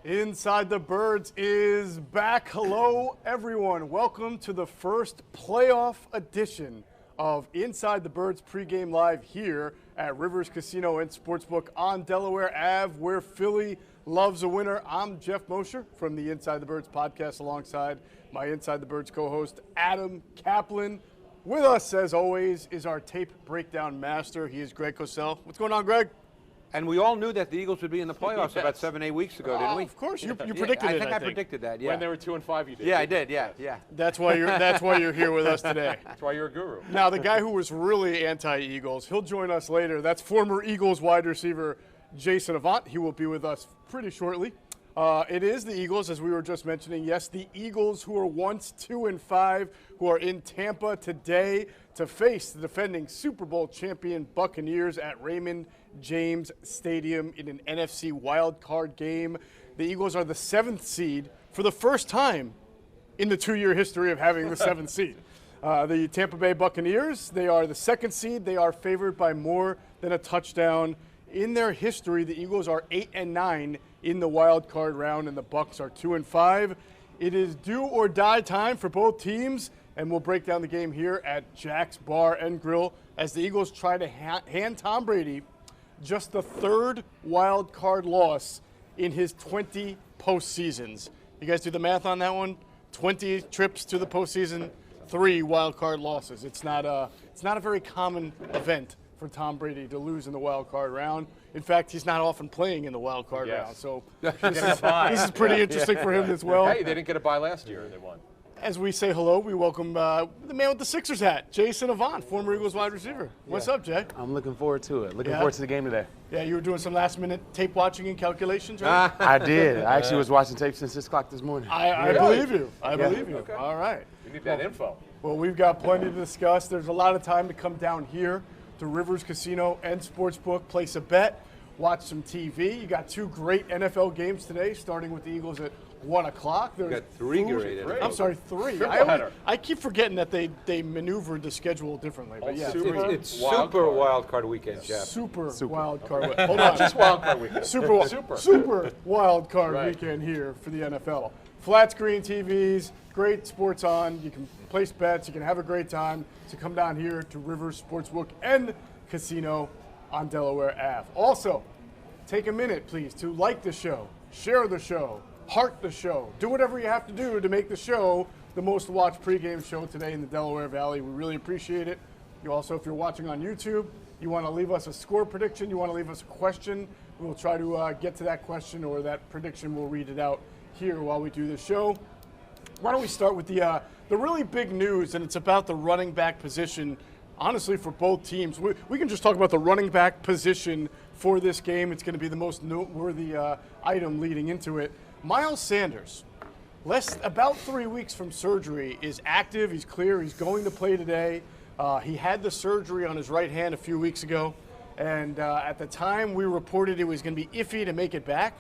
Inside the Birds is back. Hello, everyone. Welcome to the first playoff edition of Inside the Birds pregame live here at Rivers Casino and Sportsbook on Delaware Ave, where Philly loves a winner. I'm Jeff Mosher from the Inside the Birds podcast alongside my Inside the Birds co-host, Adam Kaplan. With us, as always, is our tape breakdown master. He is Greg Cosell. What's going on, Greg? And we all knew that the Eagles would be in the playoffs about 7-8 weeks ago, didn't we? Of course, you predicted it. I think I predicted that. Yeah. When they were 2-5, you did. Yeah, I did. Yeah. That's why you're here with us today. That's why you're a guru. Now, the guy who was really anti-Eagles, he'll join us later. That's former Eagles wide receiver Jason Avant. He will be with us pretty shortly. It is the Eagles, as we were just mentioning. Yes, the Eagles, who were once 2-5, who are in Tampa today to face the defending Super Bowl champion Buccaneers at Raymond James Stadium in an NFC wildcard game. The Eagles are the 7th seed for the first time in the 2-year history of having the 7th seed. The Tampa Bay Buccaneers, they are the 2nd seed. They are favored by more than a touchdown. In their history, the Eagles are 8-9 in the wild card round, and the Bucs are 2-5. It is do or die time for both teams, and we'll break down the game here at Jack's Bar and Grill as the Eagles try to hand Tom Brady just the 3rd wild card loss in his 20 postseasons. You guys do the math on that one? 20 trips to the postseason, 3 wild card losses. It's not a very common event for Tom Brady to lose in the wild card round. In fact, he's not often playing in the wild card round, so this is pretty interesting for him as well. Hey, they didn't get a bye last year, and they won. As we say hello, we welcome the man with the Sixers hat, Jason Avant, former Eagles wide receiver. What's up, Jay? I'm looking forward to it. Looking forward to the game today. Yeah, you were doing some last-minute tape watching and calculations, right? I did. I actually was watching tape since 6 o'clock this morning. I believe you. I believe you. Okay. All right. We need that info. Well, we've got plenty to discuss. There's a lot of time to come down here to Rivers Casino and Sportsbook, place a bet, watch some TV. You got 2 great NFL games today, starting with the Eagles at 1 o'clock. You got 3 great. I'm sorry, 3. I keep forgetting that they maneuvered the schedule differently. But yeah, It's super wild card weekend, Jeff. Super wild card. Hold on. Just wild card weekend. Super wild card weekend here for the NFL. Flat screen TVs, great sports on. You can place bets. You can have a great time. So come down here to Rivers Sportsbook and Casino on Delaware Ave. Also, take a minute, please, to like the show, share the show, heart the show. Do whatever you have to do to make the show the most watched pregame show today in the Delaware Valley. We really appreciate it. You also, if you're watching on YouTube, you want to leave us a score prediction, you want to leave us a question, we'll try to get to that question or that prediction. We'll read it out here while we do the show. Why don't we start with the really big news, and it's about the running back position, honestly, for both teams. We can just talk about the running back position for this game. It's going to be the most noteworthy item leading into it. Miles Sanders, about 3 weeks from surgery, is active. He's clear. He's going to play today. He had the surgery on his right hand a few weeks ago, and at the time we reported it was going to be iffy to make it back.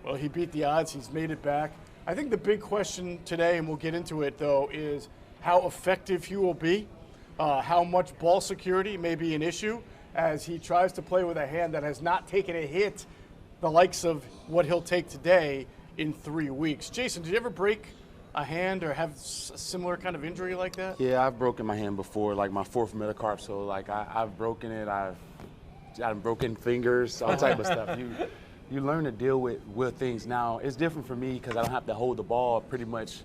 Well, he beat the odds. He's made it back. I think the big question today, and we'll get into it, though, is how effective he will be, how much ball security may be an issue as he tries to play with a hand that has not taken a hit the likes of what he'll take today in 3 weeks. Jason, did you ever break a hand or have a similar kind of injury like that? Yeah, I've broken my hand before, like my 4th metacarp. So, like, I've broken it. I've broken fingers, all type of stuff. You learn to deal with things. Now, it's different for me because I don't have to hold the ball pretty much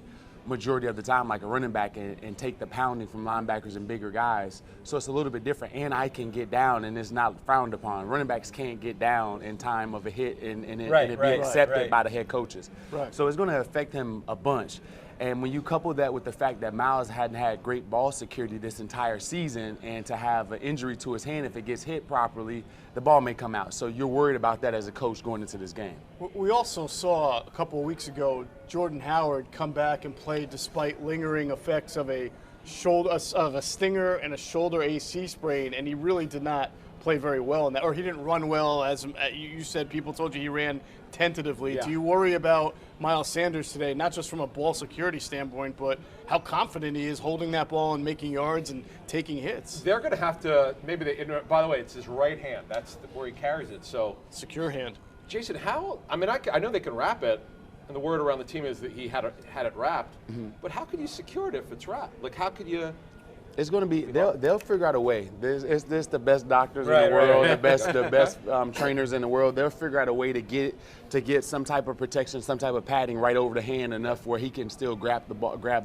majority of the time like a running back and take the pounding from linebackers and bigger guys. So it's a little bit different, and I can get down, and it's not frowned upon. Running backs can't get down in time of a hit and it be accepted by the head coaches. Right. So it's going to affect him a bunch. And when you couple that with the fact that Miles hadn't had great ball security this entire season, and to have an injury to his hand, if it gets hit properly, the ball may come out. So you're worried about that as a coach going into this game. We also saw a couple of weeks ago Jordan Howard come back and play despite lingering effects of a stinger and a shoulder AC sprain, and he really did not play very well in that, or he didn't run well. As you said, people told you he ran tentatively. Yeah. Do you worry about Miles Sanders today, not just from a ball security standpoint, but how confident he is holding that ball and making yards and taking hits? They're going to have to, by the way, it's his right hand. That's where he carries it. So secure hand. Jason, how? I mean, I know they can wrap it, and the word around the team is that he had it wrapped. But how could you secure it if it's wrapped? Like, how could you? It's going to be. They'll figure out a way. This the best doctors in the world, the best trainers in the world. They'll figure out a way to get some type of protection, some type of padding right over the hand enough where he can still grab the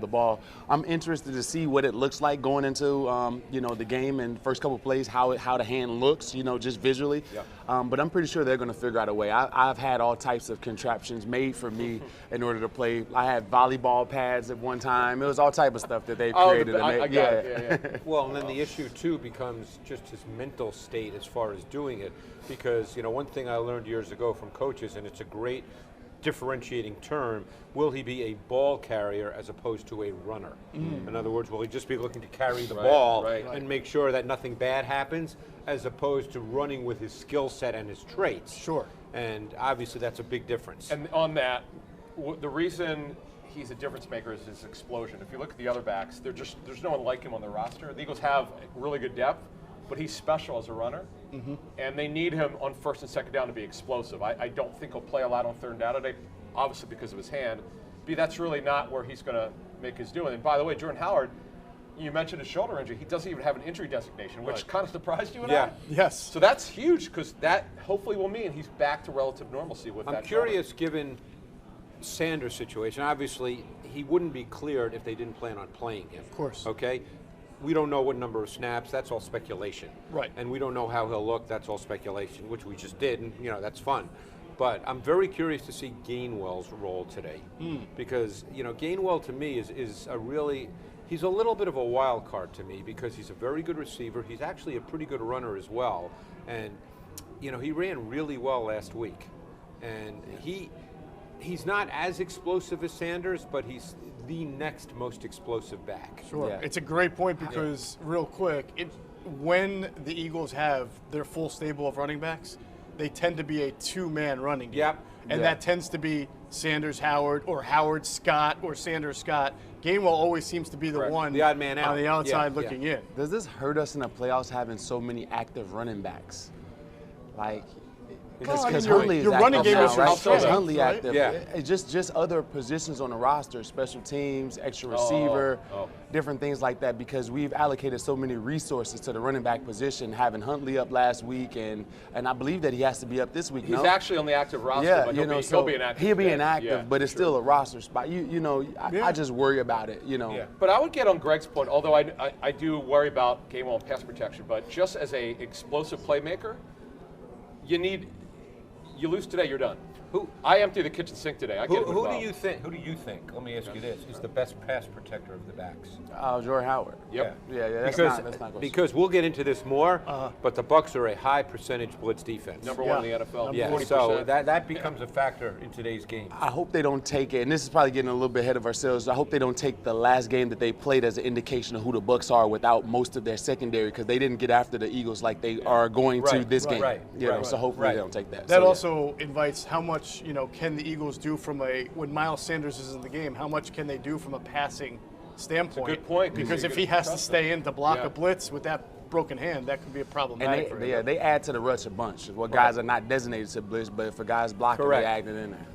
ball. I'm interested to see what it looks like going into the game and first couple plays, how the hand looks, just visually. Yeah. But I'm pretty sure they're going to figure out a way. I've had all types of contraptions made for me in order to play. I had volleyball pads at one time. It was all type of stuff that they created. I got it. Yeah. Well, and then the issue, too, becomes just his mental state as far as doing it. Because, one thing I learned years ago from coaches, and it's a great differentiating term, will he be a ball carrier as opposed to a runner? In other words, will he just be looking to carry the ball and make sure that nothing bad happens, as opposed to running with his skill set and his traits? Sure. And obviously that's a big difference. And on that, the reason he's a difference maker is his explosion. If you look at the other backs, there's no one like him on the roster. The Eagles have really good depth, but he's special as a runner, and they need him on first and second down to be explosive. I don't think he'll play a lot on third down today, obviously because of his hand. But that's really not where he's going to make his doing. And by the way, Jordan Howard, you mentioned his shoulder injury. He doesn't even have an injury designation, which kind of surprised you and I. Yes. So that's huge because that hopefully will mean he's back to relative normalcy with that. I'm curious, given Sanders' situation, obviously he wouldn't be cleared if they didn't plan on playing him. Of course. Okay? We don't know what number of snaps. That's all speculation. Right. And we don't know how he'll look. That's all speculation, which we just did, and that's fun. But I'm very curious to see Gainwell's role today, because Gainwell to me is a really, he's a little bit of a wild card to me because he's a very good receiver. He's actually a pretty good runner as well, and he ran really well last week, and he's not as explosive as Sanders, but he's the next most explosive back. Sure. Yeah. It's a great point because, real quick, when the Eagles have their full stable of running backs, they tend to be a two-man running game. Yep. And that tends to be Sanders-Howard or Howard-Scott or Sanders-Scott. Gainwell always seems to be the one the odd man out on the outside looking in. Does this hurt us in the playoffs having so many active running backs? Like, because Huntley is your running active game now, is right? strong, Huntley right? active. Yeah. It's just other positions on the roster, special teams, extra receiver, different things like that, because we've allocated so many resources to the running back position, having Huntley up last week, and I believe that he has to be up this week. He's actually on the active roster, but he'll be inactive. He'll be inactive, but it's still a roster spot. I just worry about it, Yeah. But I would get on Greg's point, although I do worry about Gainwell and pass protection, but just as a explosive playmaker, you lose today, you're done. I empty the kitchen sink today. Who do you think? Let me ask you this: is the best pass protector of the backs? Jordan Howard. Yep. Yeah. That's not Because we'll get into this more, but the Bucs are a high percentage blitz defense. Number one in the NFL. Yeah, 40%. so that becomes a factor in today's game. I hope they don't take it, and this is probably getting a little bit ahead of ourselves. I hope they don't take the last game that they played as an indication of who the Bucs are without most of their secondary, because they didn't get after the Eagles like they are going to this game. So hopefully they don't take that. That also invites how much can the Eagles do from when Miles Sanders is in the game? How much can they do from a passing standpoint? That's a good point. Because if he has to stay in to block a blitz with that broken hand, that could be a problematic for him. They add to the rush a bunch. Well, guys are not designated to blitz, but if a guy's blocking, they add it in there.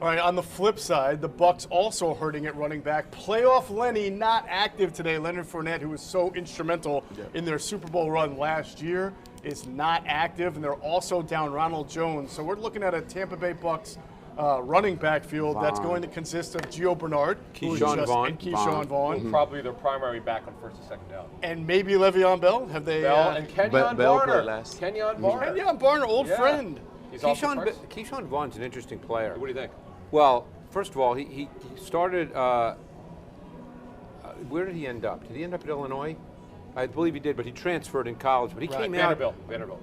All right, on the flip side, the Bucs also hurting at running back. Playoff Lenny not active today. Leonard Fournette, who was so instrumental in their Super Bowl run last year, is not active, and they're also down Ronald Jones. So we're looking at a Tampa Bay Bucs running back field that's going to consist of Gio Bernard, Keyshawn Vaughn, probably their primary back on first and second down. and maybe Le'Veon Bell. Have they? And Kenyon Bell played Barner. last. Kenyon Barner. Kenyon Barner, old friend. He's off the cards. Keyshawn Vaughn's an interesting player. What do you think? Well, first of all, he started. Where did he end up? Did he end up at Illinois? I believe he did, but he transferred in college. But he came out. Vanderbilt.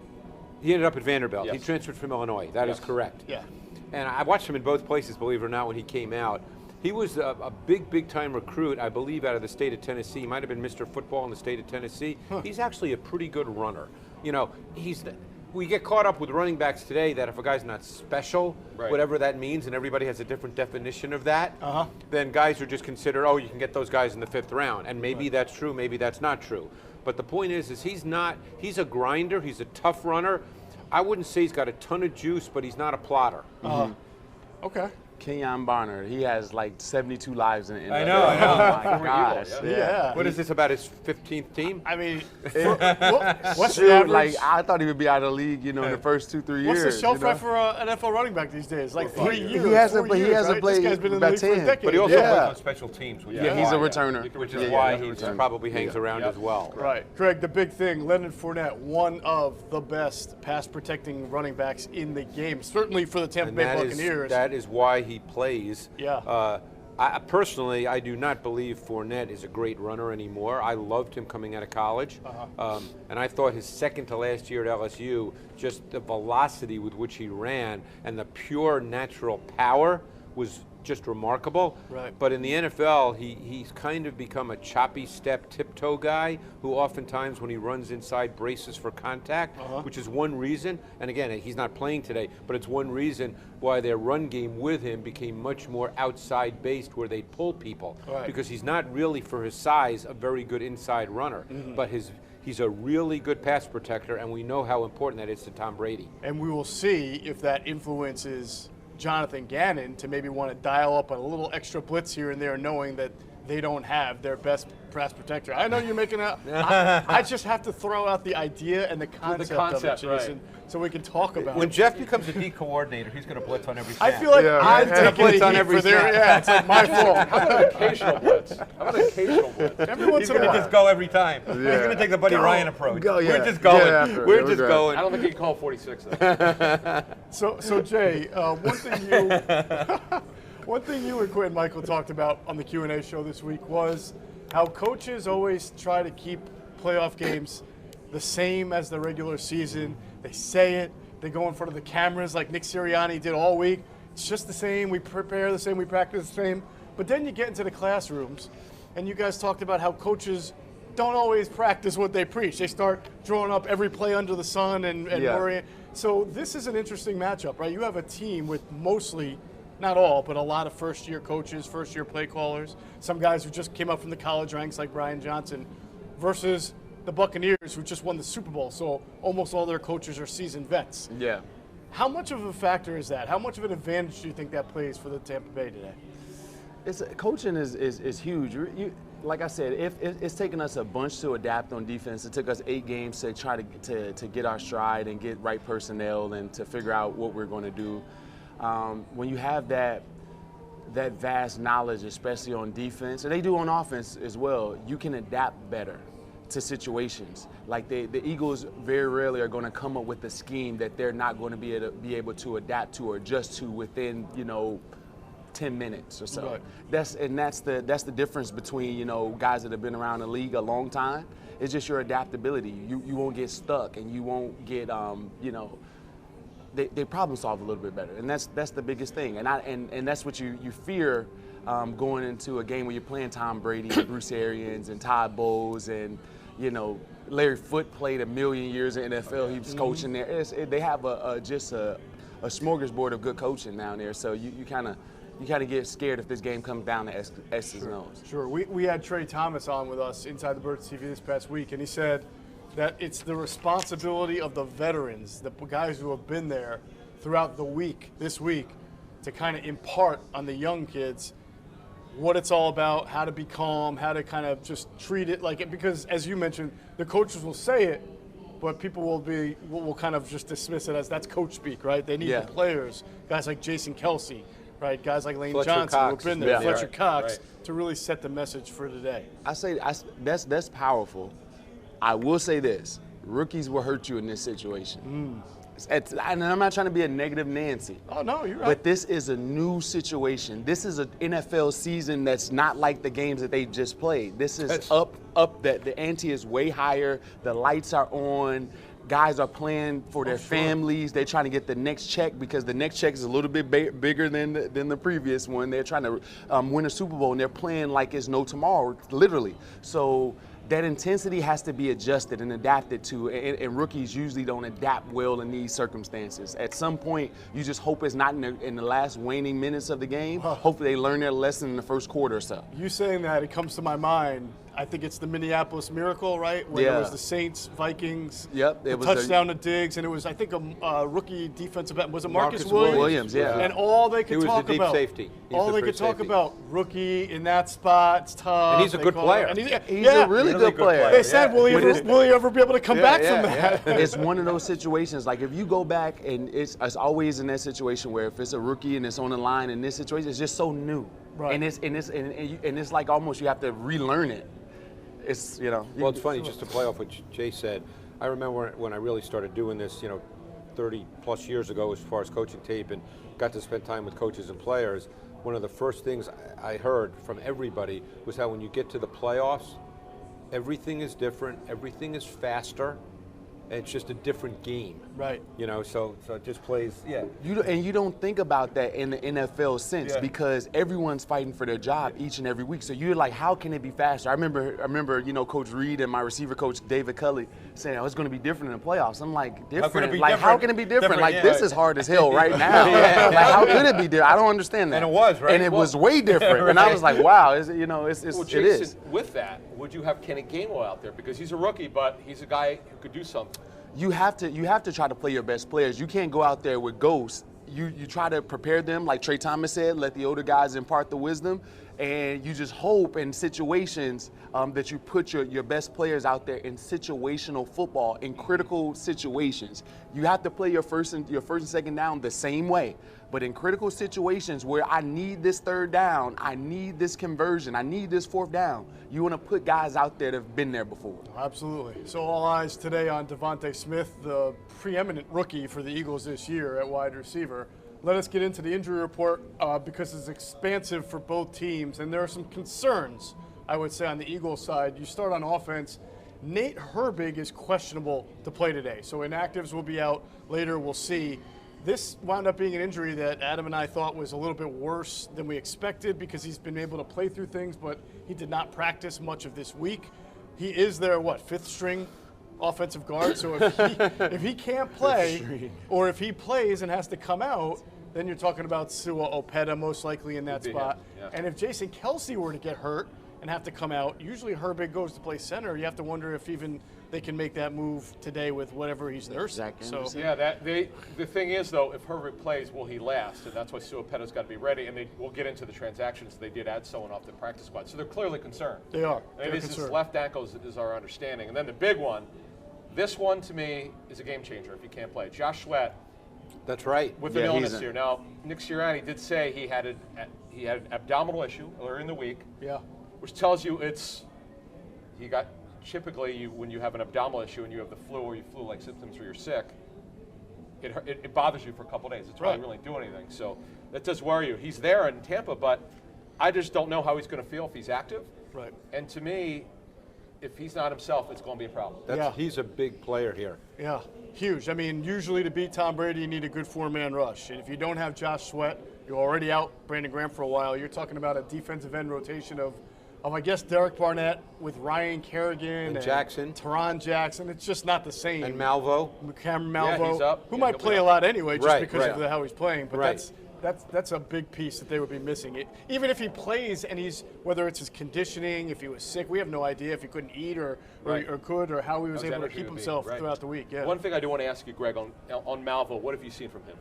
He ended up at Vanderbilt. Yes. He transferred from Illinois. That is correct. Yeah. And I watched him in both places, believe it or not, when he came out. He was a big time recruit, I believe, out of the state of Tennessee. He might have been Mr. Football in the state of Tennessee. He's actually a pretty good runner. We get caught up with running backs today that if a guy's not special, whatever that means, and everybody has a different definition of that, then guys are just considered, you can get those guys in the 5th round. And maybe that's true, maybe that's not true. But the point is he's a grinder, he's a tough runner, I wouldn't say he's got a ton of juice, but he's not a plotter. Okay. Kenyon Barner, he has like 72 lives in the I know. Oh my gosh. Yeah. What is this, about his 15th team? I mean, what's the Shoot, average? like I thought he would be out of the league, in the first 2-3 years. What's the shelf you know? life for an NFL running back these days? Like 3 years. He hasn't 4 years, played This guy's been in the about league for a 10. decade. But he also Yeah. plays on special teams. Which Yeah, is he's why- a returner. Which is Yeah, why he's a he returner. probably hangs around as well. Right. Greg, the big thing, Leonard Fournette, one of the best pass-protecting running backs in the game, certainly for the Tampa And Bay Buccaneers. that is why he plays. Yeah. Personally, I do not believe Fournette is a great runner anymore. I loved him coming out of college. And I thought his second to last year at LSU, just the velocity with which he ran and the pure natural power was just remarkable. Right. But in the NFL, he's kind of become a choppy step tiptoe guy who oftentimes when he runs inside braces for contact, which is one reason, and again, he's not playing today, but it's one reason why their run game with him became much more outside based where they pull people. Right. Because he's not really, for his size, a very good inside runner. But he's a really good pass protector, and we know how important that is to Tom Brady. And we will see if that influences Jonathan Gannon to maybe want to dial up a little extra blitz here and there, knowing that they don't have their best pass protector. I know you're making out. I just have to throw out the idea and the concept of it, Jason, so we can talk about When it. Jeff becomes a D coordinator, he's going to blitz on every snap. I feel like I'm taking blitz the on heat every for their. snap. Yeah, it's like my fault. How about an occasional blitz? How about an occasional blitz? Every once He's in a going to while. just go every time. He's going to take the Buddy Ryan approach. Go, yeah. We're just going. Get after it. We're There we just go. going. I don't think he can call 46 though. So Jay, one thing you and Quintin Mikell talked about on the Q&A show this week was how coaches always try to keep playoff games the same as the regular season. They say it, they go in front of the cameras like Nick Sirianni did all week. It's just the same, we prepare the same, we practice the same. But then you get into the classrooms, and you guys talked about how coaches don't always practice what they preach. They start drawing up every play under the sun and worrying. So this is an interesting matchup, right? You have a team with mostly, not all, but a lot of first-year coaches, first-year play callers, some guys who just came up from the college ranks like Brian Johnson, versus the Buccaneers who just won the Super Bowl. So almost all their coaches are seasoned vets. Yeah. How much of a factor is that? How much of an advantage do you think that plays for the Tampa Bay today? Coaching is huge. Like I said, it's taken us a bunch to adapt on defense. It took us 8 games to try to get our stride and get right personnel and to figure out what we're going to do. When you have that vast knowledge, especially on defense, and they do on offense as well, you can adapt better to situations. Like the Eagles very rarely are going to come up with a scheme that they're not going to be able to adapt to or adjust to within 10 minutes or so. Right. That's the difference between guys that have been around the league a long time. It's just your adaptability. You won't get stuck and you won't get they problem solve a little bit better, and that's the biggest thing. And that's what you fear going into a game where you're playing Tom Brady and Bruce Arians and Todd Bowles and Larry Foote played a million years in NFL. He was coaching there. They have just a smorgasbord of good coaching down there. So you kind of get scared if this game comes down to X's and O's. Sure. We had Trey Thomas on with us Inside the Birds TV this past week, and he said that it's the responsibility of the veterans, the guys who have been there throughout the week, this week, to kind of impart on the young kids what it's all about, how to be calm, how to kind of just treat it like it. Because as you mentioned, the coaches will say it, but people will kind of just dismiss it as that's coach speak, right? They need the players, guys like Jason Kelsey, right? Guys like Lane Fletcher Johnson Cox who've been there, is there. Fletcher Cox, Right. to really set the message for today. That's powerful. I will say this: rookies will hurt you in this situation. And I'm not trying to be a negative Nancy. Oh no, you're right. But this is a new situation. This is an NFL season that's not like the games that they just played. This is up. The ante is way higher. The lights are on. Guys are playing for their families. They're trying to get the next check because the next check is a little bit bigger than the previous one. They're trying to win a Super Bowl, and they're playing like it's no tomorrow, literally. So that intensity has to be adjusted and adapted to, and rookies usually don't adapt well in these circumstances. At some point, you just hope it's not in the last waning minutes of the game. Hopefully they learn their lesson in the first quarter or so. You saying that, it comes to my mind I think it's the Minneapolis Miracle, right? When it was the Saints, Vikings. Yep, it was touchdown to Diggs, and it was, I think, a rookie defensive back. Was it Marcus Williams? Yeah. And all they could talk deep about, safety. all they could talk about, rookie in that spot, it's tough. And he's a good player. And he's a really good player. They said, will he ever be able to come back from that? It's one of those situations, like if you go back, and it's always in that situation where if it's a rookie and it's on the line, in this situation, it's just so new. Right. And it's like almost you have to relearn it. It's, you know. Well, it's funny, just to play off what Jay said. I remember when I really started doing this, 30 plus years ago as far as coaching tape, and got to spend time with coaches and players. One of the first things I heard from everybody was how when you get to the playoffs, everything is different, everything is faster. It's just a different game. Right. So it just plays, You don't think about that in the NFL sense because everyone's fighting for their job each and every week. So you're like, how can it be faster? I remember, Coach Reed and my receiver coach David Culley saying, it's going to be different in the playoffs. I'm like, different? How can it be different? Like, this is hard as hell right now. Like, how could it be different? I don't understand that. And it was, right? And it was way different. Right. And I was like, wow, it is. With that, would you have Kenny Gainwell out there? Because he's a rookie, but he's a guy who could do something. You have to try to play your best players. You can't go out there with ghosts. You try to prepare them, like Trey Thomas said, let the older guys impart the wisdom, and you just hope in situations that you put your best players out there in situational football, in critical situations. You have to play your first and second down the same way. But in critical situations where I need this third down, I need this conversion, I need this fourth down, you want to put guys out there that have been there before. Absolutely. So all eyes today on Devontae Smith, the preeminent rookie for the Eagles this year at wide receiver. Let us get into the injury report because it's expansive for both teams, and there are some concerns, I would say, on the Eagles side. You start on offense. Nate Herbig is questionable to play today, so inactives will be out later. We'll see. This wound up being an injury that Adam and I thought was a little bit worse than we expected because he's been able to play through things, but he did not practice much of this week. He is their, fifth string offensive guard? So if he can't play, or if he plays and has to come out, then you're talking about Sua Opeta most likely in that spot. Yeah. And if Jason Kelce were to get hurt and have to come out, usually Herbig goes to play center. You have to wonder if even they can make that move today with whatever he's nursing. So the thing is though, if Herbig plays, will he last? And that's why Sua Opeta's got to be ready. And we'll get into the transactions. They did add someone off the practice squad, so they're clearly concerned. They are. His left ankle is our understanding. And then the big one. This one, to me, is a game changer if you can't play. Josh Sweat. That's right. With an illness here. Now, Nick Sirianni did say he had an abdominal issue earlier in the week. Yeah. Which tells you typically when you have an abdominal issue and you have the flu or you flu-like symptoms or you're sick, it bothers you for a couple of days. It's not really doing anything. So that does worry you. He's there in Tampa, but I just don't know how he's going to feel if he's active. Right. And to me, if he's not himself, it's going to be a problem. He's a big player here. Yeah, huge. I mean, usually to beat Tom Brady, you need a good four-man rush. And if you don't have Josh Sweat, you're already out Brandon Graham for a while. You're talking about a defensive end rotation of I guess, Derek Barnett with Ryan Kerrigan and Jackson. Teron Jackson. It's just not the same. And Malvo. Cameron Malvo, he's up. who might play a lot anyway just because of how he's playing. But that's a big piece that they would be missing. Even if he plays and whether it's his conditioning, if he was sick, we have no idea if he couldn't eat or could or how he was able to keep himself throughout the week. Yeah. One thing I do want to ask you, Greg, on Malvo, what have you seen from him?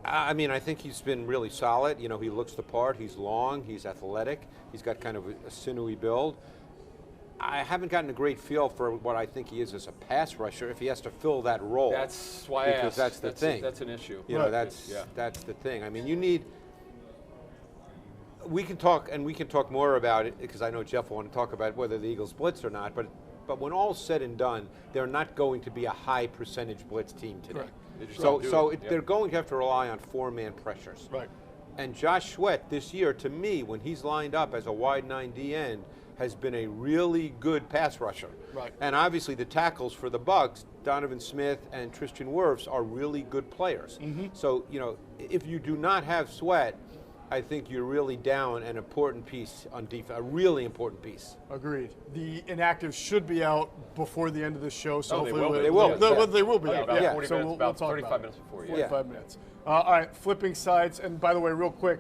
I mean, I think he's been really solid. He looks the part. He's long. He's athletic. He's got kind of a sinewy build. I haven't gotten a great feel for what I think he is as a pass rusher if he has to fill that role. That's why I asked. Because that's the thing. That's an issue. That's the thing. I mean, you need. We can talk more about it because I know Jeff will want to talk about whether the Eagles blitz or not. But when all's said and done, they're not going to be a high percentage blitz team today. Right. They're going to have to rely on four-man pressures. Right. And Josh Sweat this year, to me, when he's lined up as a wide 9D end, has been a really good pass rusher. Right. And obviously the tackles for the Bucs, Donovan Smith and Tristan Wirfs, are really good players. Mm-hmm. So, if you do not have Sweat, I think you're really down an important piece on defense, a really important piece. Agreed. The inactives should be out before the end of the show, so hopefully they will. They will be out. About 40 so minutes, we'll about talk 35 about minutes before. 45 minutes. All right, flipping sides. And by the way, real quick,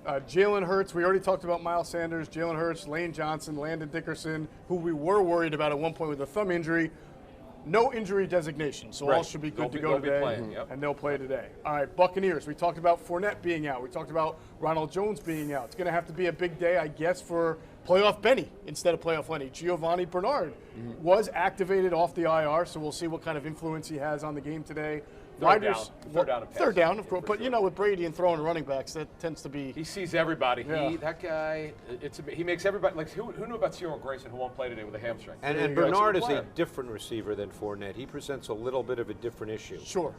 Jalen Hurts, we already talked about Miles Sanders, Jalen Hurts, Lane Johnson, Landon Dickerson, who we were worried about at one point with a thumb injury. No injury designation, so all should be good to go today, and they'll play today. All right, Buccaneers, we talked about Fournette being out. We talked about Ronald Jones being out. It's going to have to be a big day, I guess, for playoff Benny instead of playoff Lenny. Giovanni Bernard was activated off the IR, so we'll see what kind of influence he has on the game today. Third down, of course. But you know, with Brady and throwing running backs, that tends to be. He sees everybody. Yeah. That guy. He makes everybody. Like who knew about Cyril Grayson, who won't play today with a hamstring? And Bernard is a different receiver than Fournette. He presents a little bit of a different issue. Sure.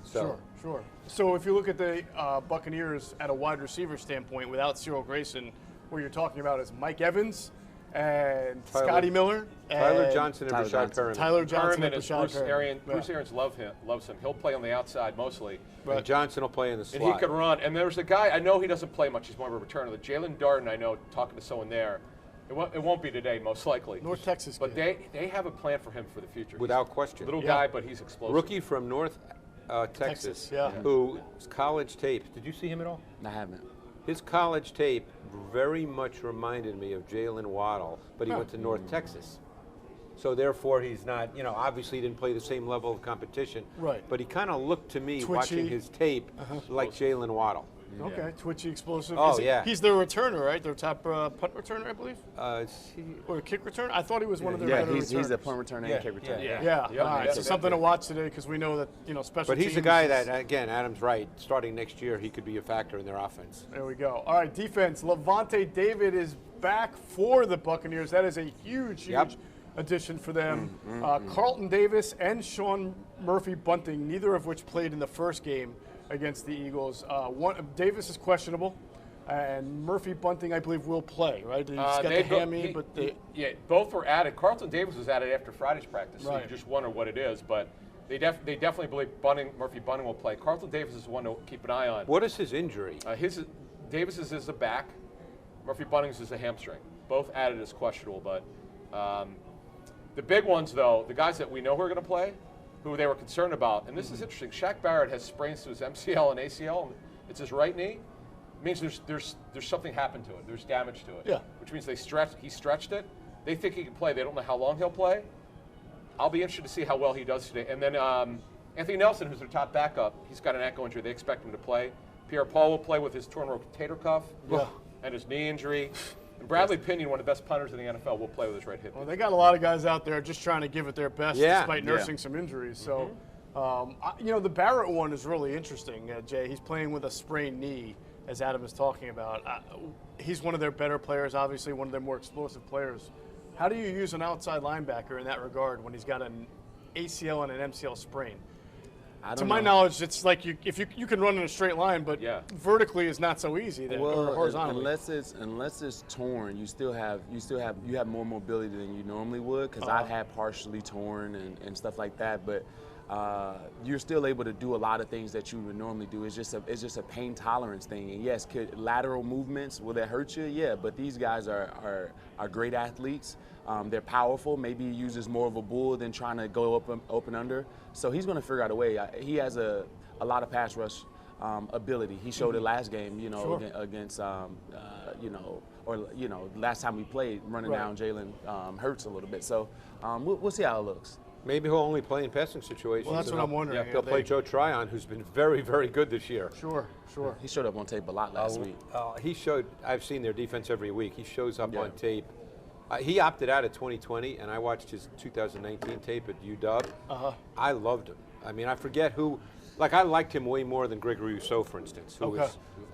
So if you look at the Buccaneers at a wide receiver standpoint, without Cyril Grayson, what you're talking about is Mike Evans and Scotty Miller, Tyler Johnson and Rashad Perriman. Tyler Johnson and Bruce Rashad Perriman. Bruce Arians loves him. He'll play on the outside mostly. And Johnson will play in the slot. And he can run. And there's a guy, I know he doesn't play much. He's more of a returner. The Jalen Darden, I know, talking to someone there. It won't be today, most likely. North Texas. But they have a plan for him for the future. Without question. Little guy, but he's explosive. Rookie from North Texas, whose college tape. Did you see him at all? I haven't. His college tape very much reminded me of Jalen Waddle, but he went to North Texas. So therefore, he's not, obviously he didn't play the same level of competition. Right. But he kind of looked to me, Twitchy. watching his tape, like Jalen Waddle. Okay, twitchy, explosive. Oh, yeah. He's their returner, right? Their top punt returner, I believe? Or kick returner? I thought he was one of their better returners. He's a punt returner and kick returner. Yeah. All right, so something to watch today because we know that, special But he's teams a guy that, again, Adam's right. Starting next year, he could be a factor in their offense. There we go. All right, defense. Levante David is back for the Buccaneers. That is a huge addition for them. Carlton Davis and Sean Murphy Bunting, neither of which played in the first game against the Eagles. Davis is questionable, and Murphy Bunting, I believe, will play, right? He's got the hammy, but both were added. Carlton Davis was added after Friday's practice, so you just wonder what it is, but they definitely believe Murphy Bunting will play. Carlton Davis is one to keep an eye on. What is his injury? Davis's is a back. Murphy Bunting's is a hamstring. Both added as questionable, but the big ones, though, the guys that we know who are going to play, who they were concerned about, and this is interesting. Shaq Barrett has sprains to his MCL and ACL. And it's his right knee. It means there's something happened to it. There's damage to it. Yeah. Which means he stretched it. They think he can play. They don't know how long he'll play. I'll be interested to see how well he does today. And then Anthony Nelson, who's their top backup, he's got an ankle injury. They expect him to play. Pierre-Paul will play with his torn rotator cuff and his knee injury. And Bradley Pinion, one of the best punters in the NFL, will play with his right hip. Well, they got a lot of guys out there just trying to give it their best despite nursing some injuries. So, the Barrett one is really interesting, Jay. He's playing with a sprained knee, as Adam is talking about. He's one of their better players, obviously one of their more explosive players. How do you use an outside linebacker in that regard when he's got an ACL and an MCL sprain? To my knowledge, it's like if you can run in a straight line, but vertically is not so easy. Or horizontally. Unless it's torn, you have more mobility than you normally would. Because I've had partially torn and stuff like that, but you're still able to do a lot of things that you would normally do. It's just a pain tolerance thing. And yes, lateral movements, will that hurt you? Yeah, but these guys are great athletes. They're powerful. Maybe he uses more of a bull than trying to go up and under. So he's going to figure out a way. He has a lot of pass rush ability. He showed it last game, against, last time we played, running down Jalen Hurts a little bit. So we'll see how it looks. Maybe he'll only play in passing situations. Well, that's what I'm wondering. They'll play Joe Tryon, who's been very, very good this year. Sure. He showed up on tape a lot last week. I've seen their defense every week. He shows up on tape. He opted out of 2020, and I watched his 2019 tape at UW. I loved him. I mean, I forget who. Like, I liked him way more than Gregory Rousseau, for instance, who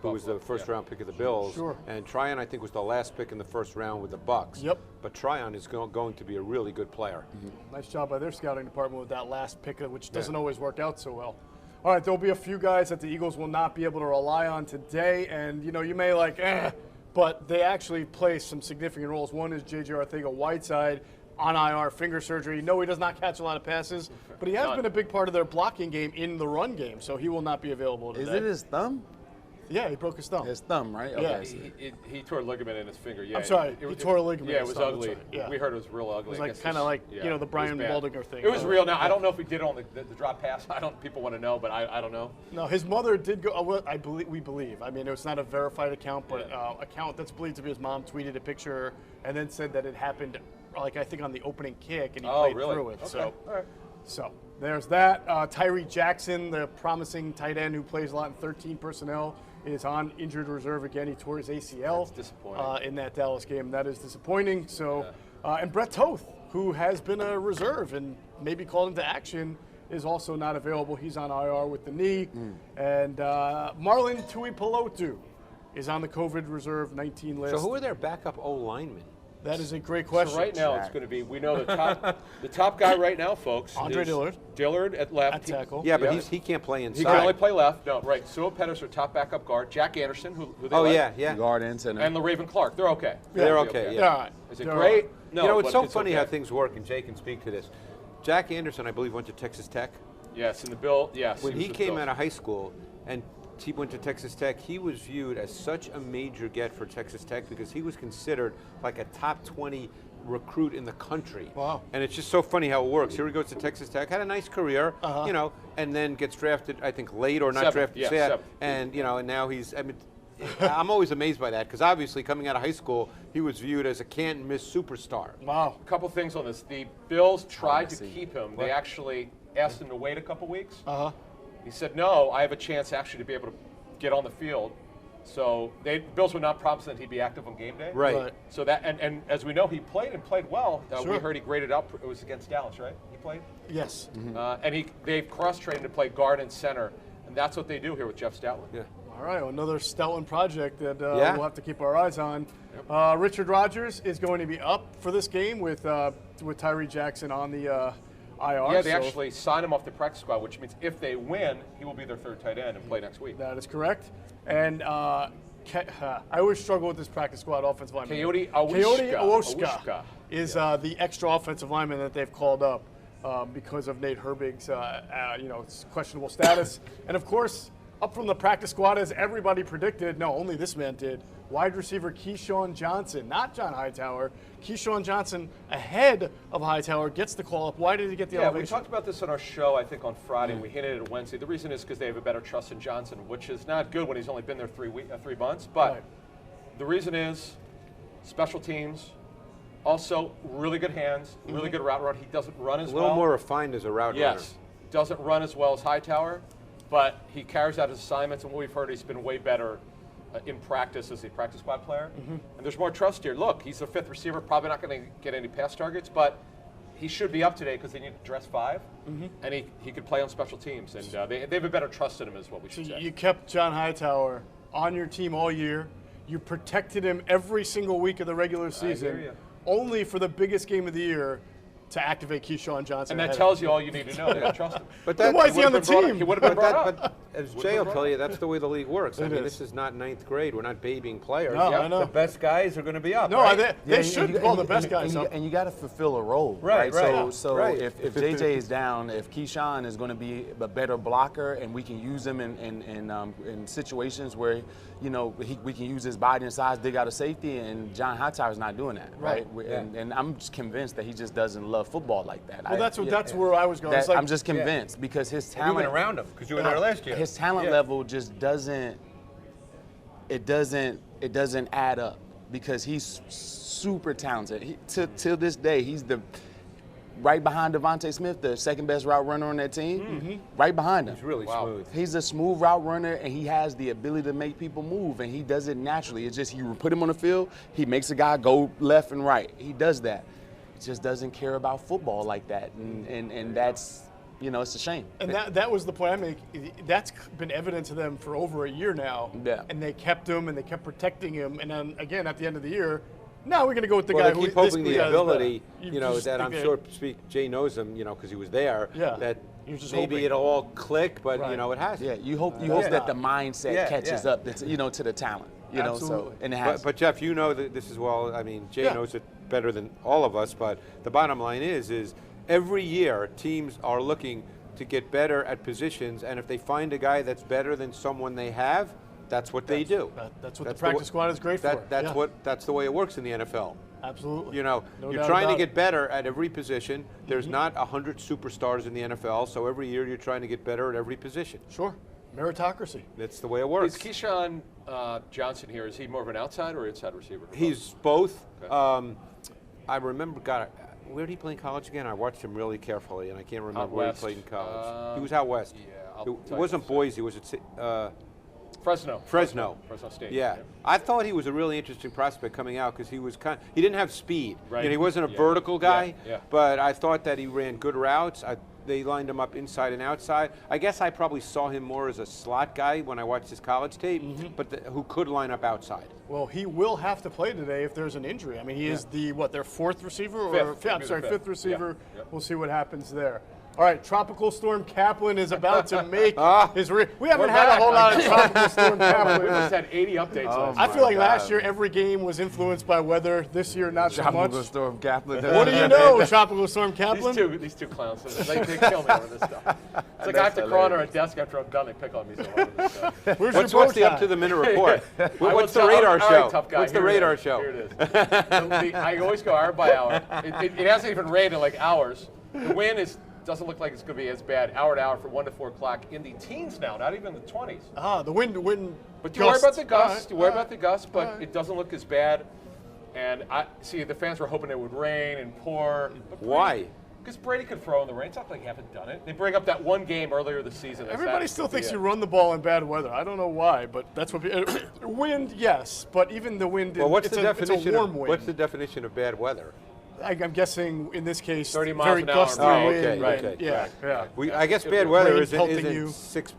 was the first-round pick of the Bills. Sure. And Tryon, I think, was the last pick in the first round with the Bucs. Yep. But Tryon is going to be a really good player. Nice job by their scouting department with that last pick, which doesn't always work out so well. All right, there'll be a few guys that the Eagles will not be able to rely on today, and you may but they actually play some significant roles. One is J.J. Arcega-Whiteside on IR, finger surgery. No, he does not catch a lot of passes, but he has been a big part of their blocking game in the run game, so he will not be available today. Is it his thumb? Yeah, he broke his thumb. His thumb, right? Yeah. Okay. He tore a ligament in his finger. Yeah, I'm sorry, he tore a ligament Yeah, in it his was thumb, ugly. that's right, yeah. We heard it was real ugly. It was I like guess kind of like yeah, you know the it was Brian bad. Baldinger thing. It was real. Now I don't know if he did it on the drop pass. People want to know, but I don't know. No, his mother did go. Well, we believe. I mean, it was not a verified account, but account that's believed to be his mom tweeted a picture and then said that it happened, like I think on the opening kick, and he played really? through it. Okay. So, All right. so there's that. Tyree Jackson, the promising tight end who plays a lot in 13 personnel, is on injured reserve again. He tore his ACL. That's disappointing. In that Dallas game. That is disappointing. So, and Brett Toth, who has been a reserve and maybe called into action, is also not available. He's on IR with the knee. And Marlon Tuipulotu is on the COVID reserve 19 list. So who are their backup O linemen? That is a great question. So right now it's going to be, we know the top guy right now, folks. Andre is Dillard. Dillard at left. At tackle. Yeah, but he can't play inside. He can only play left. No, right. Sua Pettis, our top backup guard. Jack Anderson, who they like. yeah. Guard and center. And LaRaven Clark. They're okay. They're okay, yeah. All right. Is it They're great? all No. You know, it's but so funny okay. how things work, and Jay can speak to this. Jack Anderson, I believe, went to Texas Tech. Yes, in the Bill. Yes. When was he with came Bills. out of high school and he went to Texas Tech, he was viewed as such a major get for Texas Tech because he was considered like a top 20 recruit in the country. Wow. And it's just so funny how it works. Here he goes to Texas Tech, had a nice career, you know, and then gets drafted, I think, late or not Seventh, drafted. yeah, yeah, seventh. and, you know, and now he's, I mean, I'm always amazed by that because obviously coming out of high school, he was viewed as a can't-miss superstar. Wow. A couple things on this. The Bills tried to see. keep him. They actually asked him to wait a couple weeks. Uh-huh. He said, no, I have a chance actually to be able to get on the field. So the Bills would not promise that he'd be active on game day. Right. So that, and as we know, he played and played well. We Sure. heard he graded up. It was against Dallas, right? He played? Yes. And they've cross-trained to play guard and center. And that's what they do here with Jeff Stoutland. Yeah. All right, well, another Stoutland project that Yeah. we'll have to keep our eyes on. Richard Rodgers is going to be up for this game with Tyree Jackson on the IR. Yeah, they so actually signed him off the practice squad, which means if they win, he will be their third tight end and play next week. that is correct. And I always struggle with this practice squad offensive lineman. Coyote Awoshka is the extra offensive lineman that they've called up because of Nate Herbig's questionable status. And of course, up from the practice squad, as everybody predicted, no, only this man did, wide receiver Keyshawn Johnson, not John Hightower. Keyshawn Johnson ahead of Hightower gets the call up. Why did he get the Yeah, we elevation? talked about this on our show, I think, on Friday, and we hinted at it Wednesday. The reason is because they have a better trust in Johnson, which is not good when he's only been there 3 months. But Right. the reason is special teams, also really good hands, really good route run. He doesn't run as A well. little more refined as a route runner. Yes, doesn't run as well as Hightower, but he carries out his assignments, and what we've heard, he's been way better in practice as a practice squad player. And there's more trust here. Look, he's the fifth receiver, probably not going to get any pass targets, but he should be up today because they need to dress 5, and he could play on special teams, and they have a better trust in him is what we should say. You kept John Hightower on your team all year. You protected him every single week of the regular season, you. only for the biggest game of the year to activate Keyshawn Johnson. And that ahead. tells you all you need to know. They don't trust him. But Then that, why is he on the would've been brought up- team? He would have been brought up. But as Jay will tell you, that's the way the league works. I It mean, is. this is not 9th grade. We're not babying players. No, Yep. I know. The best guys are going to be up. No, right? they should call the best guys up. And you got to fulfill a role, Right, right. So Right. if JJ is down, if Keyshawn is going to be a better blocker, and we can use him in situations where, you know, we can use his body and size, dig out a safety, and John Hightower's not doing that, right? And I'm just convinced that he just doesn't love football like that. Well, that's where I was going. It's like, I'm just convinced because his You've talent been around him because you were there last year. his talent level just doesn't add up because he's super talented. Till this day, he's the right behind Devontae Smith, the second best route runner on that team. Right behind him. He's really smooth. He's a smooth route runner, and he has the ability to make people move, and he does it naturally. It's just you put him on the field, he makes a guy go left and right. He does that. He just doesn't care about football like that, and that's, you know, it's a shame. and that was the point I make. That's been evident to them for over a year now. Yeah. And they kept him, and they kept protecting him. And then again, at the end of the year, now we're going to go with the Well, guy they who keep this hoping the guy is ability, better. you know, just that think I'm sure Jay knows him, you know, because he was there. Yeah. That You're just maybe hoping. it'll all click, but Right. you know, it has. Yeah, you hope that the mindset catches yeah. up, that's, you know, to the talent, you know. So Absolutely. and it has. But Jeff, you know that this as well. I mean, Jay Yeah. knows it better than all of us. But the bottom line is every year teams are looking to get better at positions, and if they find a guy that's better than someone they have, That's what they do. That's what the practice squad is great for. That's the way it works in the NFL. Absolutely. You know, No you're doubt trying to about get it. better at every position. There's not 100 superstars in the NFL, so every year you're trying to get better at every position. Sure. Meritocracy. That's the way it works. Is Keyshawn Johnson here? Is he more of an outside or inside receiver? He's both. Okay. I remember, where did he play in college again? I watched him really carefully, and I can't remember Out where he west. played in college. He was out west. Yeah, It wasn't Boise. Was it Fresno. Fresno State. Yeah. I thought he was a really interesting prospect coming out because he didn't have speed. Right. You know, he wasn't a Yeah. vertical guy, Yeah. but I thought that he ran good routes. They lined him up inside and outside. I guess I probably saw him more as a slot guy when I watched his college tape, but who could line up outside. Well, he will have to play today if there's an injury. I mean, he is their fourth receiver? Fifth receiver. Yeah. Yep. We'll see what happens there. All right, Tropical Storm Kaplan is about to make his we haven't We're had back. a whole lot of Tropical Storm We Kaplan. must have had 80 updates last I night. feel like last year every game was influenced by weather. This year, not so Tropical much. Storm Kaplan. What do you know, Tropical Storm Kaplan? These two clowns, they kill me over this stuff. It's like I have to crawl under a desk after I'm done. They pick on me so hard with this stuff. Where's What's your bow the tie? up to the minute report? I What's will the tell- radar all right, show? tough guy, What's the here it radar is. show? Here it is. I always go hour by hour. It hasn't even rained in like hours. The wind doesn't look like it's going to be as bad hour to hour from 1 to 4 o'clock in the teens now, not even the 20s. The wind. But you worry about the gusts. All You worry right. about the gusts, but All right. it doesn't look as bad. And I see the fans were hoping it would rain and pour. Why? Because Brady could throw in the rain. It's not like he haven't done it. They bring up that one game earlier this season. Everybody still thinks you run the ball in bad weather. I don't know why, but that's what. Wind, yes, but even the wind. Well, what's it's the a definition? warm wind. What's the definition of bad weather? I'm guessing in this case, 30 miles very an hour. gusty Oh, wind. okay, and- okay. Yeah, Right. yeah. I guess bad weather Rain isn't pelting you. 6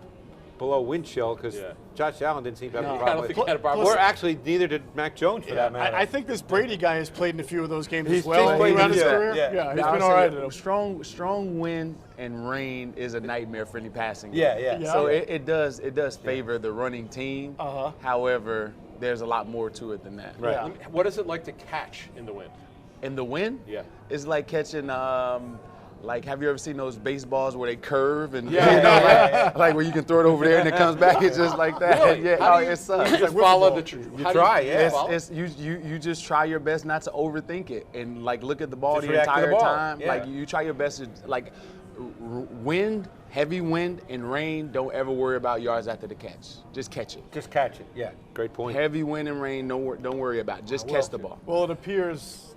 below wind chill because Yeah. Josh Allen didn't seem to have No. a I problem don't with think he had a problem. Plus- Or actually, neither did Mac Jones for that matter. I think this Brady guy has played in a few of those games He's as well played throughout his yeah, career. yeah. He's I been would all right say at it. strong wind and rain is a nightmare for any passing game. Yeah. Yeah. So it does favor the running team. Uh-huh. However, there's a lot more to it than that. Right. Yeah. What is it like to catch in the wind? In the wind, Yeah. it's like catching. Like, have you ever seen those baseballs where they curve and Yeah. like where you can throw it over there and it comes back? It's just like that. Really? Yeah. How Oh, do you- it sucks. You just follow the You try, yeah. It's you just try your best not to overthink it and like look at the ball Just the react to the entire ball. time. Yeah. Like you try your best to like wind, heavy wind and rain. Don't ever worry about yards after the catch. Just catch it. Just catch it. Yeah. Great point. Heavy wind and rain. Don't worry about it. Just catch the ball. Well, it appears,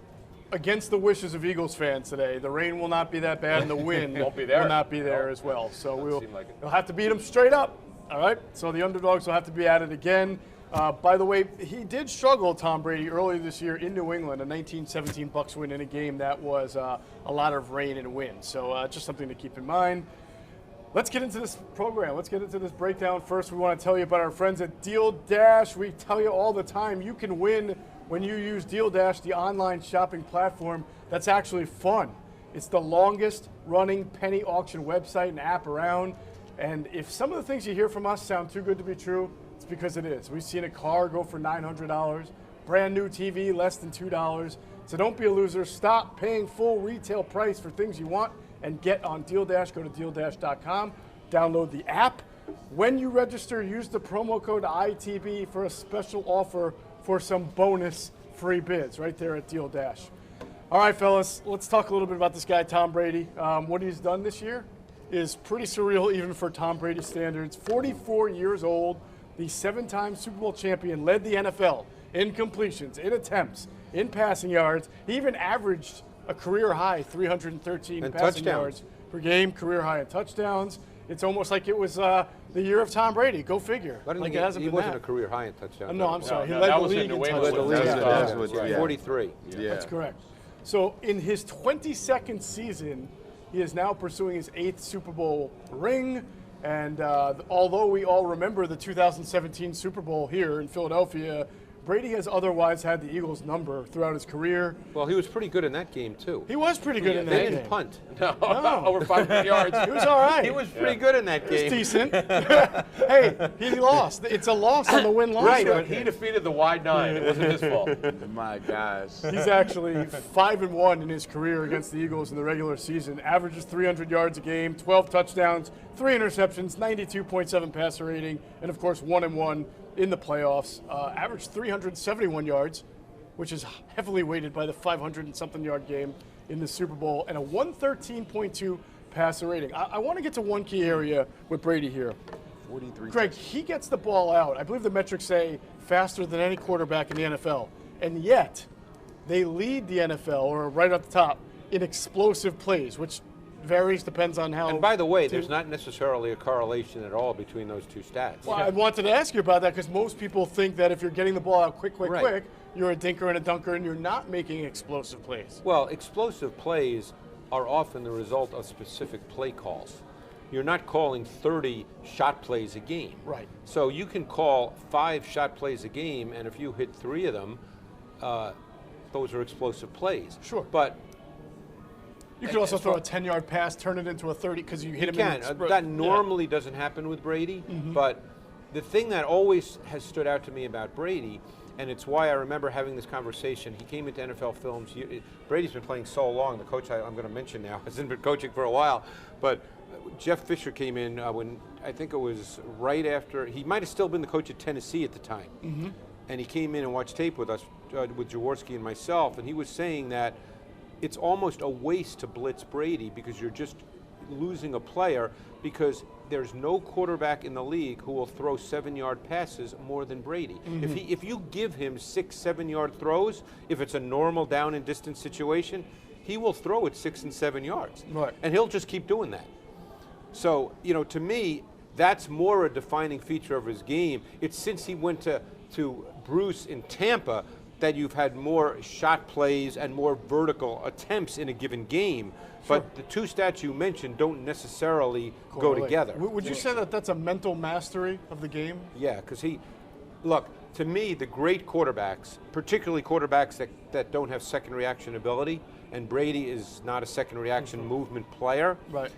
against the wishes of Eagles fans today, the rain will not be that bad and the wind Won't be there. will not be there No. as well. So we'll seem like it. have to beat them straight up. All right. So the underdogs will have to be at it again. By the way, he did struggle, Tom Brady, earlier this year in New England, a 19-17 Bucks win in a game that was a lot of rain and wind. So just something to keep in mind. Let's get into this program. Let's get into this breakdown. First, we want to tell you about our friends at Deal Dash. We tell you all the time you can win when you use Deal Dash, the online shopping platform that's actually fun. It's the longest running penny auction website and app around. And if some of the things you hear from us sound too good to be true, it's because it is. We've seen a car go for $900, brand new TV less than $2. So don't be a loser. Stop paying full retail price for things you want and get on Deal Dash. Go to DealDash.com, download the app. When you register, use the promo code ITB for a special offer for some bonus free bids right there at Deal Dash. All right, fellas, let's talk a little bit about this guy, Tom Brady. What he's done this year is pretty surreal even for Tom Brady standards. 44 years old, the 7-time Super Bowl champion, led the NFL in completions, in attempts, in passing yards. He even averaged a career high 313 And passing touchdowns. yards per game, career high in touchdowns. It's almost like it was the year of Tom Brady. Go figure. I don't Like think it hasn't he been wasn't that. a career high in touchdowns. No, I'm sorry. He no, led that the was in league New in England. touchdowns. Led the league in Yeah. touchdowns. Yeah. 43. Yeah. That's correct. So in his 22nd season, he is now pursuing his 8th Super Bowl ring. And although we all remember the 2017 Super Bowl here in Philadelphia, Brady has otherwise had the Eagles' number throughout his career. Well, he was pretty good in that game, too. He was pretty good in They that didn't game. punt. No, over 500 yards. He was all right. He was pretty good in that He was game. decent. Hey, he lost. It's a loss on the win-loss. Right, record. but he defeated the wide 9. It wasn't his fault. My gosh. He's actually 5-1 in his career against the Eagles in the regular season. Averages 300 yards a game, 12 touchdowns, 3 interceptions, 92.7 passer rating, and of course 1-1 in the playoffs, averaged 371 yards, which is heavily weighted by the 500 and something yard game in the Super Bowl, and a 113.2 passer rating. I want to get to one key area with Brady here. 43. Greg, he gets the ball out. I believe the metrics say faster than any quarterback in the NFL. And yet, they lead the NFL, or right at the top, in explosive plays, which varies, depends on how. And by the way, there's not necessarily a correlation at all between those two stats. Well, I wanted to ask you about that because most people think that if you're getting the ball out quick, Right. you're a dinker and a dunker and you're not making explosive plays. Well, explosive plays are often the result of specific play calls. You're not calling 30 shot plays a game. Right. So you can call 5 shot plays a game, and if you hit 3 of them, those are explosive plays. Sure. But You could also throw a 10-yard pass, turn it into a 30 because you hit him can. in the That normally doesn't happen with Brady, but the thing that always has stood out to me about Brady, and it's why I remember having this conversation, he came into NFL Films. Brady's been playing so long, the coach I'm going to mention now hasn't been coaching for a while, but Jeff Fisher came in when I think it was right after, he might have still been the coach at Tennessee at the time. And he came in and watched tape with us, with Jaworski and myself, and he was saying that it's almost a waste to blitz Brady because you're just losing a player because there's no quarterback in the league who will throw 7-yard passes more than Brady. If you give him 6, 7-yard throws, if it's a normal down and distance situation, he will throw it 6 and 7 yards. Right. And he'll just keep doing that. So, to me, that's more a defining feature of his game. It's since he went to Bruce in Tampa that you've had more shot plays and more vertical attempts in a given game. Sure. But the two stats you mentioned don't necessarily go together. Would you say that that's a mental mastery of the game? Yeah, because look, to me, the great quarterbacks, particularly quarterbacks that don't have second reaction ability, and Brady is not a second reaction movement player, Right.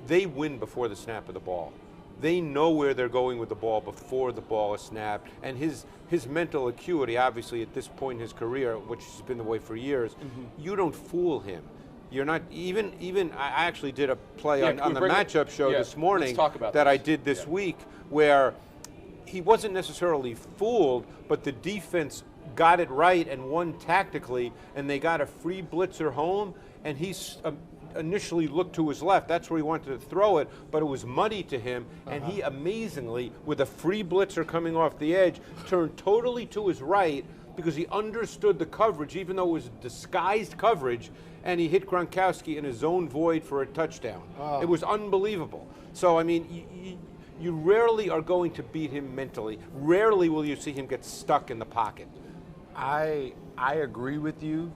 they win before the snap of the ball. They know where they're going with the ball before the ball is snapped, and his mental acuity, obviously at this point in his career, which has been the way for years, you don't fool him. You're not even. I actually did a play on the matchup show this morning that I did this week, where he wasn't necessarily fooled, but the defense got it right and won tactically, and they got a free blitzer home, and he's initially looked to his left. That's where he wanted to throw it, but it was muddy to him, and he amazingly, with a free blitzer coming off the edge, turned totally to his right because he understood the coverage, even though it was disguised coverage, and he hit Gronkowski in a zone void for a touchdown. It was unbelievable. So, I mean, you rarely are going to beat him mentally. Rarely will you see him get stuck in the pocket. I agree with you.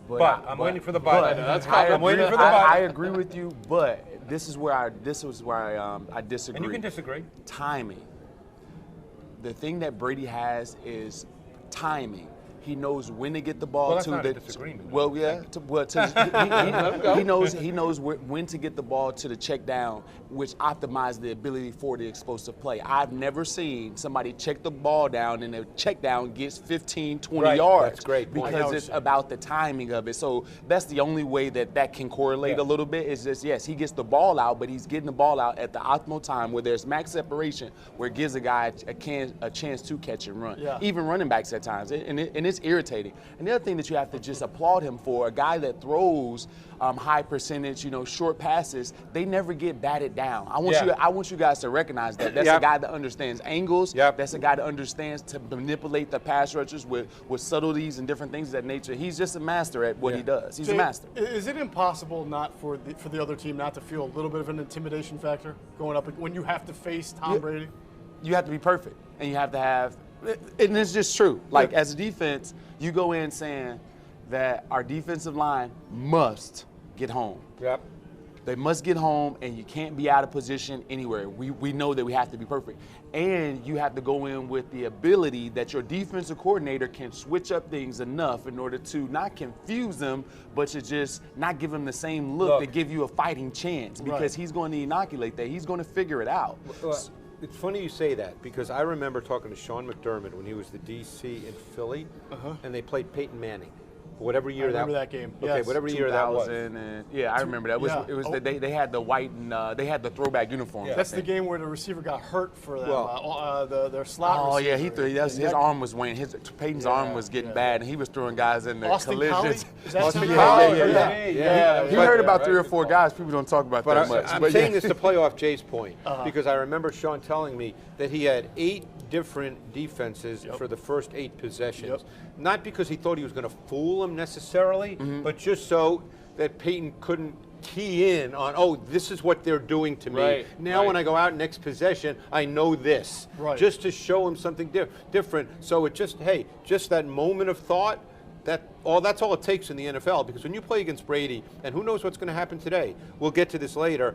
But I'm waiting for the but. I'm waiting for the but. I agree with you, but this is where I disagree. And you can disagree. Timing. The thing that Brady has is timing. He knows when to get the ball that's to not the. a disagreement. Well, yeah. He knows when to get the ball to the check down, which optimizes the ability for the explosive play. I've never seen somebody check the ball down and the check down gets 15, 20 yards. That's great. Because it's about the timing of it. So that's the only way that can correlate a little bit. Is just yes, he gets the ball out, but he's getting the ball out at the optimal time where there's max separation, where it gives a guy a chance to catch and run. Yeah. Even running backs at times, and it's irritating. And the other thing that you have to just applaud him for, a guy that throws high percentage, short passes, they never get batted down. I want you guys to recognize that. That's a guy that understands angles. That's a guy that understands to manipulate the pass rushers with subtleties and different things of that nature. He's just a master at what he does. He's a master. Is it impossible not for the other team not to feel a little bit of an intimidation factor going up when you have to face Tom Brady? You have to be perfect, and you have to have. And it's just true. Like, as a defense, you go in saying that our defensive line must get home. Yep. They must get home, and you can't be out of position anywhere. We know that we have to be perfect. And you have to go in with the ability that your defensive coordinator can switch up things enough in order to not confuse them, but to just not give them the same look to give you a fighting chance, because he's going to inoculate that. He's going to figure it out. It's funny you say that, because I remember talking to Sean McDermott when he was the DC in Philly, and they played Peyton Manning. whatever year I remember that game. Okay, Yes. whatever year that was. Yeah, I remember that. Yeah. It was they had the white and they had the throwback uniform. Yeah. That's the game where the receiver got hurt for them. Well- Their slot Oh yeah, receiver. his arm was waning. Peyton's arm was getting bad, and he was throwing guys in the Austin collisions. Collie? Is that Austin something? Collie, Yeah. He heard about 3 or 4 guys. People don't talk about But that much. I'm But saying yeah. this to play off Jay's point because I remember Sean telling me that he had 8 different defenses for the first 8 possessions. Yep. Not because he thought he was going to fool them necessarily, but just so that Peyton couldn't key in on, oh, this is what they're doing to me. Right, Now right. when I go out next possession, I know this. Right. Just to show him something different. So it just, hey, just that moment of thought, that's all it takes in the NFL, because when you play against Brady, and who knows what's going to happen today, we'll get to this later,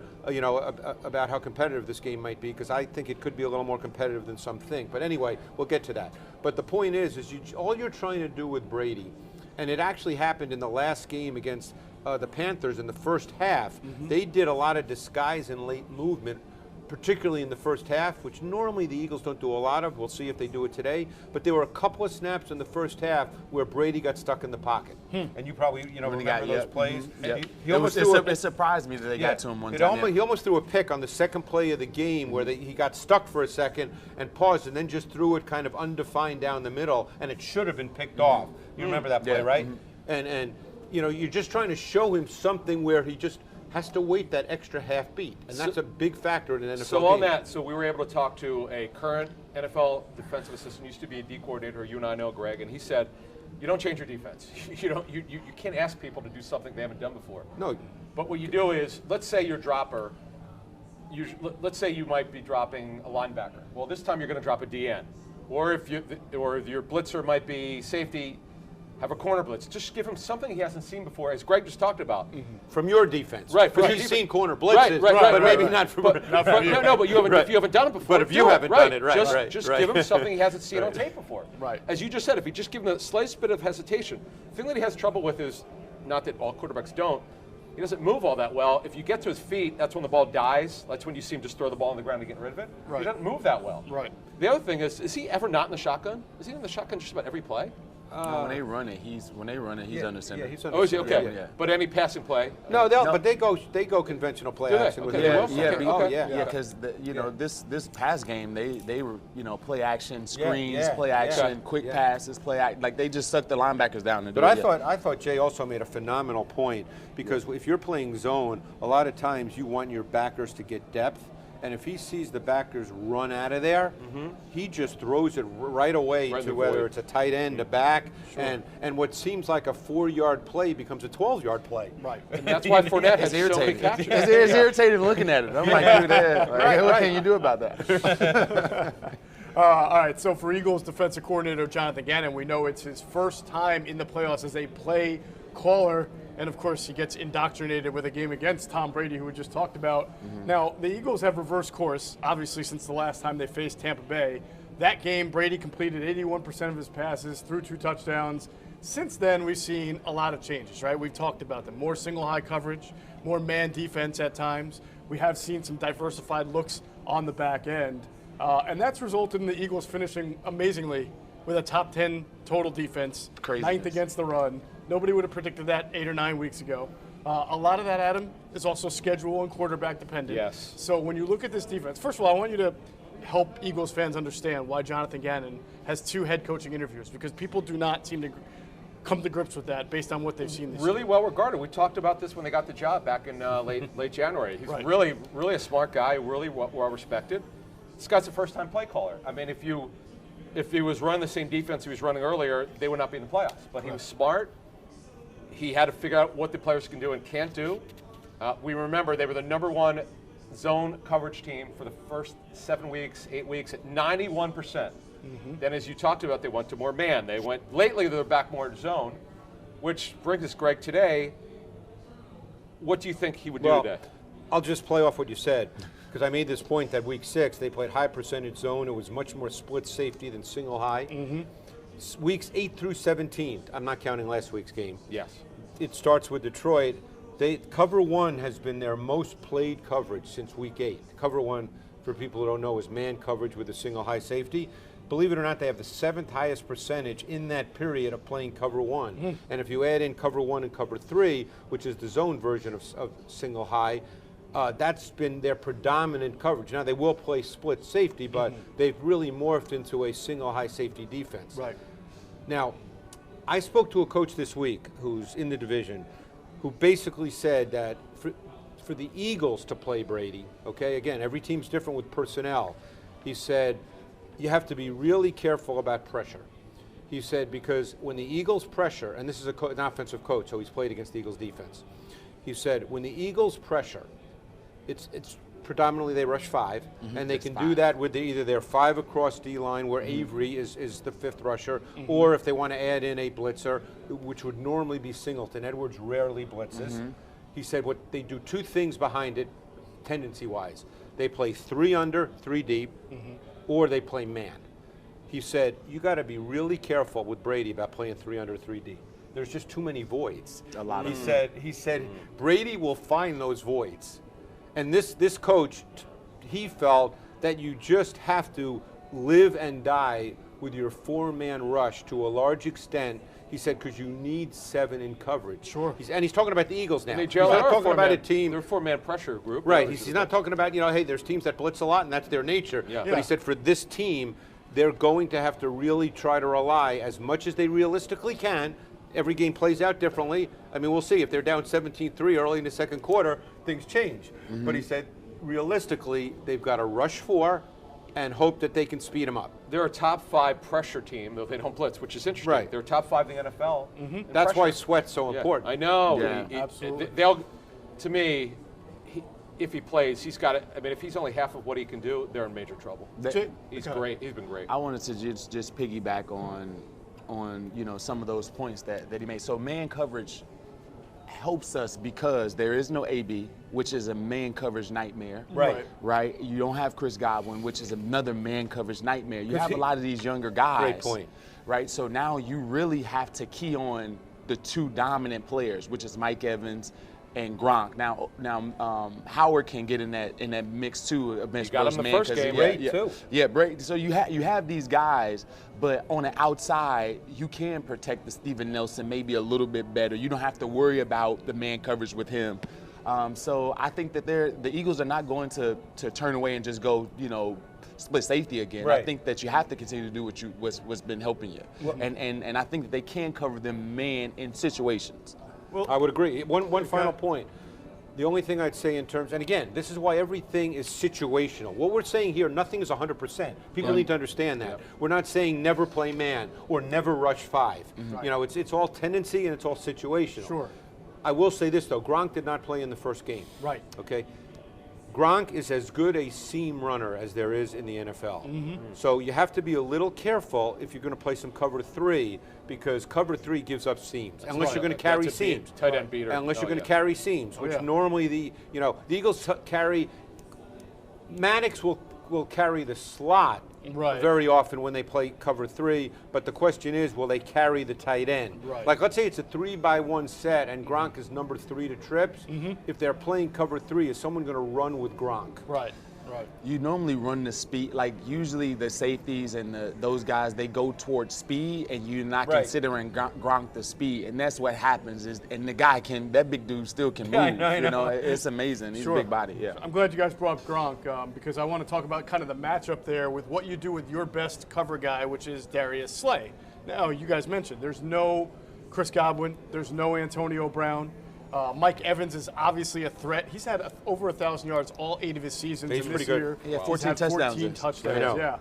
about how competitive this game might be, because I think it could be a little more competitive than some think. But anyway, we'll get to that. But the point is all you're trying to do with Brady, and it actually happened in the last game against the Panthers in the first half, they did a lot of disguise and late movement, particularly in the first half, which normally the Eagles don't do a lot of. We'll see if they do it today. But there were a couple of snaps in the first half where Brady got stuck in the pocket. And you probably remember those plays. And he It almost threw a it surprised me that they got to him one It time. he almost threw a pick on the second play of the game where he got stuck for a second and paused and then just threw it kind of undefined down the middle, and it should have been picked off. You remember that play, Yeah. right? And you're just trying to show him something where he just has to wait that extra half beat, and that's a big factor in an NFL So game. on that, we were able to talk to a current NFL defensive assistant, used to be a D coordinator. You and I know Greg, and he said, "You don't change your defense. You can't ask people to do something they haven't done before. No. But what you do is, let's say your dropper, let's say you might be dropping a linebacker. Well, this time you're going to drop a DN, or if your blitzer might be safety." Have a corner blitz. Just give him something he hasn't seen before, as Greg just talked about. From your defense. Right, Because from you've your seen corner blitzes, but maybe not from No, but you haven't, if you haven't done it before. But if you haven't done it, just give him something he hasn't seen on tape before. Right. As you just said, if you just give him a slight bit of hesitation, the thing that he has trouble with is, not that all quarterbacks don't, he doesn't move all that well. If you get to his feet, that's when the ball dies. That's when you see him just throw the ball on the ground and get rid of it. Right. He doesn't move that well. Right. The other thing is he ever not in the shotgun? Is he in the shotgun just about every play? No, when they run it, he's under center. Yeah, he's under Oh, is he? center, Okay. yeah. But any passing play? No, but they go conventional play Do they? action with Okay, him. they will? Okay. Yeah, because this pass game they were play action screens, play yeah. action, quick Yeah. passes, like they just sucked the linebackers down. To But do I it. thought Jay also made a phenomenal point, because if you're playing zone, a lot of times you want your backers to get depth. And if he sees the backers run out of there, he just throws it right away Right in to the whether void. it's a tight end, a back, and what seems like a 4-yard play becomes a 12-yard play. Right. And that's why Fournette has It's so many irritating. catches. It's irritating looking at it. I'm like, dude, what can you do about that? All right, so for Eagles defensive coordinator Jonathan Gannon, we know it's his first time in the playoffs as a play caller. And, of course, he gets indoctrinated with a game against Tom Brady, who we just talked about. Now, the Eagles have reversed course, obviously, since the last time they faced Tampa Bay. That game, Brady completed 81% of his passes, threw 2 touchdowns. Since then, we've seen a lot of changes, right? We've talked about them. More single high coverage, more man defense at times. We have seen some diversified looks on the back end. And that's resulted in the Eagles finishing amazingly with a top 10 total defense, Craziness. 9th against the run. Nobody would have predicted that 8 or 9 weeks ago. A lot of that, Adam, is also schedule and quarterback dependent. Yes. So when you look at this defense, first of all, I want you to help Eagles fans understand why Jonathan Gannon has 2 head coaching interviews, because people do not seem to come to grips with that based on what they've seen this Really year. well regarded. We talked about this when they got the job back in late January. He's Right. really a smart guy, really well respected. This guy's a first-time play caller. I mean, if he was running the same defense he was running earlier, they would not be in the playoffs. But he was smart. He had to figure out what the players can do and can't do. We remember they were the #1 zone coverage team for the first 7 weeks, 8 weeks at 91%. Then, as you talked about, they went to more man. Lately they're back more zone, which brings us, Greg, today. What do you think he would do today? I'll just play off what you said, because I made this point that week 6 they played high percentage zone. It was much more split safety than single high. Weeks 8 through 17, I'm not counting last week's game. Yes. It starts with Detroit. Cover 1 has been their most played coverage since week 8. Cover 1, for people who don't know, is man coverage with a single high safety. believe it or not, they have the 7th highest percentage in that period of playing cover 1. And if you add in cover 1 and cover 3, which is the zone version of single high, that's been their predominant coverage. Now, they will play split safety, but they've really morphed into a single high safety defense. Right. Now, I spoke to a coach this week who's in the division who basically said that for the Eagles to play Brady, okay, again, every team's different with personnel. He said, you have to be really careful about pressure. He said, because when the Eagles pressure, and this is an offensive coach, so he's played against the Eagles defense. He said, when the Eagles pressure, it's predominantly they rush 5, and they can do that with either their 5 across D-line, where Avery is the 5th rusher, or if they want to add in a blitzer, which would normally be Singleton. Edwards rarely blitzes. He said what they do 2 things behind it, tendency-wise. They play 3 under, 3 deep, or they play man. He said, you got to be really careful with Brady about playing 3 under, 3 deep. There's just too many voids. A lot of He said Brady will find those voids. And this coach, he felt that you just have to live and die with your 4-man rush to a large extent. He said, because you need 7 in coverage. Sure. And he's talking about the Eagles now. He's Gerald, not talking about a team. They're a 4-man pressure group. Right. He's not talking about, hey, there's teams that blitz a lot, and that's their nature. Yeah. But he said for this team, they're going to have to really try to rely as much as they realistically can. Every game plays out differently. I mean, we'll see. If they're down 17-3 early in the second quarter, things change. But he said, realistically, they've got to rush 4 and hope that they can speed them up. They're a top 5 pressure team, though they don't blitz, which is interesting. Right. They're top 5 in the NFL. That's pressure. why sweat's so important. I know. Yeah. Absolutely. To me, if he plays, he's got it. I mean, if he's only half of what he can do, they're in major trouble. He's great. He's been great. I wanted to just piggyback on some of those points that he made. So man coverage helps us because there is no AB, which is a man coverage nightmare. Right. You don't have Chris Godwin, which is another man coverage nightmare. You have a lot of these younger guys. Great point. Right. So now you really have to key on the 2 dominant players, which is Mike Evans and Gronk. Now, Howard can get in that mix too. He got him the first game, too. Yeah, Brady. So you have these guys, but on the outside, you can protect the Steven Nelson maybe a little bit better. You don't have to worry about the man coverage with him. So I think that the Eagles are not going to turn away and just go, split safety again. Right. I think that you have to continue to do what's been helping you, and I think that they can cover them man in situations. Well, I would agree. One final point. The only thing I'd say in terms, and again, this is why everything is situational. What we're saying here, nothing is 100%. People need to understand that. We're not saying never play man or never rush 5. Right. It's all tendency and it's all situational. Sure. I will say this, though. Gronk did not play in the first game. Right. Okay? Gronk is as good a seam runner as there is in the NFL. So you have to be a little careful if you're going to play some cover 3, because cover 3 gives up seams. Unless you're going to carry seams. Tight end beater. Unless you're going to carry seams, which normally the Eagles carry. Maddox will carry the slot very often when they play cover 3, but the question is, will they carry the tight end? Right. Like, let's say it's a 3-by-1 set and Gronk is number 3 to trips. If they're playing cover 3, is someone going to run with Gronk? Right. You normally run the speed, like usually the safeties and those guys, they go towards speed, and you're not considering Gronk the speed, and that's what happens. And the guy that big dude still can move. I know. It's amazing. He's a big body. Yeah. I'm glad you guys brought up Gronk because I want to talk about kind of the matchup there with what you do with your best cover guy, which is Darius Slay. Now, you guys mentioned there's no Chris Godwin, there's no Antonio Brown. Mike Evans is obviously a threat. He's had over 1,000 yards all 8 of his seasons. He's in pretty this good. year. Yeah, 14 touchdowns. 14 touchdowns.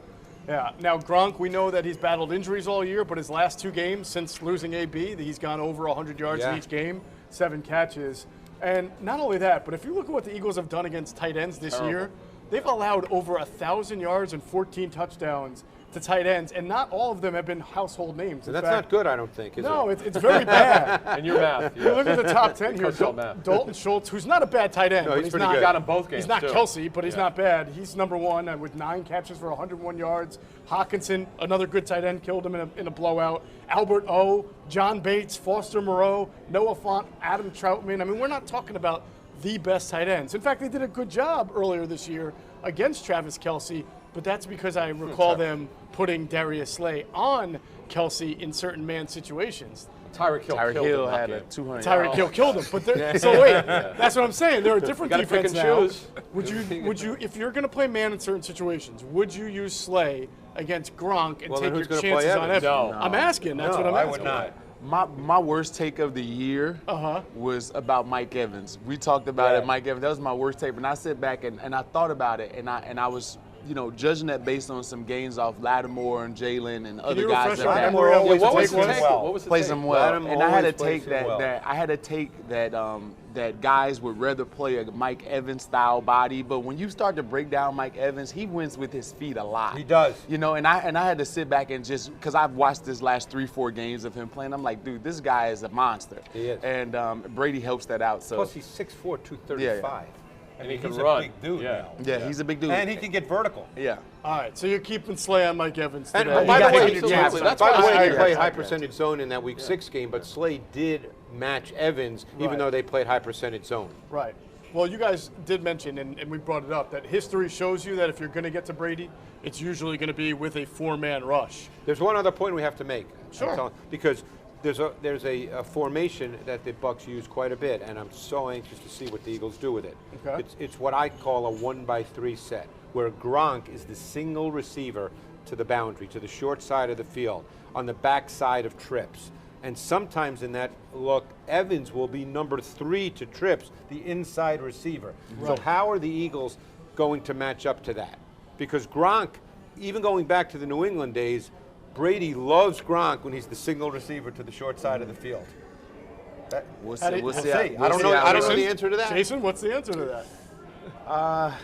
Yeah. Now Gronk, we know that he's battled injuries all year, but his last 2 games since losing AB, he's gone over 100 yards in each game, 7 catches. And not only that, but if you look at what the Eagles have done against tight ends this year, they've allowed over 1,000 yards and 14 touchdowns to tight ends, and not all of them have been household names. That's not good, I don't think, is no, it? it's very bad. And your math. You look at the top 10 here. Dalton Schultz, who's not a bad tight end. No, but he's pretty not, good. Got him both games, He's not too. Kelsey, but he's not bad. He's number 1 with 9 catches for 101 yards. Hawkinson, another good tight end, killed him in a blowout. Albert O, John Bates, Foster Moreau, Noah Fant, Adam Troutman. I mean, we're not talking about the best tight ends. In fact, they did a good job earlier this year against Travis Kelce, but that's because I recall them putting Darius Slay on Kelsey in certain man situations. Tyreek Hill had a game. 200. Tyreek Hill killed him. But so wait, that's what I'm saying. There are different Gotta pick defenses and now. choose. Would you, if you're going to play man in certain situations, would you use Slay against Gronk and Well, then take your who's gonna chances play on Evans? Evans? No. I'm asking. That's what I'm I asking. would not. My worst take of the year was about Mike Evans. We talked about it, Mike Evans. That was my worst take. And I sit back and I thought about it, and I was, judging that based on some games off Lattimore and Jalen and other you guys refresh that our had memory on what What the was take the was? take? well. What was the plays take? them well, Lattimore and I had to always plays take him well. that guys would rather play a Mike Evans style body. But when you start to break down Mike Evans, he wins with his feet a lot. He does. And I had to sit back and just, because I've watched this last 3-4 games of him playing, I'm like, dude, this guy is a monster. He is. And Brady helps that out. So Plus, he's 6'4", 235. And he can he's run. a big dude Yeah. now. yeah, he's a big dude. And he can get vertical. yeah. All right, so you're keeping Slay on Mike Evans today. And by the way, absolutely. absolutely. That's By the why way, I he agree. played I high agree. percentage zone in that Week 6 game, but Slay did match Evans, even though they played high percentage zone. Right. Well, you guys did mention, and we brought it up, that history shows you that if you're going to get to Brady, it's usually going to be with a 4-man rush. There's one other point we have to make. Sure. Because there's a formation that the Bucs use quite a bit, and I'm so anxious to see what the Eagles do with it. Okay. It's what I call a 1-by-3 set, where Gronk is the single receiver to the boundary, to the short side of the field, on the back side of trips. And sometimes in that look, Evans will be number 3 to trips, the inside receiver. Right. So how are the Eagles going to match up to that? Because Gronk, even going back to the New England days, Brady loves Gronk when he's the single receiver to the short side of the field. We'll How do see. you- We'll see. we'll see. I don't know. I don't know the answer to that. Jason, what's the answer to that?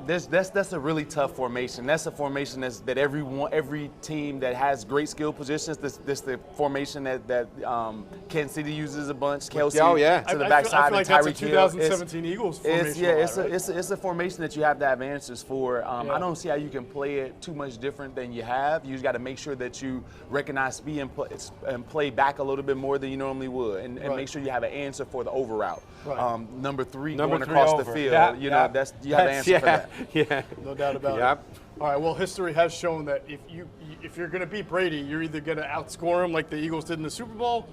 That's a really tough formation. That's a formation that every team that has great skill positions. This the formation that Kansas City uses a bunch. Kelsey Oh, yeah. to the I backside feel like and that's a Tyreek Hill. 2017 Eagles formation. It's a formation that you have to have answers for. I don't see how you can play it too much different than you have. You just got to make sure that you recognize speed and play back a little bit more than you normally would, and make sure you have an answer for the over route. Right. Number three Number going 3 across over. the field. Yeah, you yeah. know, you have an answer for that. Yeah. No doubt about Yep. it. All right. Well, history has shown that if you're going to beat Brady, you're either going to outscore him like the Eagles did in the Super Bowl,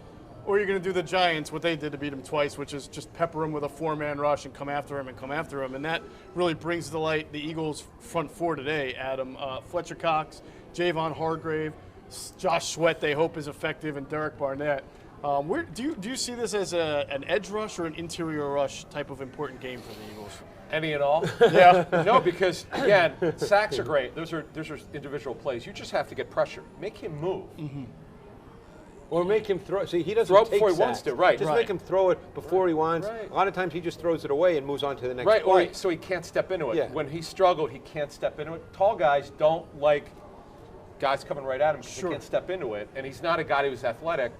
or you're going to do the Giants what they did to beat him twice, which is just pepper him with a 4-man rush and come after him. And that really brings to light the Eagles' front 4 today. Adam, Fletcher Cox, Javon Hargrave, Josh Sweat. They hope is effective, and Derek Barnett. Do you see this as an edge rush or an interior rush type of important game for the Eagles? Any and all? Yeah. No, because again, sacks are great. Those are individual plays. You just have to get pressure. Make him move. Or make him throw. See, he doesn't Throw take before he wants sacks. to, right. Just Right. make him throw it before he wants. Right. A lot of times he just throws it away and moves on to the next Right, play. so he can't step into it. Yeah. When he struggled, he can't step into it. Tall guys don't like guys coming right at him because Sure. they can't step into it. And he's not a guy who's athletic,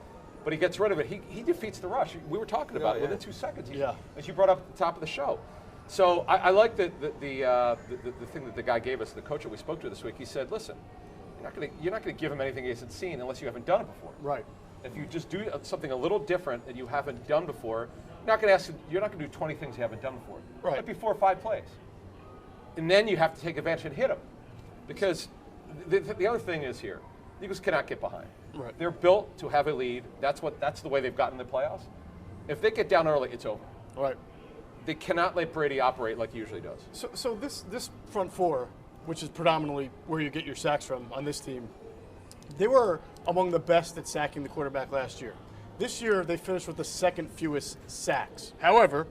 but he gets rid of it. He defeats the rush. We were talking about it yeah. within 2 seconds. Yeah. As you brought up at the top of the show. So I like the thing that the guy gave us, the coach that we spoke to this week. He said, listen, you're not gonna give him anything he hasn't seen unless you haven't done it before. Right. If you just do something a little different that you haven't done before, you're not gonna do 20 things you haven't done before. Right. It might be 4 or 5 plays. And then you have to take advantage and hit them. Because the other thing is here, the Eagles cannot get behind. Right. They're built to have a lead. That's the way they've gotten in the playoffs. If they get down early, it's over. Right. They cannot let Brady operate like he usually does. So this front 4, which is predominantly where you get your sacks from on this team, they were among the best at sacking the quarterback last year. This year, they finished with the second fewest sacks. However,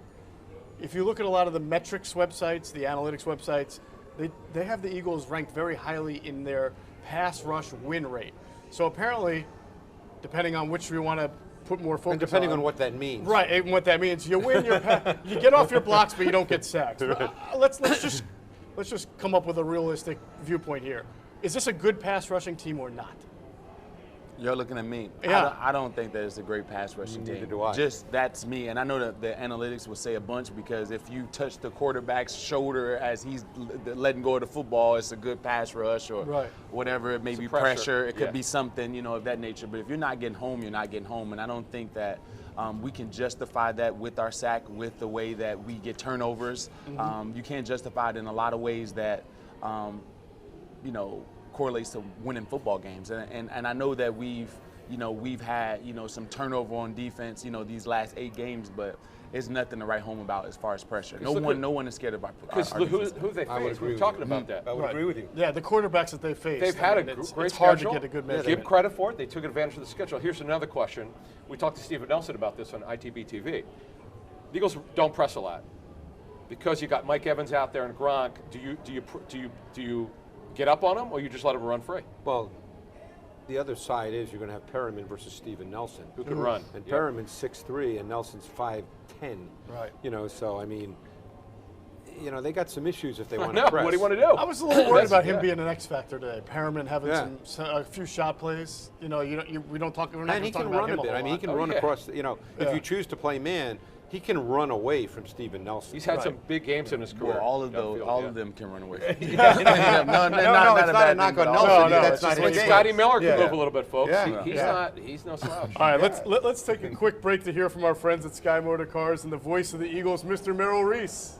if you look at a lot of the metrics websites, the analytics websites, they have the Eagles ranked very highly in their pass rush win rate. So apparently, depending on which we want to put more focus And depending on what that means. Right, and what that means, you win your you get off your blocks, but you don't get sacks. Let's just come up with a realistic viewpoint here. Is this a good pass rushing team or not? You're looking at me. Yeah. I don't think that it's a great pass rushing team. Neither do I. Just that's me, and I know that the analytics will say a bunch because if you touch the quarterback's shoulder as he's letting go of the football, it's a good pass rush or Right. whatever. It may be pressure. pressure. It could Yeah. be something of that nature. But if you're not getting home, you're not getting home, and I don't think that We can justify that with our sack, with the way that we get turnovers. You can't justify it in a lot of ways that, correlates to winning football games. And I know that we've had, some turnover on defense, these last 8 games, but it's nothing to write home about as far as pressure. No one is scared of our Because who they face, we were talking about that. I would agree with you. Yeah, the quarterbacks that they face. They've had a great it's schedule. hard to get a good measure. Give credit for it. They took advantage of the schedule. Here's another question. We talked to Steven Nelson about this on ITB TV. The Eagles don't press a lot because you got Mike Evans out there and Gronk. Do you get up on them, or you just let them run free? Well, the other side is you're going to have Perriman versus Steven Nelson, Who can run? and Perriman's 6'3" and Nelson's 5'10". Right. So I mean, they got some issues if they want No, to press. what do you want to do? I was a little worried about him being an X factor today. Perriman having Yeah. a few shot plays. We don't talk. We're not And going he to talk can about run him a bit. I mean, he can Oh, run yeah. across. If Yeah. you choose to play man, he can run away from Steven Nelson. He's had some big games in his career. Well, all of downfield, them can run away. No, it's not a knock on Nelson. That's not his game. Scotty Miller can Yeah. move a little bit, folks. Yeah. He's no slouch. All right, let's take a quick break to hear from our friends at Sky Motor Cars and the voice of the Eagles, Mr. Merrill Reese.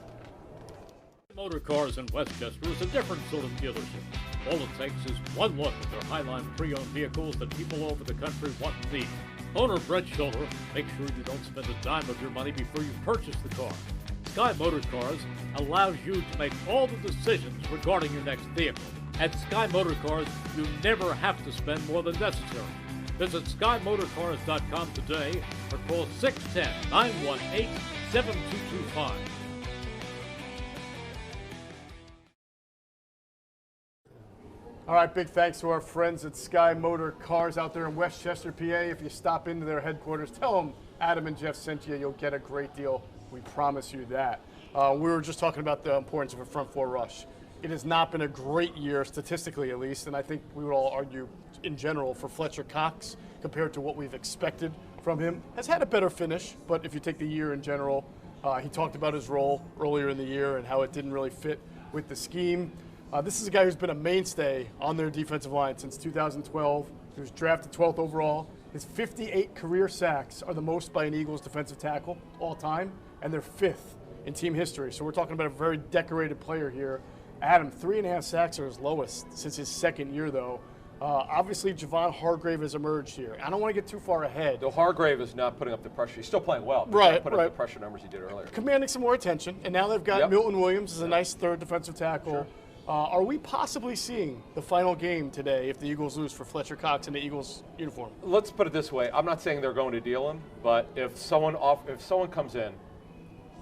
Motor Cars in Westchester is a different sort of dealership. All it takes is one look at their Highline pre-owned vehicles that people over the country want and need. Owner Brett Schiller, make sure you don't spend a dime of your money before you purchase the car. Sky Motor Cars allows you to make all the decisions regarding your next vehicle. At Sky Motor Cars, you never have to spend more than necessary. Visit SkyMotorCars.com today or call 610-918-7225. All right, big thanks to our friends at Sky Motor Cars out there in Westchester, PA. If you stop into their headquarters, tell them Adam and Jeff sent you. You'll get a great deal. We promise you that. We were just talking about the importance of a front four rush. It has not been a great year, statistically at least, and I think we would all argue in general for Fletcher Cox compared to what we've expected from him. Has had a better finish, but if you take the year in general, he talked about his role earlier in the year and how it didn't really fit with the scheme. This is a guy who's been a mainstay on their defensive line since 2012. He was drafted 12th overall. His 58 career sacks are the most by an Eagles defensive tackle all time, and they're 5th in team history. So we're talking about a very decorated player here. Adam, 3.5 sacks are his lowest since his second year, though. Obviously, Javon Hargrave has emerged here. I don't want to get too far ahead. Though Hargrave is not putting up the pressure. He's still playing well. But Right, not putting right. up the pressure numbers he did earlier. Commanding some more attention, and now they've got Yep. Milton Williams as a nice third defensive tackle. Are we possibly seeing the final game today if the Eagles lose for Fletcher Cox in the Eagles uniform? Let's put it this way. I'm not saying they're going to deal him, but if someone comes in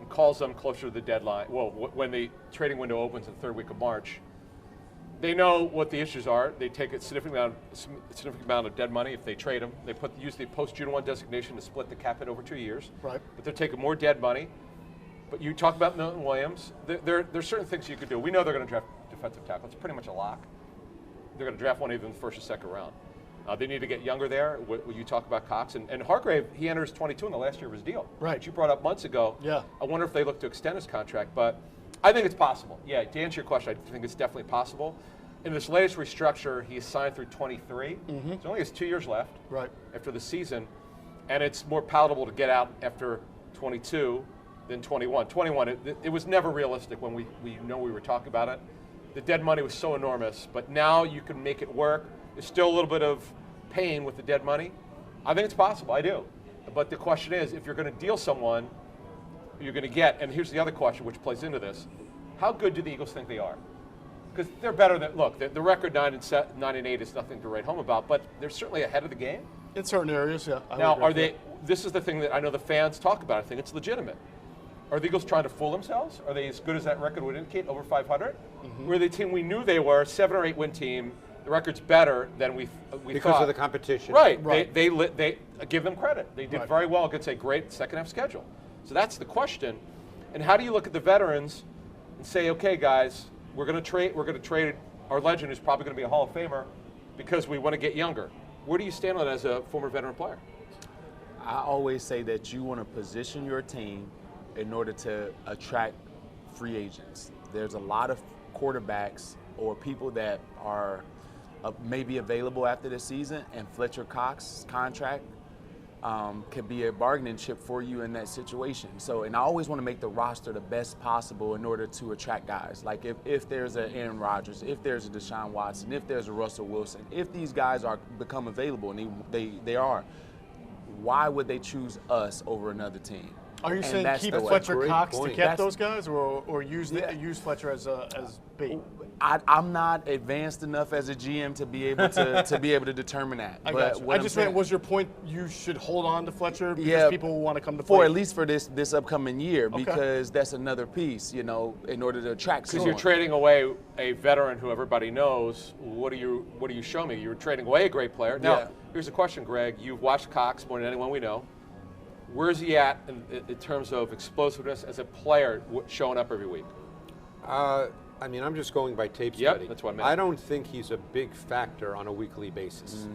and calls them closer to the deadline, well, when the trading window opens in the 3rd week of March, they know what the issues are. They take a significant amount of dead money if they trade him. They use the post-June 1 designation to split the cap hit over 2 years. Right. But they're taking more dead money. But you talk about Milton Williams. There's certain things you could do. We know they're going to draft defensive tackle. It's pretty much a lock. They're going to draft one either in the 1st or 2nd round. They need to get younger there. When you talk about Cox and Hargrave, he enters 22 in the last year of his deal. Right. Which you brought up months ago. Yeah. I wonder if they look to extend his contract, but I think it's possible. Yeah, to answer your question, I think it's definitely possible. In this latest restructure, he's signed through 23. So he only has 2 years left Right. after the season, and it's more palatable to get out after 22 than 21. 21, it was never realistic when we were talking about it. The dead money was so enormous, but now you can make it work. There's still a little bit of pain with the dead money. I think it's possible, I do. But the question is, if you're going to deal someone, you're going to get, and here's the other question which plays into this, how good do the Eagles think they are? Because they're better than, look, the record 9-8 is nothing to write home about, but they're certainly ahead of the game. In certain areas, yeah. Now, are they, this is the thing that I know the fans talk about, I think it's legitimate. Are the Eagles trying to fool themselves? Are they as good as that record would indicate, over 500? Were they a team we knew they were, 7 or 8 win team, the record's better than we because thought. of the competition. Right. Right. They give them credit. They did Right. very well against a great second half schedule. So that's the question. And how do you look at the veterans and say, okay, guys, we're going to trade our legend, who's probably going to be a Hall of Famer, because we want to get younger. Where do you stand on it as a former veteran player? I always say that you want to position your team in order to attract free agents. There's a lot of quarterbacks or people that are maybe available after the season, and Fletcher Cox's contract can be a bargaining chip for you in that situation. So, and I always want to make the roster the best possible in order to attract guys. Like if there's an Aaron Rodgers, if there's a Deshaun Watson, if there's a Russell Wilson, if these guys become available, and they are, why would they choose us over another team? Are you saying keep Fletcher Cox to get those guys, or use Fletcher as bait? I'm not advanced enough as a GM to be able to determine that. I just meant, was your point you should hold on to Fletcher because people will want to come to play? For at least for this upcoming year, because that's another piece, in order to attract. Because you're trading away a veteran who everybody knows. What do you show me? You're trading away a great player. Now, here's a question, Greg. You've watched Cox more than anyone we know. Where is he at in terms of explosiveness as a player showing up every week? I mean, I'm just going by tape study. That's what I meant. I don't think he's a big factor on a weekly basis.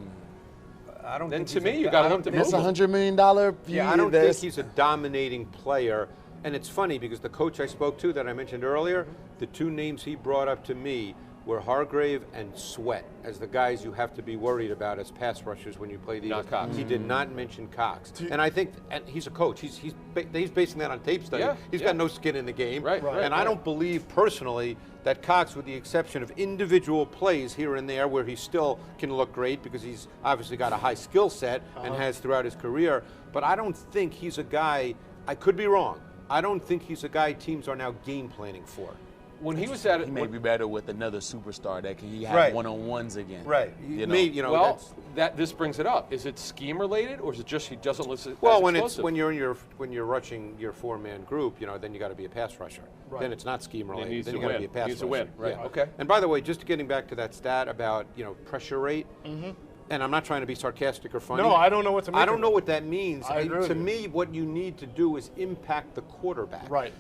I don't. Then think to me, you got him to move. That's $100 million. I don't think he's a dominating player. And it's funny because the coach I spoke to that I mentioned earlier, the two names he brought up to me were Hargrave and Sweat as the guys you have to be worried about as pass rushers when you play the Eagles. Cox. He did not mention Cox. And I think, and he's a coach, he's basing that on tape study. He's got no skin in the game. And I don't believe personally that Cox, with the exception of individual plays here and there where he still can look great because he's obviously got a high skill set and has throughout his career, but I don't think he's a guy, I could be wrong, I don't think he's a guy teams are now game planning for. When he was at it, he may be better with another superstar that he have one-on-ones again. This brings it up. Is it scheme related, or is it just he doesn't listen? Well, when you're rushing your four-man group, then you got to be a pass rusher. Then it's not scheme related. Then you got to be a pass rusher. Needs to win. Right. Yeah. Okay. And by the way, just getting back to that stat about pressure rate. And I'm not trying to be sarcastic or funny. No, I don't know what to mean. I don't know what that means. To me, what you need to do is impact the quarterback. Right.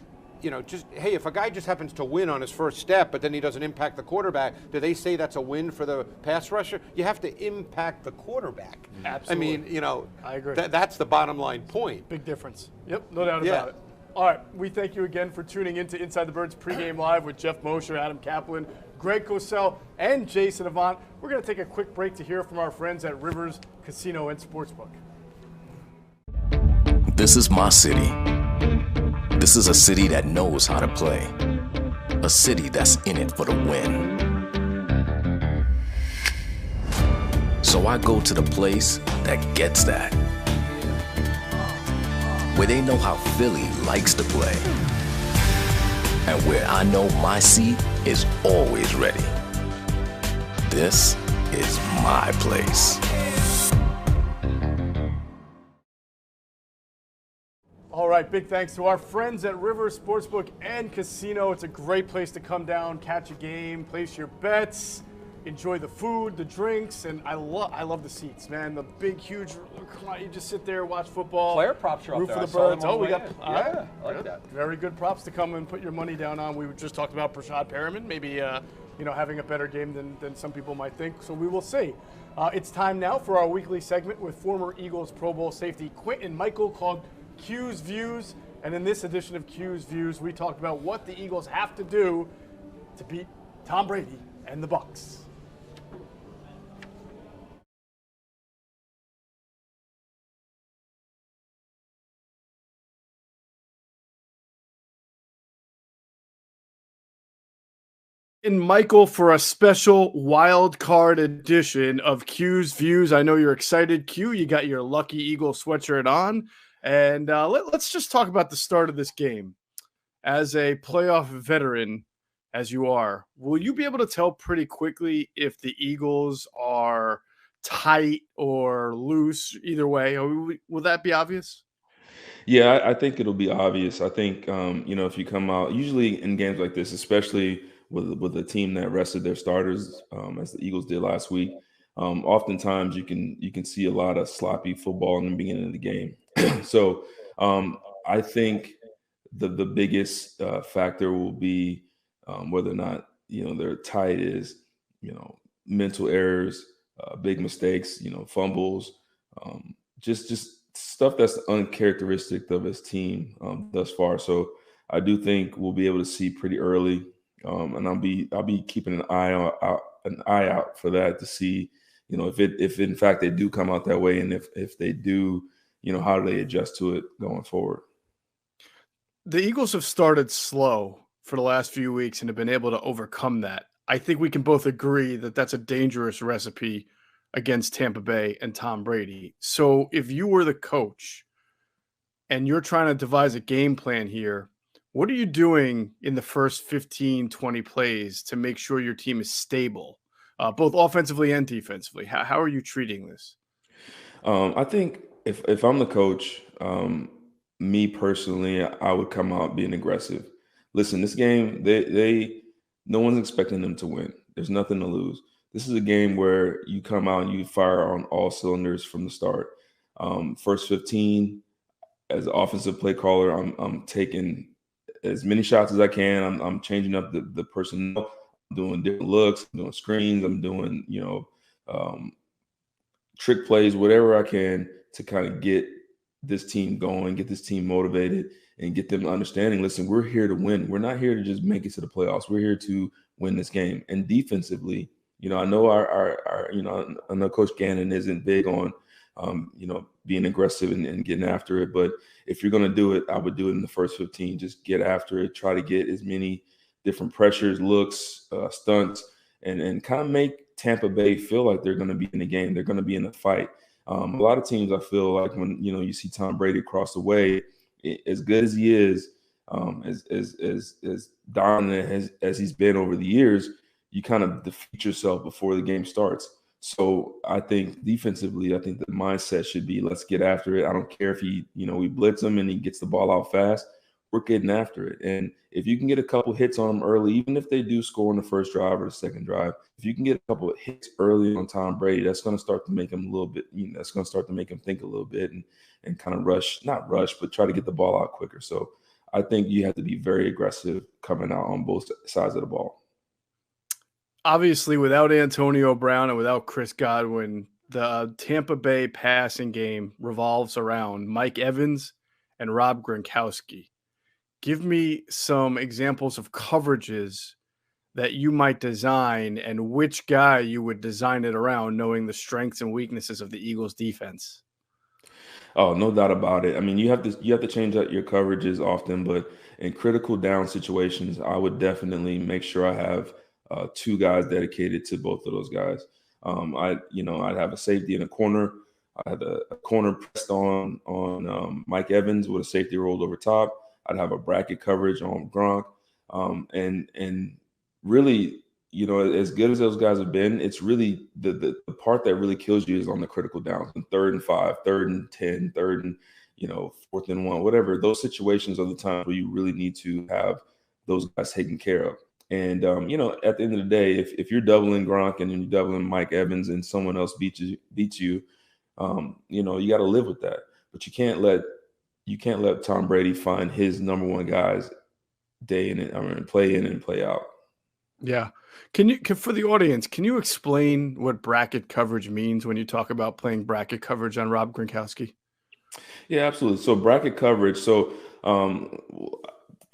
Hey, if a guy just happens to win on his first step, but then he doesn't impact the quarterback, do they say that's a win for the pass rusher? You have to impact the quarterback. Absolutely. I mean, I agree. That's the bottom line point. Big difference. Yep, no doubt about it. All right, we thank you again for tuning in to Inside the Birds pregame live with Jeff Mosher, Adam Kaplan, Greg Cosell, and Jason Avant. We're going to take a quick break to hear from our friends at Rivers Casino and Sportsbook. This is my city. This is a city that knows how to play. A city that's in it for the win. So I go to the place that gets that. Where they know how Philly likes to play. And where I know my seat is always ready. This is my place. All right, big thanks to our friends at Rivers Sportsbook and Casino. It's a great place to come down, catch a game, place your bets, enjoy the food, the drinks, and I love the seats, man. The big, huge, you just sit there, watch football. Player props are up root there. for the Birds. Oh, we got I like that. Very good props to come and put your money down on. We just talked about Prashad Perriman, maybe having a better game than some people might think. So we will see. It's time now for our weekly segment with former Eagles Pro Bowl safety Quintin Mikell called Q's Views, and in this edition of Q's Views, we talked about what the Eagles have to do to beat Tom Brady and the Bucs. In Michael for a special wild card edition of Q's Views. I know you're excited, Q. You got your Lucky Eagle sweatshirt on. And let's just talk about the start of this game. As a playoff veteran, as you are, will you be able to tell pretty quickly if the Eagles are tight or loose, either way? Or will that be obvious? Yeah, I think it'll be obvious. I think, if you come out, usually in games like this, especially with a team that rested their starters, as the Eagles did last week, oftentimes you can see a lot of sloppy football in the beginning of the game. So I think the biggest factor will be whether or not they're tight is mental errors, big mistakes, fumbles, just stuff that's uncharacteristic of his team thus far. So I do think we'll be able to see pretty early, and I'll be keeping an eye out for that to see if in fact they do come out that way, and if they do how do they adjust to it going forward? The Eagles have started slow for the last few weeks and have been able to overcome that. I think we can both agree that that's a dangerous recipe against Tampa Bay and Tom Brady. So if you were the coach and you're trying to devise a game plan here, what are you doing in the first 15, 20 plays to make sure your team is stable, both offensively and defensively? How are you treating this? I think if I'm the coach, me personally, I would come out being aggressive. Listen, this game, no one's expecting them to win. There's nothing to lose. This is a game where you come out and you fire on all cylinders from the start. First 15, as an offensive play caller, I'm taking as many shots as I can. I'm changing up the personnel, I'm doing different looks, I'm doing screens, I'm doing trick plays, whatever I can to kind of get this team going, get this team motivated, and get them understanding, listen, we're here to win. We're not here to just make it to the playoffs. We're here to win this game. And defensively, I know I know Coach Gannon isn't big on, being aggressive and getting after it. But if you're going to do it, I would do it in the first 15. Just get after it. Try to get as many different pressures, looks, stunts, and kind of make Tampa Bay feel like they're going to be in the game. They're going to be in the fight. A lot of teams, I feel like when you see Tom Brady across the way, as good as he is, as dominant as he's been over the years, you kind of defeat yourself before the game starts. So I think defensively, I think the mindset should be, let's get after it. I don't care if we blitz him and he gets the ball out fast. We're getting after it. And if you can get a couple hits on them early, even if they do score in the first drive or the second drive, if you can get a couple of hits early on Tom Brady, that's going to start to make him a little bit, that's going to start to make him think a little bit and kind of not rush, but try to get the ball out quicker. So I think you have to be very aggressive coming out on both sides of the ball. Obviously, without Antonio Brown and without Chris Godwin, the Tampa Bay passing game revolves around Mike Evans and Rob Gronkowski. Give me some examples of coverages that you might design and which guy you would design it around, knowing the strengths and weaknesses of the Eagles defense. Oh, no doubt about it. I mean, you have to change out your coverages often, but in critical down situations, I would definitely make sure I have two guys dedicated to both of those guys. I'd have a safety in a corner. I had a corner pressed on Mike Evans with a safety rolled over top. I'd have a bracket coverage on Gronk. And really, as good as those guys have been, it's really the part that really kills you is on the critical downs, 3rd and 5, 3rd and 10, 3rd and 4th and 1, whatever. Those situations are the times where you really need to have those guys taken care of. And at the end of the day, if you're doubling Gronk and then you're doubling Mike Evans and someone else beats you, you got to live with that. But you can't let Tom Brady find his number one guys play in and play out. Yeah. For the audience, can you explain what bracket coverage means when you talk about playing bracket coverage on Rob Gronkowski? Yeah, absolutely. So bracket coverage. So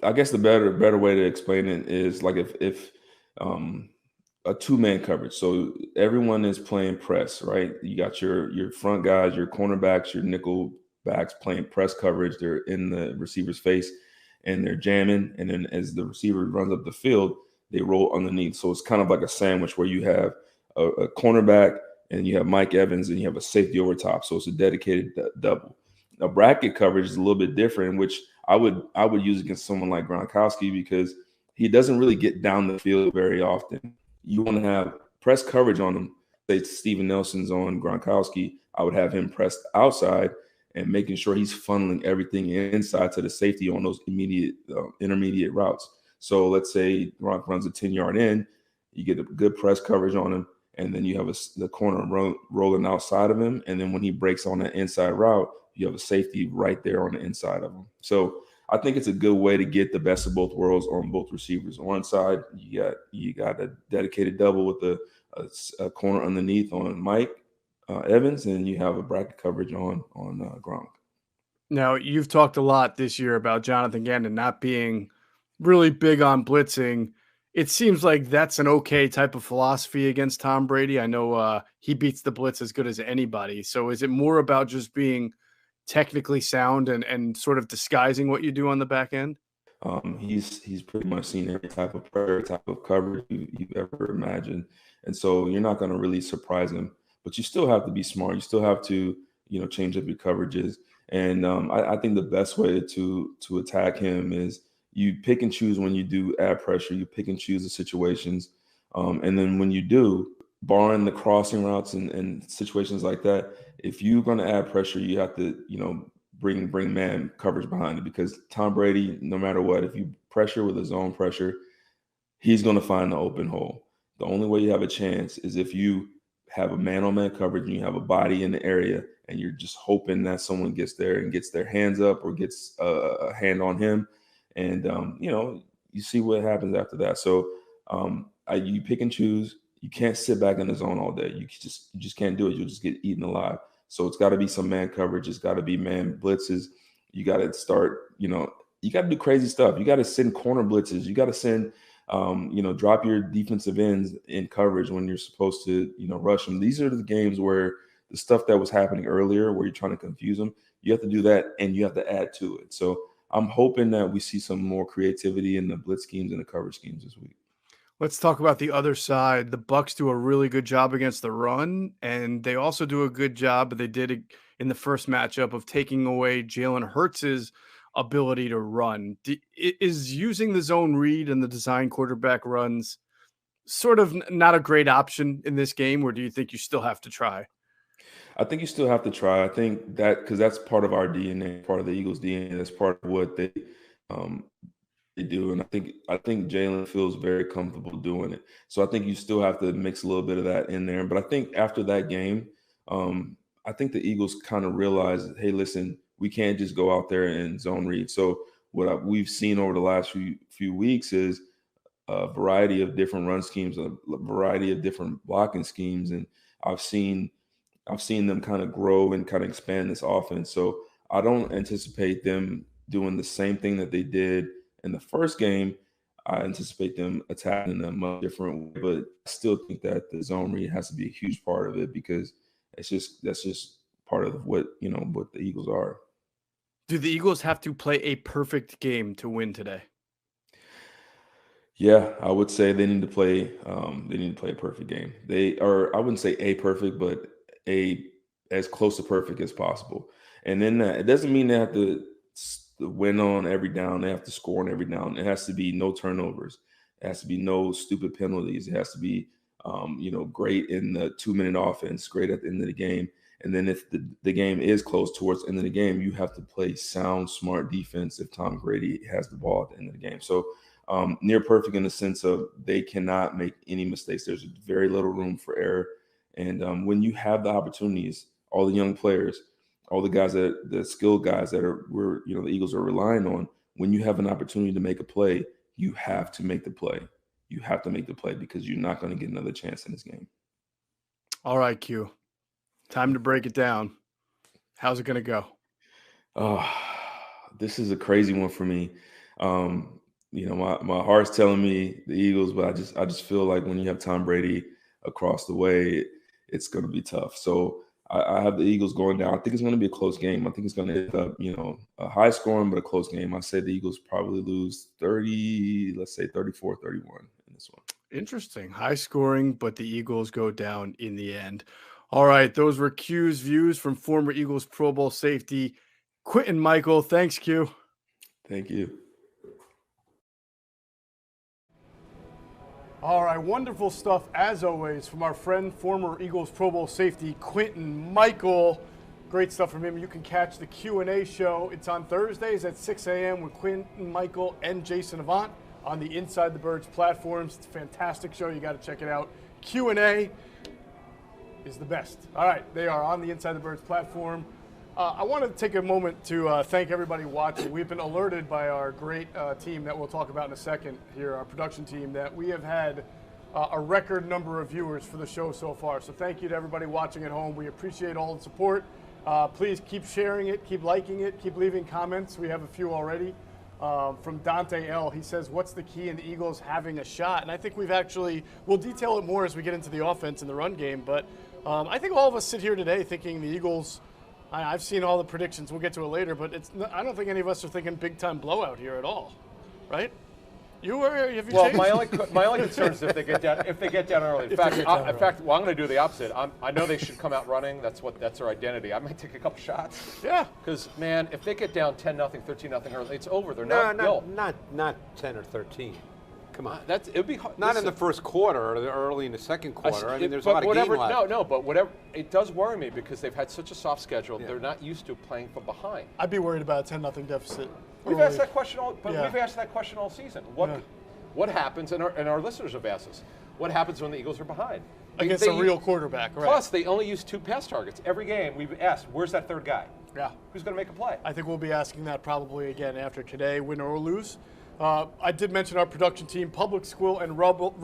I guess the better way to explain it is like if a two-man coverage. So everyone is playing press, right? You got your front guys, your cornerbacks, your nickel backs playing press coverage. They're in the receiver's face and they're jamming. And then as the receiver runs up the field, they roll underneath. So it's kind of like a sandwich where you have a cornerback and you have Mike Evans and you have a safety over top. So it's a dedicated double. Now bracket coverage is a little bit different, which I would use against someone like Gronkowski because he doesn't really get down the field very often. You want to have press coverage on him. Say Steven Nelson's on Gronkowski, I would have him pressed outside and making sure he's funneling everything inside to the safety on those intermediate routes. So let's say Gronk runs a 10-yard in, you get a good press coverage on him, and then you have the corner rolling outside of him. And then when he breaks on that inside route, you have a safety right there on the inside of him. So I think it's a good way to get the best of both worlds on both receivers. On one side, you got a dedicated double with a corner underneath on Mike Evans, and you have a bracket coverage on Gronk. Now, you've talked a lot this year about Jonathan Gannon not being really big on blitzing. It seems like that's an okay type of philosophy against Tom Brady. I know he beats the blitz as good as anybody. So is it more about just being technically sound and sort of disguising what you do on the back end? He's pretty much seen every type of prayer, type of coverage you've ever imagined, and so you're not going to really surprise him. But you still have to be smart. You still have to, change up your coverages. And I think the best way to attack him is you pick and choose when you do add pressure. You pick and choose the situations, and then when you do, barring the crossing routes and situations like that, if you're going to add pressure, you have to, bring man coverage behind it, because Tom Brady, no matter what, if you pressure with a zone pressure, he's going to find the open hole. The only way you have a chance is if you have a man-on-man coverage and you have a body in the area and you're just hoping that someone gets there and gets their hands up or gets a hand on him. And, you see what happens after that. So you pick and choose. You can't sit back in the zone all day. You just can't do it. You'll just get eaten alive. So it's got to be some man coverage. It's got to be man blitzes. You got to start, you got to do crazy stuff. You got to send corner blitzes. You got to send, drop your defensive ends in coverage when you're supposed to, rush them. These are the games where the stuff that was happening earlier, where you're trying to confuse them, you have to do that and you have to add to it. So I'm hoping that we see some more creativity in the blitz schemes and the coverage schemes this week. Let's talk about the other side. The Bucs do a really good job against the run, and they also do a good job, but they did it in the first matchup, of taking away Jalen Hurts' ability to run. Is using the zone read and the design quarterback runs sort of not a great option in this game, or do you think you still have to try? I think you still have to try. I think that because that's part of our DNA, part of the Eagles' DNA. That's part of what they do, and I think Jalen feels very comfortable doing it. So I think you still have to mix a little bit of that in there. But I think after that game, I think the Eagles kind of realized, hey, listen, we can't just go out there and zone read. So what we've seen over the last few weeks is a variety of different run schemes, a variety of different blocking schemes, and I've seen them kind of grow and kind of expand this offense. So I don't anticipate them doing the same thing that they did in the first game. I anticipate them attacking them a different way, but I still think that the zone read has to be a huge part of it, because that's just part of what the Eagles are. Do the Eagles have to play a perfect game to win today? Yeah, I would say they need to play. They need to play a perfect game. I wouldn't say a perfect, but as close to perfect as possible. And then it doesn't mean they have to win on every down. They have to score on every down. It has to be no turnovers. It has to be no stupid penalties. It has to be, great in the 2-minute offense, great at the end of the game. And then if the game is close towards the end of the game, you have to play sound, smart defense if Tom Brady has the ball at the end of the game. So near perfect in the sense of they cannot make any mistakes. There's very little room for error. And when you have the opportunities, all the young players, all the guys the skilled guys that the Eagles are relying on, when you have an opportunity to make a play, you have to make the play. You have to make the play, because you're not going to get another chance in this game. All right, Q. Time to break it down. How's it going to go? Oh, this is a crazy one for me. My heart's telling me the Eagles, but I just feel like when you have Tom Brady across the way, it's going to be tough. So I have the Eagles going down. I think it's going to be a close game. I think it's going to end up, a high scoring, but a close game. I say the Eagles probably lose 34-31 in this one. Interesting. High scoring, but the Eagles go down in the end. All right. Those were Q's views from former Eagles Pro Bowl safety Quintin Mikell. Thanks, Q. Thank you. All right, wonderful stuff as always from our friend, former Eagles Pro Bowl safety Quintin Mikell. Great stuff from him. You can catch the Q&A show. It's on Thursdays at 6 a.m. with Quintin Mikell and Jason Avant on the Inside the Birds platforms. It's a fantastic show. You got to check it out. Q&A is the best. All right, they are on the Inside the Birds platform. I want to take a moment to thank everybody watching. We've been alerted by our great team that we'll talk about in a second here, our production team, that we have had a record number of viewers for the show so far. So thank you to everybody watching at home. We appreciate all the support. Please keep sharing it, keep liking it, keep leaving comments. We have a few already. From Dante L. He says, what's the key in the Eagles having a shot? And I think we'll detail it more as we get into the offense and the run game. But I think all of us sit here today thinking the Eagles I've seen all the predictions. We'll get to it later, but I don't think any of us are thinking big-time blowout here at all, right? You were? Have you changed? my only concern is if they get down early. In fact, I'm going to do the opposite. I know they should come out running. That's their identity. I might take a couple shots. Yeah. Because man, if they get down 10-0, 13-0 early, it's over. They're not 10 or 13. Come on. It'd be hard. Not in the first quarter or early in the second quarter. I mean, there's a lot of game left. No, but whatever. It does worry me because they've had such a soft schedule. Yeah. They're not used to playing from behind. I'd be worried about a 10-0 deficit. We've asked that question all season. What happens? And our listeners have asked us. What happens when the Eagles are behind? Against a real quarterback, right? Plus, they only use 2 pass targets every game. We've asked, where's that third guy? Yeah. Who's going to make a play? I think we'll be asking that probably again after today, win or lose. I did mention our production team, Public Squirrel and Rebel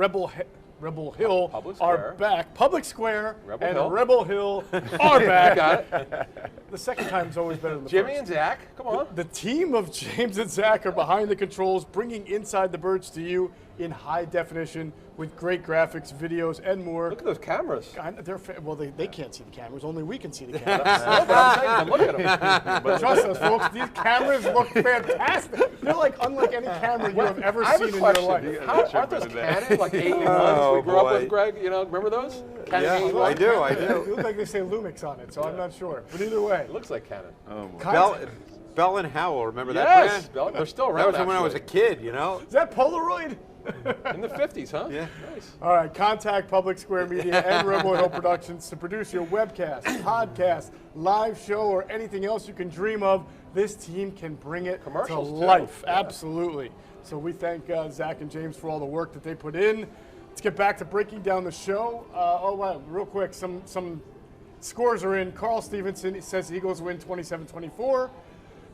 Hill are back. Public Square Rebel Hill are back. Got it. The second time is always better than the Jimmy first. and Zach, come on. The team of James and Zach are behind the controls, bringing Inside the Birds to you in high definition with great graphics, videos, and more. Look at those cameras. They can't see the cameras. Only we can see the cameras. No, but I'm saying, look at them. But trust us, folks, these cameras look fantastic. They're like unlike any camera you have ever seen in your life. Aren't those Canon, like 8-in-1s we grew up with, Greg? You know, remember those? Canon 8-in-1? I do. They look like they say Lumix on it, so I'm not sure. But either way. It looks like Canon. Bell and Howell, remember that brand? They're still around. That was when I was a kid, you know? Is that Polaroid? In the 50s, huh? Yeah. Nice. All right, contact Public Square Media and Rebel Hill Productions to produce your webcast, podcast, live show, or anything else you can dream of. This team can bring it to life. Yeah. Absolutely. So we thank Zach and James for all the work that they put in. Let's get back to breaking down the show. Real quick, some scores are in. Carl Stevenson says Eagles win 27-24.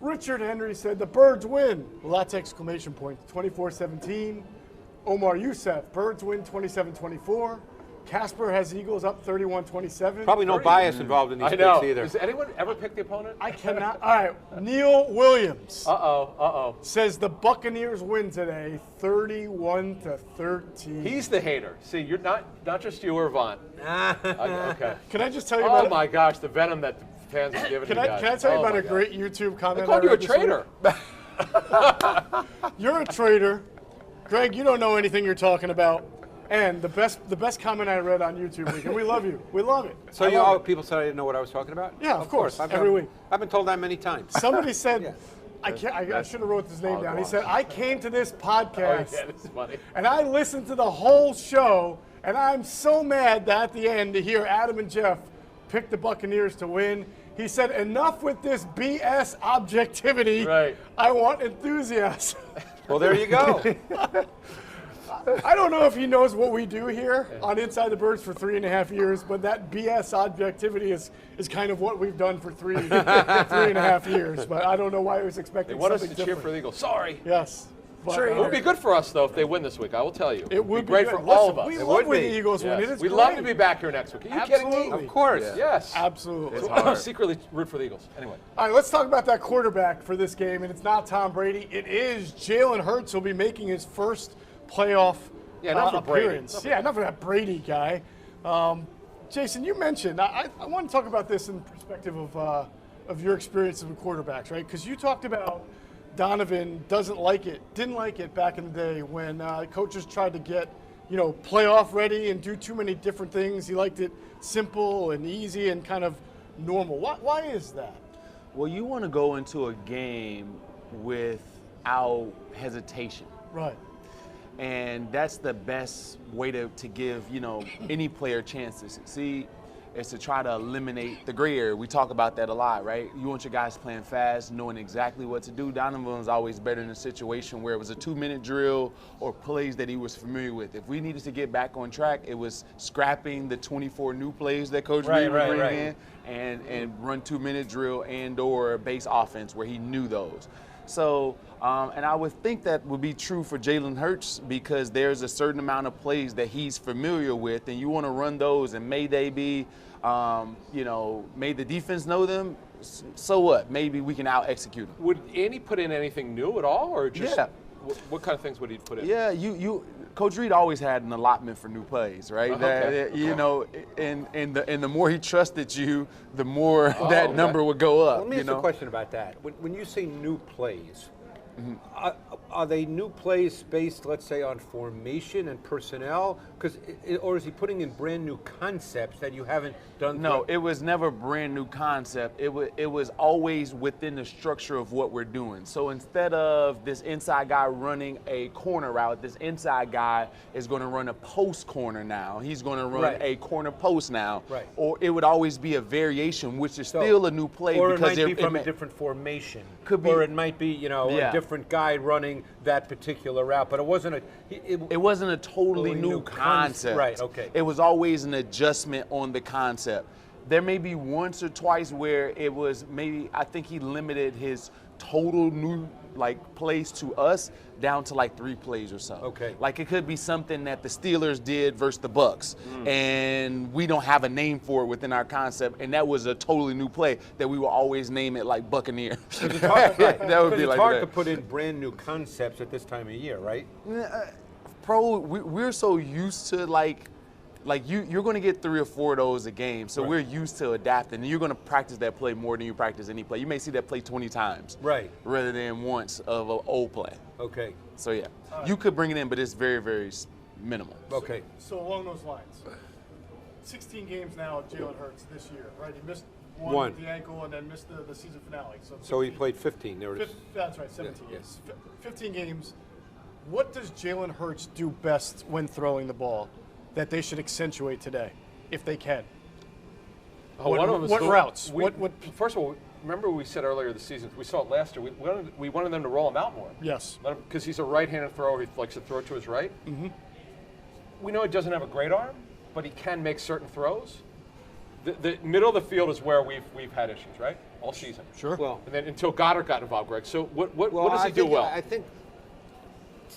Richard Henry said the Birds win. Lots of exclamation points. 24-17. Omar Youssef, Birds win 27-24. Casper has Eagles up 31-27. Probably no bias involved in these picks either. Does anyone ever pick the opponent? I cannot. All right, Neil Williams. Uh-oh. Says the Buccaneers win today, 31-13. He's the hater. See, you're not just you or Vaughn. Okay. Can I just tell you Oh about my gosh, the venom that the fans have given Can you I guys. tell you about a great YouTube comment? They called you a traitor. You're a traitor. Greg, you don't know anything you're talking about. And the best comment I read on YouTube, and we love you. We love it. So people said I didn't know what I was talking about? Yeah, of course. Every week. I've been told that many times. Somebody said, I should have wrote his name down. He said, I came to this podcast, that's funny. and I listened to the whole show, and I'm so mad that at the end to hear Adam and Jeff pick the Buccaneers to win. He said, enough with this BS objectivity. Right. I want enthusiasm. Well, there you go. I don't know if he knows what we do here on Inside the Birds for 3.5 years, but that BS objectivity is kind of what we've done for 3.5 years. But I don't know why he was expecting They want us something to cheer different. for the Eagles. Sorry. Yes. But, It would be good for us, though, if they win this week. I will tell you. It would be great good. for all of Listen, us. We It love would when be. the Eagles win. It is We'd great. love to be back here next week. Are you kidding me? Of course. Yes. Absolutely. I secretly root for the Eagles. Anyway. All right, let's talk about that quarterback for this game. And it's not Tom Brady. It is Jalen Hurts. He'll be making his first playoff appearance. Enough of that Brady guy. Jason, you mentioned, I want to talk about this in perspective of your experience with quarterbacks, right? Because you talked about Donovan didn't like it back in the day when coaches tried to get, playoff ready and do too many different things. He liked it simple and easy and kind of normal. Why is that? Well, you want to go into a game without hesitation. Right. And that's the best way to give, any player a chance to succeed is to try to eliminate the gray area. We talk about that a lot, right? You want your guys playing fast, knowing exactly what to do. Donovan was always better in a situation where it was a 2-minute drill or plays that he was familiar with. If we needed to get back on track, it was scrapping the 24 new plays that Coach Reed would bring in and run 2-minute drill and or base offense where he knew those. So, and I would think that would be true for Jalen Hurts because there's a certain amount of plays that he's familiar with, and you want to run those, and may they be, may the defense know them. So what? Maybe we can out-execute them. Would Andy put in anything new at all, or just? Yeah. What kind of things would he put in? Yeah, Coach Reed always had an allotment for new plays, right? Okay. You know, and the more he trusted you, the more that number would go up. Let me ask you a question about that. When you say new plays, are they new plays based, let's say, on formation and personnel? Or is he putting in brand new concepts that you haven't done? No, it was never brand new concept. It was always within the structure of what we're doing. So instead of this inside guy running a corner route, this inside guy is going to run a post corner now. He's going to run a corner post now. Right. Or it would always be a variation, which is still a new play. Or because it might be from a different formation. Could be. Or it might be, a different guy running that particular route. But it wasn't it wasn't a totally new concept. Right, okay. It was always an adjustment on the concept. There may be once or twice where it was I think he limited his total new plays to us down to 3 plays or so. Okay. Like it could be something that the Steelers did versus the Bucks, and we don't have a name for it within our concept, and that was a totally new play that we will always name it like Buccaneers. That would be it's like hard that. to put in brand new concepts at this time of year, right? We're so used to you're going to get 3 or 4 of those a game, so we're used to adapting, and you're going to practice that play more than you practice any play. You may see that play 20 times, right, rather than once of an old play. Okay. So yeah, you could bring it in, but it's very, very minimal. Okay. So along those lines, 16 games now of Jalen Hurts this year, right? He missed one with the ankle and then missed the season finale. So he played 15. That's right, 17 Yeah, games. 15 games. What does Jalen Hurts do best when throwing the ball that they should accentuate today, if they can? What routes? First of all, remember we said earlier this season, we saw it last year, we wanted them to roll him out more. Yes. Because he's a right-handed thrower, he likes to throw to his right. We know he doesn't have a great arm, but he can make certain throws. The middle of the field is where we've had issues, right? All season. Sure. Well, and then until Goddard got involved, Greg. So what does he do well? I think,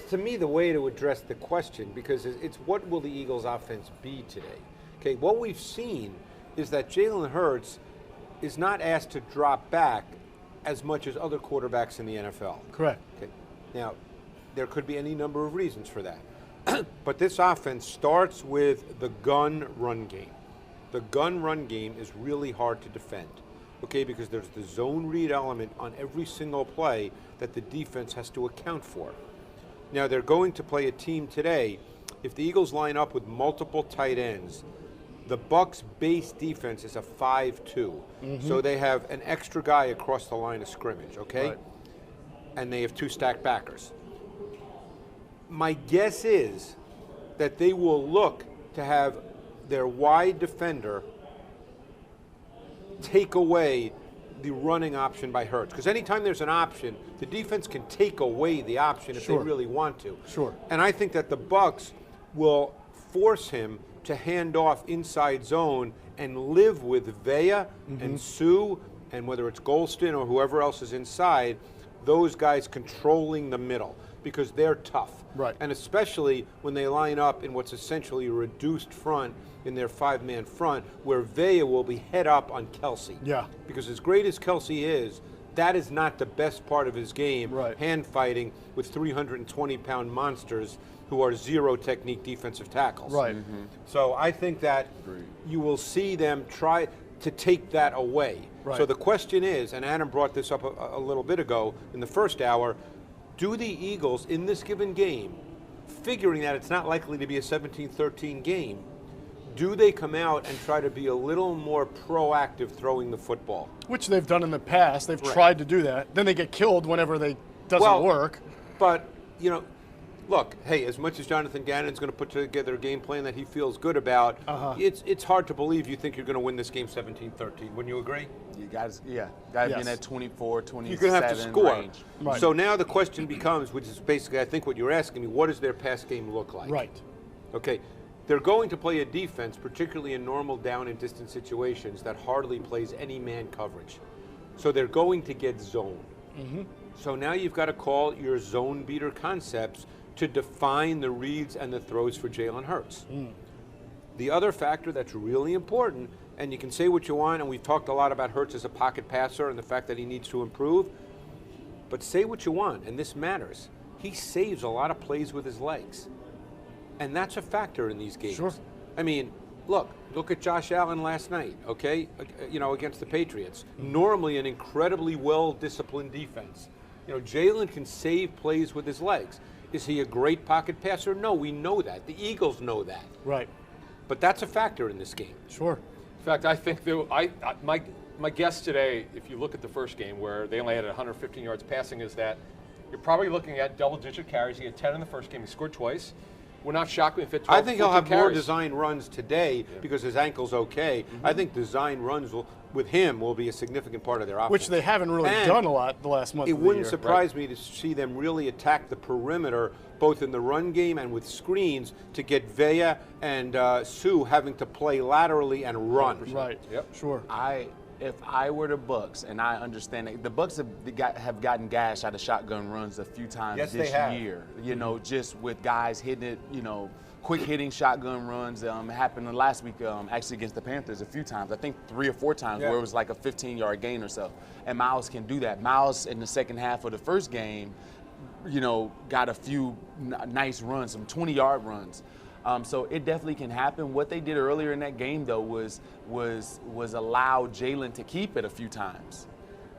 to me, the way to address the question, because it's what will the Eagles' offense be today? Okay, what we've seen is that Jalen Hurts is not asked to drop back as much as other quarterbacks in the NFL. Correct. Okay. Now, there could be any number of reasons for that. But this offense starts with the gun run game. The gun run game is really hard to defend, okay, because there's the zone read element on every single play that the defense has to account for. Now, they're going to play a team today. If the Eagles line up with multiple tight ends, the Bucs' base defense is a 5-2. So they have an extra guy across the line of scrimmage, okay? Right. And they have 2 stacked backers. My guess is that they will look to have their wide defender take away the running option by Hurts. Because anytime there's an option, the defense can take away the option if they really want to. Sure. And I think that the Bucs will force him to hand off inside zone and live with Vea and Sue, and whether it's Golston or whoever else is inside, those guys controlling the middle because they're tough. Right. And especially when they line up in what's essentially a reduced front in their 5-man front, where Vea will be head up on Kelsey. Yeah. Because as great as Kelsey is, that is not the best part of his game, right. Hand fighting with 320-pound monsters who are zero technique defensive tackles. Right. So I think that you will see them try to take that away. Right. So the question is, and Adam brought this up a little bit ago in the first hour, do the Eagles in this given game, figuring that it's not likely to be a 17-13 game, do they come out and try to be a little more proactive throwing the football? Which they've done in the past. They've tried to do that. Then they get killed whenever they doesn't work. But, look, hey, as much as Jonathan Gannon's going to put together a game plan that he feels good about, it's hard to believe you think you're going to win this game 17-13. Wouldn't you agree? You guys, be in that 24, 27 you're going to have to score. range. Right. So now the question becomes, which is basically, I think what you're asking me, what does their pass game look like? Right. Okay. They're going to play a defense, particularly in normal down and distance situations, that hardly plays any man coverage. So they're going to get zone. So now you've got to call your zone beater concepts to define the reads and the throws for Jalen Hurts. The other factor that's really important, and you can say what you want, and we've talked a lot about Hurts as a pocket passer and the fact that he needs to improve, but say what you want, and this matters. he saves a lot of plays with his legs. And that's a factor in these games. Sure. I mean, look at Josh Allen last night, okay? Against the Patriots. Normally an incredibly well-disciplined defense. Jalen can save plays with his legs. Is he a great pocket passer? No, we know that. The Eagles know that. Right. But that's a factor in this game. Sure. In fact, I think my guess today, if you look at the first game where they only had 115 yards passing, is that you're probably looking at double-digit carries. He had 10 in the first game. He scored twice. We're not shocked if it's 12, I think he'll have carries. more design runs today because his ankle's okay. I think design runs with him will be a significant part of their offense. Which they haven't really done a lot the last month. It of the wouldn't year. surprise me to see them really attack the perimeter, both in the run game and with screens, to get Vea and Sue having to play laterally and run. 100%. Right. Yep. Sure. If I were the Bucs, and I understand that the Bucs have gotten gashed out of shotgun runs a few times Yes, this they have. year. Just with guys hitting it, quick hitting shotgun runs. Happened last week actually against the Panthers a few times. I think 3 or 4 times where it was like a 15-yard gain or so. And Miles can do that. Miles in the second half of the first game, got a few nice runs, some 20-yard runs. So it definitely can happen. What they did earlier in that game, though, was allow Jalen to keep it a few times,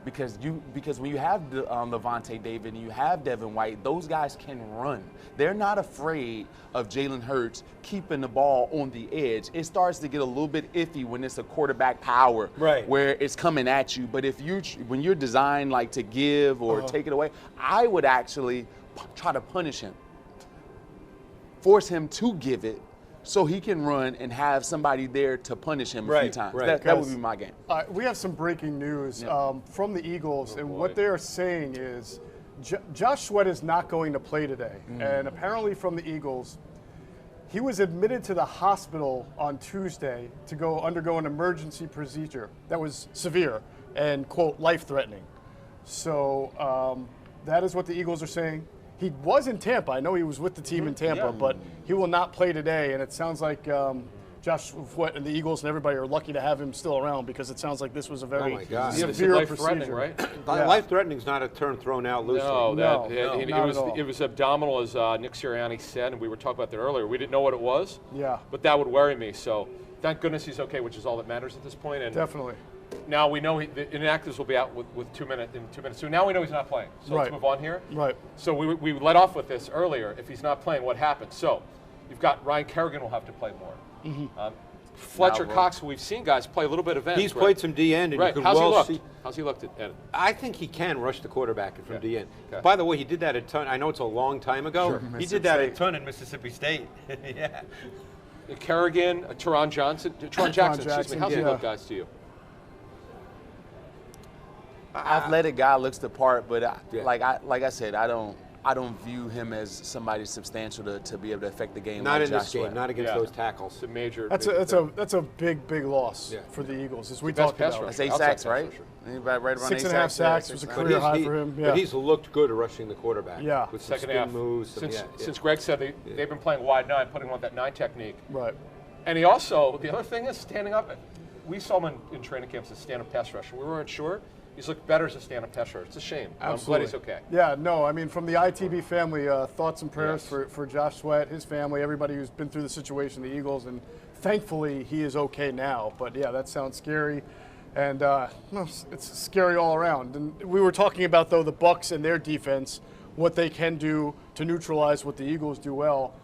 because when you have Levante David and you have Devin White, those guys can run. They're not afraid of Jalen Hurts keeping the ball on the edge. It starts to get a little bit iffy when it's a quarterback power, where it's coming at you. But when you're designed like to give or take it away, I would actually try to punish him. Force him to give it so he can run and have somebody there to punish him a few times. That would be my game. We have some breaking news from the Eagles, and what they're saying is Josh Sweat is not going to play today. And apparently from the Eagles, he was admitted to the hospital on Tuesday to go undergo an emergency procedure that was severe and, quote, life-threatening. So that is what the Eagles are saying. He was in Tampa. I know he was with the team in Tampa, but he will not play today. And it sounds like Josh Sweat and the Eagles and everybody are lucky to have him still around, because it sounds like this was a very severe life-threatening, procedure. right? Life-threatening is not a term thrown out loosely. No, it was abdominal, as Nick Sirianni said, and we were talking about that earlier. We didn't know what it was, but that would worry me. So thank goodness he's okay, which is all that matters at this point. And definitely. Now we know the inactives will be out with 2 minutes. In 2 minutes. So now we know he's not playing. So let's move on here. Right. So we let off with this earlier. If he's not playing, what happens? So you've got Ryan Kerrigan will have to play more. Fletcher Cox, we've seen guys play a little bit of end. He's played some D-end, and you could How's he well looked? see. How's he looked at end? I think he can rush the quarterback from D-end. Okay. By the way, he did that a ton. I know it's a long time ago. He did that a ton in Mississippi State. Kerrigan, Teron Jackson, excuse me. How's he look, guys, to you? Athletic guy, looks the part, but like I said, I don't view him as somebody substantial to be able to affect the game. Not like in this Joshua. game. Not against those tackles. It's a major. That's a big loss for the Eagles, as we best talked pass about. rush. That's 8 sacks, right? Right around 6.5 sacks was a career high for him. But he's looked good at rushing the quarterback. Yeah. With some Second spin half moves. Since Greg said they've been playing wide 9, putting on that 9 technique. Right. And he also, the other thing is standing up. We saw him in training camps as stand-up pass rusher. We weren't sure. He's looked better as a stand-up pass rusher. It's a shame. Absolutely. I'm glad he's okay. Yeah, no, I mean, from the ITB family, thoughts and prayers for Josh Sweat, his family, everybody who's been through the situation, the Eagles, and thankfully he is okay now. But yeah, that sounds scary, and it's scary all around. And we were talking about, though, the Bucs and their defense, what they can do to neutralize what the Eagles do well.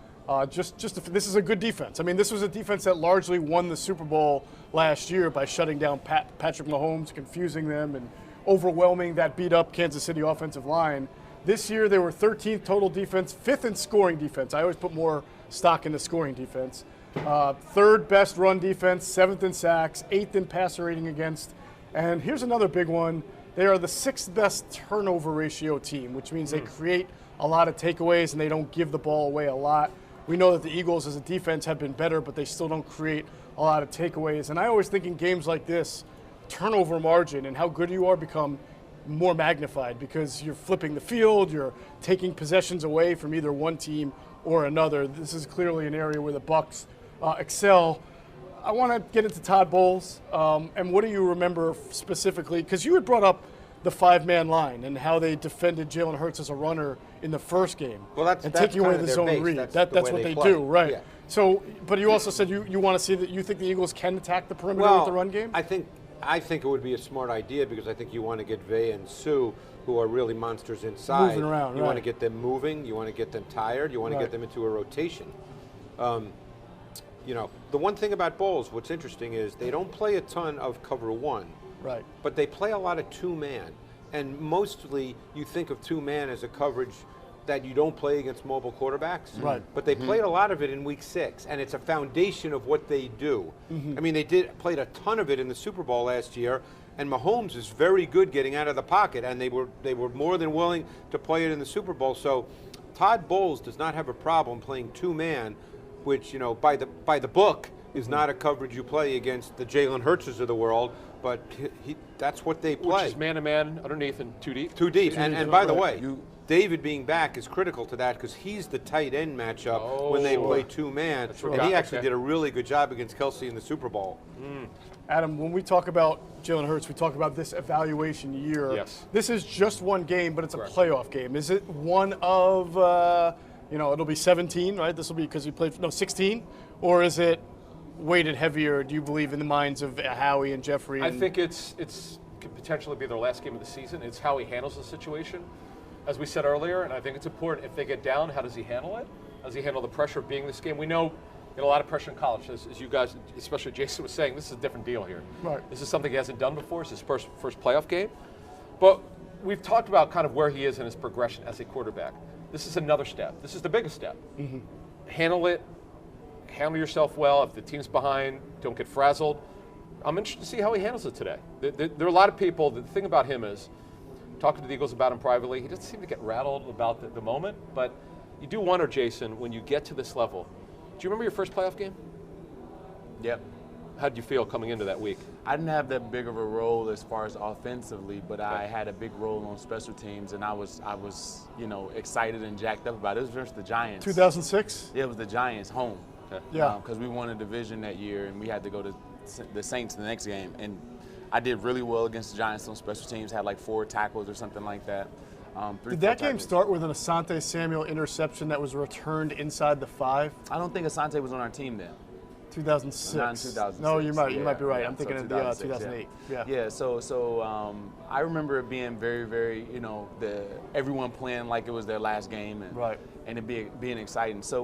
This is a good defense. I mean, this was a defense that largely won the Super Bowl last year by shutting down Patrick Mahomes, confusing them, and overwhelming that beat-up Kansas City offensive line. This year, they were 13th total defense, 5th in scoring defense. I always put more stock in the scoring defense. 3rd best run defense, 7th in sacks, 8th in passer rating against. And here's another big one. They are the 6th best turnover ratio team, which means they create a lot of takeaways and they don't give the ball away a lot. We know that the Eagles as a defense have been better, but they still don't create a lot of takeaways. And I always think in games like this, turnover margin and how good you are become more magnified, because you're flipping the field, you're taking possessions away from either one team or another. This is clearly an area where the Bucs excel. I want to get into Todd Bowles, and what do you remember specifically? Because you had brought up the 5-man line and how they defended Jalen Hurts as a runner in the first game. Well, that's taking away kind of the their zone base. read. That's That's the way what they play. do, right? Yeah. So, but you also said you want to see that you think the Eagles can attack the perimeter with the run game. I think it would be a smart idea because I think you want to get Vea and Sue, who are really monsters inside. Moving around, you want to right. get them moving. You want to get them tired. You want to Right. get them into a rotation. The one thing about Bowles, what's interesting is they don't play a ton of cover one. Right. But they play a lot of two-man. And mostly you think of two-man as a coverage that you don't play against mobile quarterbacks. Right. But they played a lot of it in week 6, and it's a foundation of what they do. I mean, they played a ton of it in the Super Bowl last year, and Mahomes is very good getting out of the pocket, and they were more than willing to play it in the Super Bowl. So Todd Bowles does not have a problem playing two-man, which, by the book is not a coverage you play against the Jalen Hurtses of the world, but that's what they play. Which is man-to-man underneath and too deep. Too deep. And by the way, You- David being back is critical to that because he's the tight end matchup when they play two-man. That's And right. he actually Okay. did a really good job against Kelsey in the Super Bowl. Adam, when we talk about Jalen Hurts, we talk about this evaluation year. Yes. This is just one game, but it's Correct. a playoff game. Is it one of, it'll be 17, right? This will be because he played, 16? Or is it weighted heavier, do you believe, in the minds of Howie and Jeffrey? I think it's could potentially be their last game of the season. It's how he handles the situation, as we said earlier, and I think it's important. If they get down, how does he handle it? How does he handle the pressure of being this game? We know a lot of pressure in college, as you guys, especially Jason was saying, this is a different deal here. Right. This is something he hasn't done before. It's his first playoff game. But we've talked about kind of where he is in his progression as a quarterback. This is another step. This is the biggest step. Handle it. Handle yourself well. If the team's behind, don't get frazzled. I'm interested to see how he handles it today. There are a lot of people, the thing about him is, talking to the Eagles about him privately, he doesn't seem to get rattled about the moment, but you do wonder, Jason, when you get to this level, do you remember your first playoff game? Yep. How did you feel coming into that week? I didn't have that big of a role as far as offensively, but I had a big role on special teams, and I was excited and jacked up about it. It was versus the Giants. 2006? It was the Giants home. Yeah. Because we won a division that year, and we had to go to the Saints the next game. And I did really well against the Giants on special teams, had like 4 tackles or something like that. Did that game start with an Asante Samuel interception that was returned inside the 5? I don't think Asante was on our team then. 2006. Not in 2006. No, you might be right. Yeah, I'm thinking so of the 2008. Yeah. Yeah. So I remember it being very, very, everyone playing like it was their last game, and it being exciting. So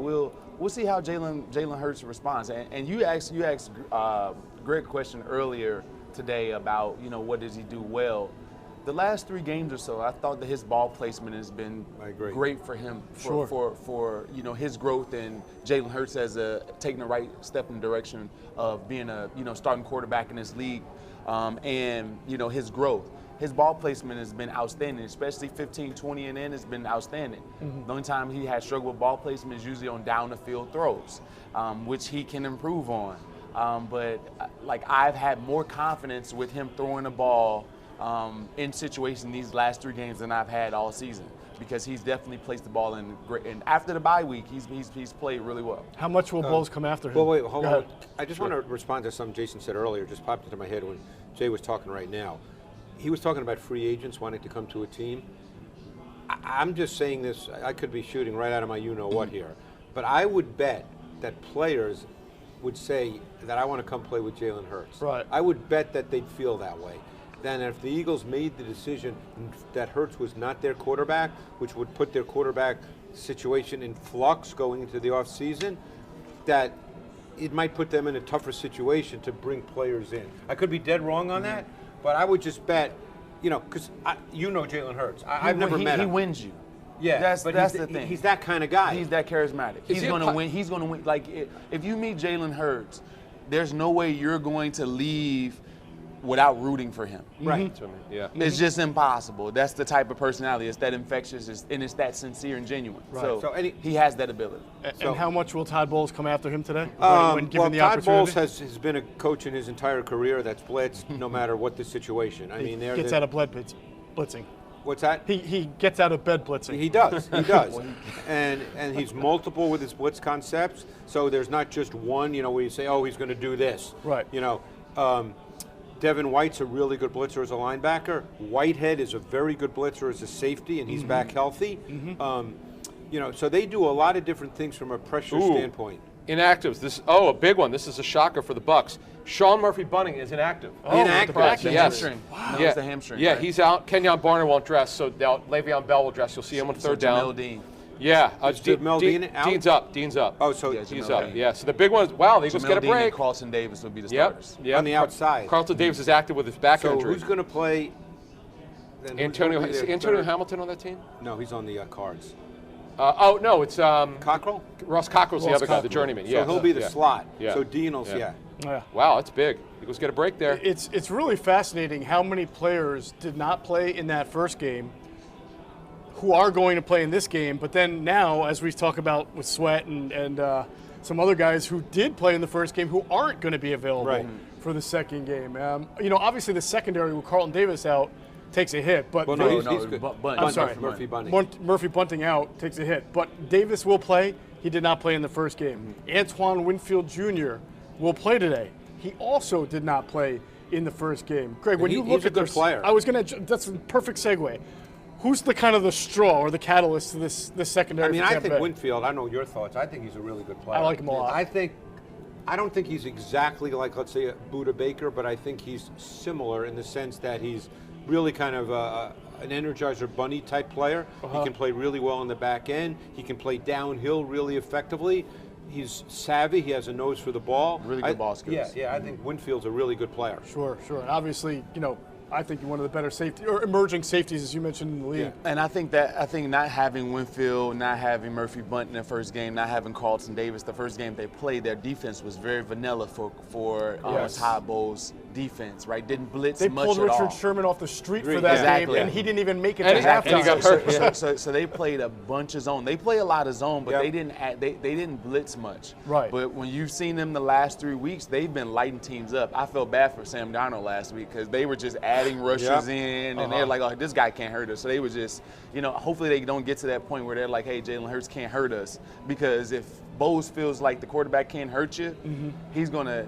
we'll see how Jalen Hurts responds. And you asked Greg a question earlier today about what does he do well. The last 3 games or so, I thought that his ball placement has been great for him for his growth, and Jalen Hurts as taking the right step in the direction of being a starting quarterback in this league, and his growth. His ball placement has been outstanding, especially 15, 20 and in has been outstanding. The only time he had struggled with ball placement is usually on down the field throws, which he can improve on. But I've had more confidence with him throwing the ball in situations these last 3 games than I've had all season, because he's definitely placed the ball in great. And after the bye week, he's played really well. How much will Bowles come after him? Well, wait, hold Go on. ahead. I just want to respond to something Jason said earlier. Just popped into my head when Jay was talking right now. He was talking about free agents wanting to come to a team. I'm just saying this, I could be shooting right out of my you-know-what here, but I would bet that players would say that I want to come play with Jalen Hurts. Right. I would bet that they'd feel that way. Then if the Eagles made the decision that Hurts was not their quarterback, which would put their quarterback situation in flux going into the offseason, that it might put them in a tougher situation to bring players in. I could be dead wrong on that, but I would just bet, because Jalen Hurts. I've never met him. He wins you. Yeah, that's but the thing. He's that kind of guy. He's that charismatic. He's going to win. He's going to win. Like, if you meet Jalen Hurts, there's no way you're going to leave without rooting for him. Right. Yeah. It's just impossible. That's the type of personality. It's that infectious, and it's that sincere and genuine. Right. So he has that ability. And how much will Todd Bowles come after him today? When given the Todd opportunity? Bowles has been a coach in his entire career that's blitzed no matter what the situation. I mean, Gets out of bed blitzing. What's that? He gets out of bed blitzing. He does. He does. And he's multiple with his blitz concepts. So there's not just one, where you say, oh, he's going to do this. Right. Devin White's a really good blitzer as a linebacker. Whitehead is a very good blitzer as a safety, and he's back healthy. So they do a lot of different things from a pressure standpoint. Inactives. A big one. This is a shocker for the Bucs. Sean Murphy-Bunting is inactive. Inactive. The hamstring. Wow. That was the hamstring. Yeah, right? he's out. Kenyon Barner won't dress, so now Le'Veon Bell will dress. You'll see him on third down. Dean. Yeah. Dean out? Dean's up. Oh, so he's up. Yeah. So the big one is, wow, the Eagles get a Dean and break. Carlton Davis will be the starters. Yep. on the outside. Carlton Davis is active with his back So injury. who's going to play? Antonio Hamilton on that team? No, he's on the Cards. No, it's Cockrell? Ross Cockrell's the other guy, the journeyman. So he'll be the slot. Yeah. So Dean will, Yeah. Yeah. Wow, that's big. Eagles get a break there. It's really fascinating how many players did not play in that first game who are going to play in this game, but then now, as we talk about with Sweat and some other guys who did play in the first game who aren't going to be available for the second game. Obviously the secondary with Carlton Davis out takes a hit, but he's good. I'm sorry, Murphy Bunting. Murphy Bunting out takes a hit, but Davis will play. He did not play in the first game. Antoine Winfield Jr. will play today. He also did not play in the first game. Greg, when you look he's a at good player. That's a perfect segue. Who's the kind of the straw or the catalyst to this secondary? I mean, for I Tampa think Bay? Winfield, I don't know your thoughts. I think he's a really good player. I like him a lot. I don't think he's exactly like, let's say, a Buda Baker, but I think he's similar in the sense that he's really kind of an Energizer Bunny type player. He can play really well in the back end. He can play downhill really effectively. He's savvy. He has a nose for the ball. Really good ball skills. Yeah, I think Winfield's a really good player. Sure. And obviously, I think one of the better emerging safeties, as you mentioned in the league. Yeah. And I think not having Winfield, not having Murphy Bunting in the first game, not having Carlton Davis the first game they played, their defense was very vanilla for Todd Bowles' defense, right? Didn't blitz They much pulled at all. Richard Sherman off the street for that Exactly. game, and he didn't even make it And to halftime. he got hurt. So they played a bunch of zone. They play a lot of zone, but they didn't blitz much. Right. But when you've seen them the last 3 weeks, they've been lighting teams up. I felt bad for Sam Darnold last week because they were just adding rushers in, and they're like, oh, this guy can't hurt us. So they were just, hopefully they don't get to that point where they're like, hey, Jalen Hurts can't hurt us, because if Bowles feels like the quarterback can't hurt you, he's gonna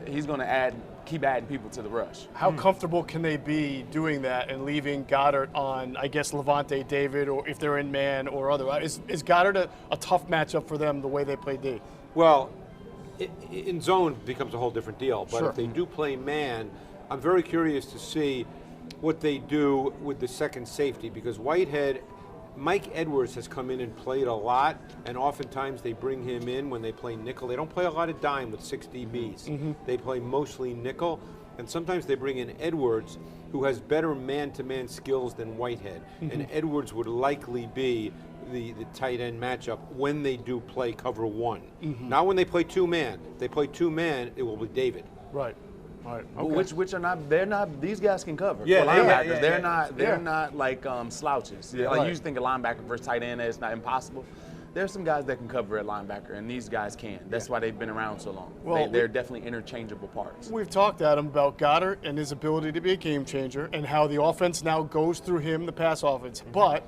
keep adding people to the rush. How comfortable can they be doing that and leaving Goddard on, I guess, Levante David, or if they're in man or otherwise? Is Goddard a tough matchup for them the way they play D? Well, in zone becomes a whole different deal. But if they do play man, I'm very curious to see what they do with the second safety, because Mike Edwards has come in and played a lot, and oftentimes they bring him in when they play nickel. They don't play a lot of dime with 6 DBs. They play mostly nickel, and sometimes they bring in Edwards, who has better man-to-man skills than Whitehead. And Edwards would likely be the tight end matchup when they do play cover one. Not when they play two-man. If they play two-man, it will be David. Right. Okay. Which are not, they're not, these guys can cover. Yeah, For linebackers, they're Yeah. not like slouches. Yeah, Like right. you used to think a linebacker versus tight end, it's not impossible. There's some guys that can cover at linebacker, and these guys can. That's why they've been around so long. Well, They're definitely interchangeable parts. We've talked, Adam, about Goddard and his ability to be a game changer and how the offense now goes through him, the pass offense. But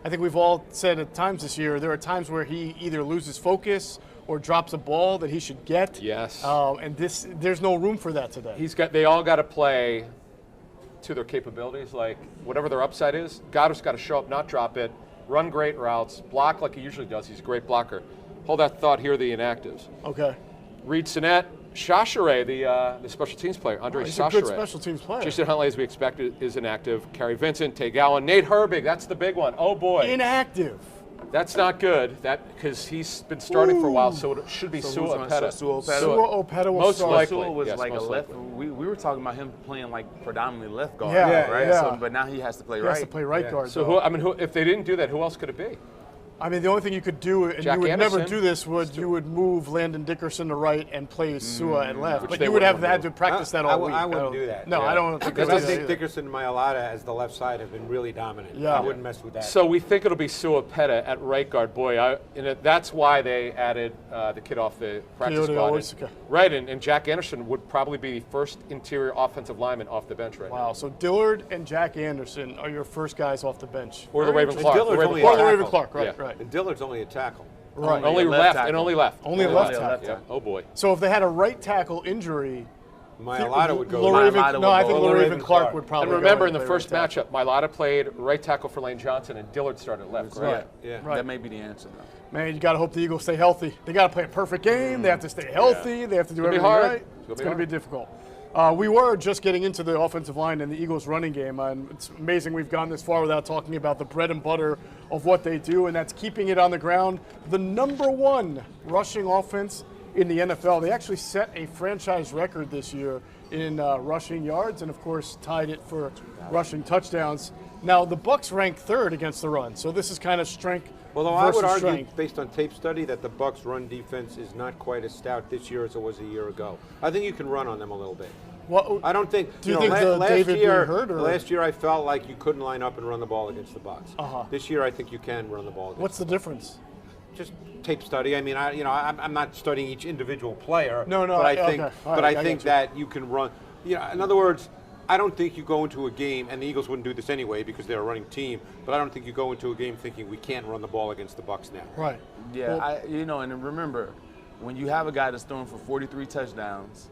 I think we've all said at times this year, there are times where he either loses focus or drops a ball that he should get. Yes. And there's no room for that today. They all got to play to their capabilities, like whatever their upside is. Goddard's got to show up, not drop it, run great routes, block like he usually does. He's a great blocker. Hold that thought, here are the inactives. Okay. Reed Sinnett, Chachere, the special teams player, Andre He's Chachere. a good special teams player. Jason Huntley, as we expected, is inactive. Kerry Vincent, Tay Gowan, Nate Herbig, that's the big one. Oh boy. Inactive. That's not good. Because he's been starting for a while, so it should be Sua Opeta. Sua Opeta? Sua Opeta will Most start. likely. Sua was Yes, like a most left. likely. We were talking about him playing like predominantly left guard, Yeah, right? yeah. So, but now he has to play He right. has to play right guard. So though. if they didn't do that, who else could it be? I mean, the only thing you could do, and Jack you would never Anderson. do this, you would move Landon Dickerson to right and play Sua at left. Which But they you would have wouldn't had to practice that all week. I wouldn't do that. No, Yeah. I don't think Because that's I think either. Dickerson and Mailata as the left side have been really dominant. Yeah. I wouldn't mess with that. So we think it'll be Sua Opeta at right guard. Boy, that's why they added the kid off the practice Coyote squad. always- okay. Right, and Jack Anderson would probably be the first interior offensive lineman off the bench right Wow, so Dillard and Jack Anderson are your first guys off the bench. now. Or the Raven And Clark. Dillard's only Or a the Raven tackle. Clark, right, Yeah. right. And Dillard's only a tackle. Right. Only left left, tackle. and only left. Only a left left tackle. tackle. Yeah. Oh boy. So if they had a right tackle injury, Mailata would go. Mailata No, I think Laraven Laraven Clark Clark would probably. And remember, go in the play first right tackle. matchup, Mailata played right tackle for Lane Johnson, and Dillard started at left. Right. Yeah. Right. That may be the answer, though. Man, you got to hope the Eagles stay healthy. They got to play a perfect game. They have to stay healthy. They have to do gonna be everything hard. right. It's going to be difficult. We were just getting into the offensive line and the Eagles' running game, and it's amazing we've gone this far without talking about the bread and butter of what they do, and that's keeping it on the ground. The #1 rushing offense in the NFL. They actually set a franchise record this year in rushing yards, and of course tied it for rushing touchdowns. Now the Bucs rank 3rd against the run, so this is kind of strength. Although I would versus argue, strength. based on tape study, that the Bucs' run defense is not quite as stout this year as it was a year ago. I think you can run on them a little bit. Well, I don't think. Do you think the last David year, being hurt, or- last year I felt like you couldn't line up and run the ball against the Bucs. Uh-huh. This year I think you can run the ball. Against what's the difference? just tape study. I mean, I'm not studying each individual player. No, But I think, okay. All but right, I I think got you. that you can run. In other words, I don't think you go into a game, and the Eagles wouldn't do this anyway because they're a running team. But I don't think you go into a game thinking we can't run the ball against the Bucs now. Right. Yeah, Well- and remember, when you have a guy that's throwing for 43 touchdowns,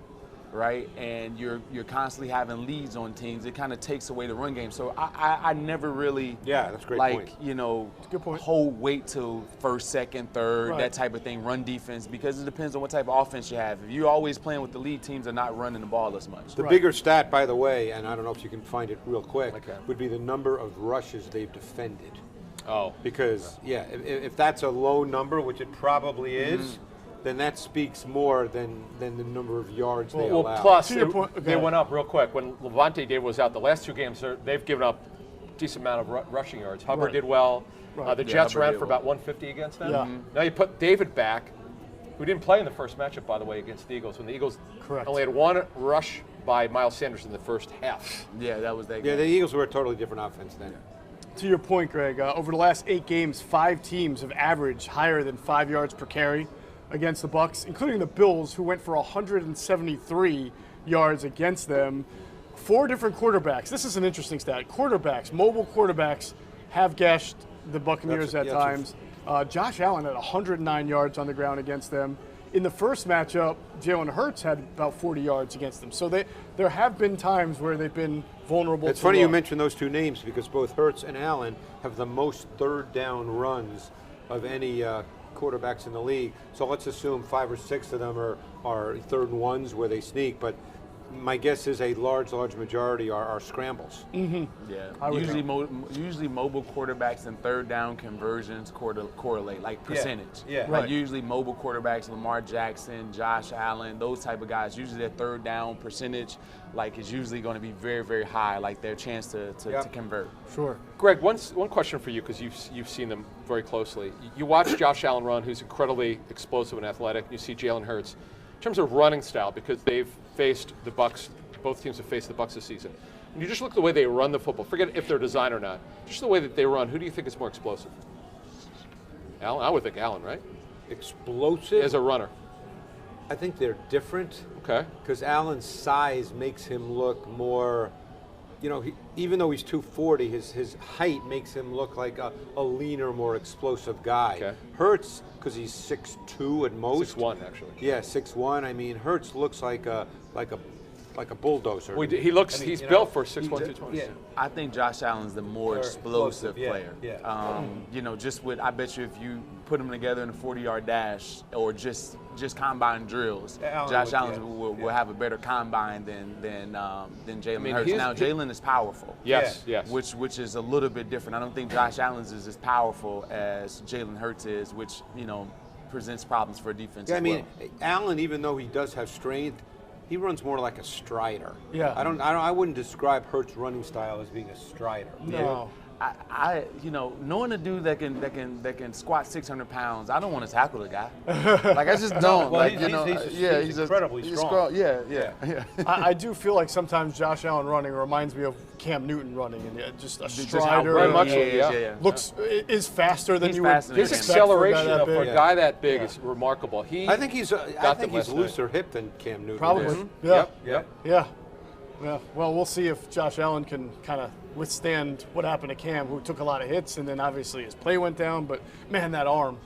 right, and you're constantly having leads on teams, it kind of takes away the run game. So I never really That's a great point. Good point. hold weight to first, second, third, Right. that type of thing, run defense, because it depends on what type of offense you have. If you're always playing with the lead, teams are not running the ball as much. The Right. bigger stat, by the way, and I don't know if you can find it real quick, Okay. would be the number of rushes they've defended. Oh. Because, if that's a low number, which it probably is, then that speaks more than the number of yards they Well, allow. plus, To your point- they okay. went up real quick. When Levante David was out, the last 2 games, they've given up a decent amount of rushing yards. Hubbard Right. did well. Right. The Yeah, Jets Hubbard ran did for well. about 150 against them. Yeah. Now you put David back, who didn't play in the first matchup, by the way, against the Eagles, when the Eagles Correct. only had 1 rush by Miles Sanders in the first half. Yeah, that was that Yeah, game. the Eagles were a totally different offense then. To your point, Greg, over the last 8 games, 5 teams have averaged higher than 5 yards per carry against the Bucs, including the Bills, who went for 173 yards against them. 4 different quarterbacks. This is an interesting stat. Mobile quarterbacks, have gashed the Buccaneers That's- at yeah, times. Josh Allen had 109 yards on the ground against them. In the first matchup, Jalen Hurts had about 40 yards against them. So there have been times where they've been vulnerable. It's to funny you run. mention those 2 names because both Hurts and Allen have the most third down runs of any quarterbacks in the league. So let's assume 5 or 6 of them are 3rd and 1s where they sneak, but my guess is a large majority are scrambles. Yeah, I would usually mobile quarterbacks and third down conversions correlate, like percentage. Yeah. Like Right. usually mobile quarterbacks, Lamar Jackson, Josh Allen, those type of guys, usually their third down percentage, like, is usually going to be very, very high, like their chance to convert. Sure. Greg, one question for you, because you've seen them very closely. You watch Josh Allen run, who's incredibly explosive and athletic. You see Jalen Hurts. In terms of running style, because they've faced the Bucs, both teams have faced the Bucs this season. When you just look at the way they run the football, forget if they're designed or not, just the way that they run, who do you think is more explosive? Allen? I would think Allen, right? Explosive? As a runner. I think they're different. Okay. Because Allen's size makes him look more, even though he's 240, his height makes him look like a leaner, more explosive guy. Okay. Hurts, because he's 6'2" at most. 6'1", actually. Yeah, 6'1". I mean, Hurts looks like a bulldozer. Well, he's built for 6'1", 220. Yeah. I think Josh Allen's the more explosive yeah, player. yeah. I bet you if you put them together in a 40-yard dash or just combine drills, Josh Allen will have a better combine than Jalen Hurts. Now Jalen is powerful. Yes. Which is a little bit different. I don't think Josh Allen's is as powerful as Jalen Hurts is, which presents problems for defense. Yeah, as I mean, well. Allen, even though he does have strength, he runs more like a strider. Yeah. I wouldn't describe Hurts' running style as being a strider. No. Knowing a dude that can squat 600 pounds, I don't want to tackle the guy. Like, I just don't. Well, like, he's incredibly strong. Yeah. I do feel like sometimes Josh Allen running reminds me of Cam Newton running, and just a Just how strider. Very much so, he is, yeah. Looks is faster than He's you faster would than His Cam. expect for a guy acceleration that for a big. guy that big is remarkable. I think he's them last night. looser hip than Cam Newton. Probably. is. Yeah. Yep. Yeah. Well, we'll see if Josh Allen can kind of withstand what happened to Cam, who took a lot of hits, and then obviously his play went down. But man, that arm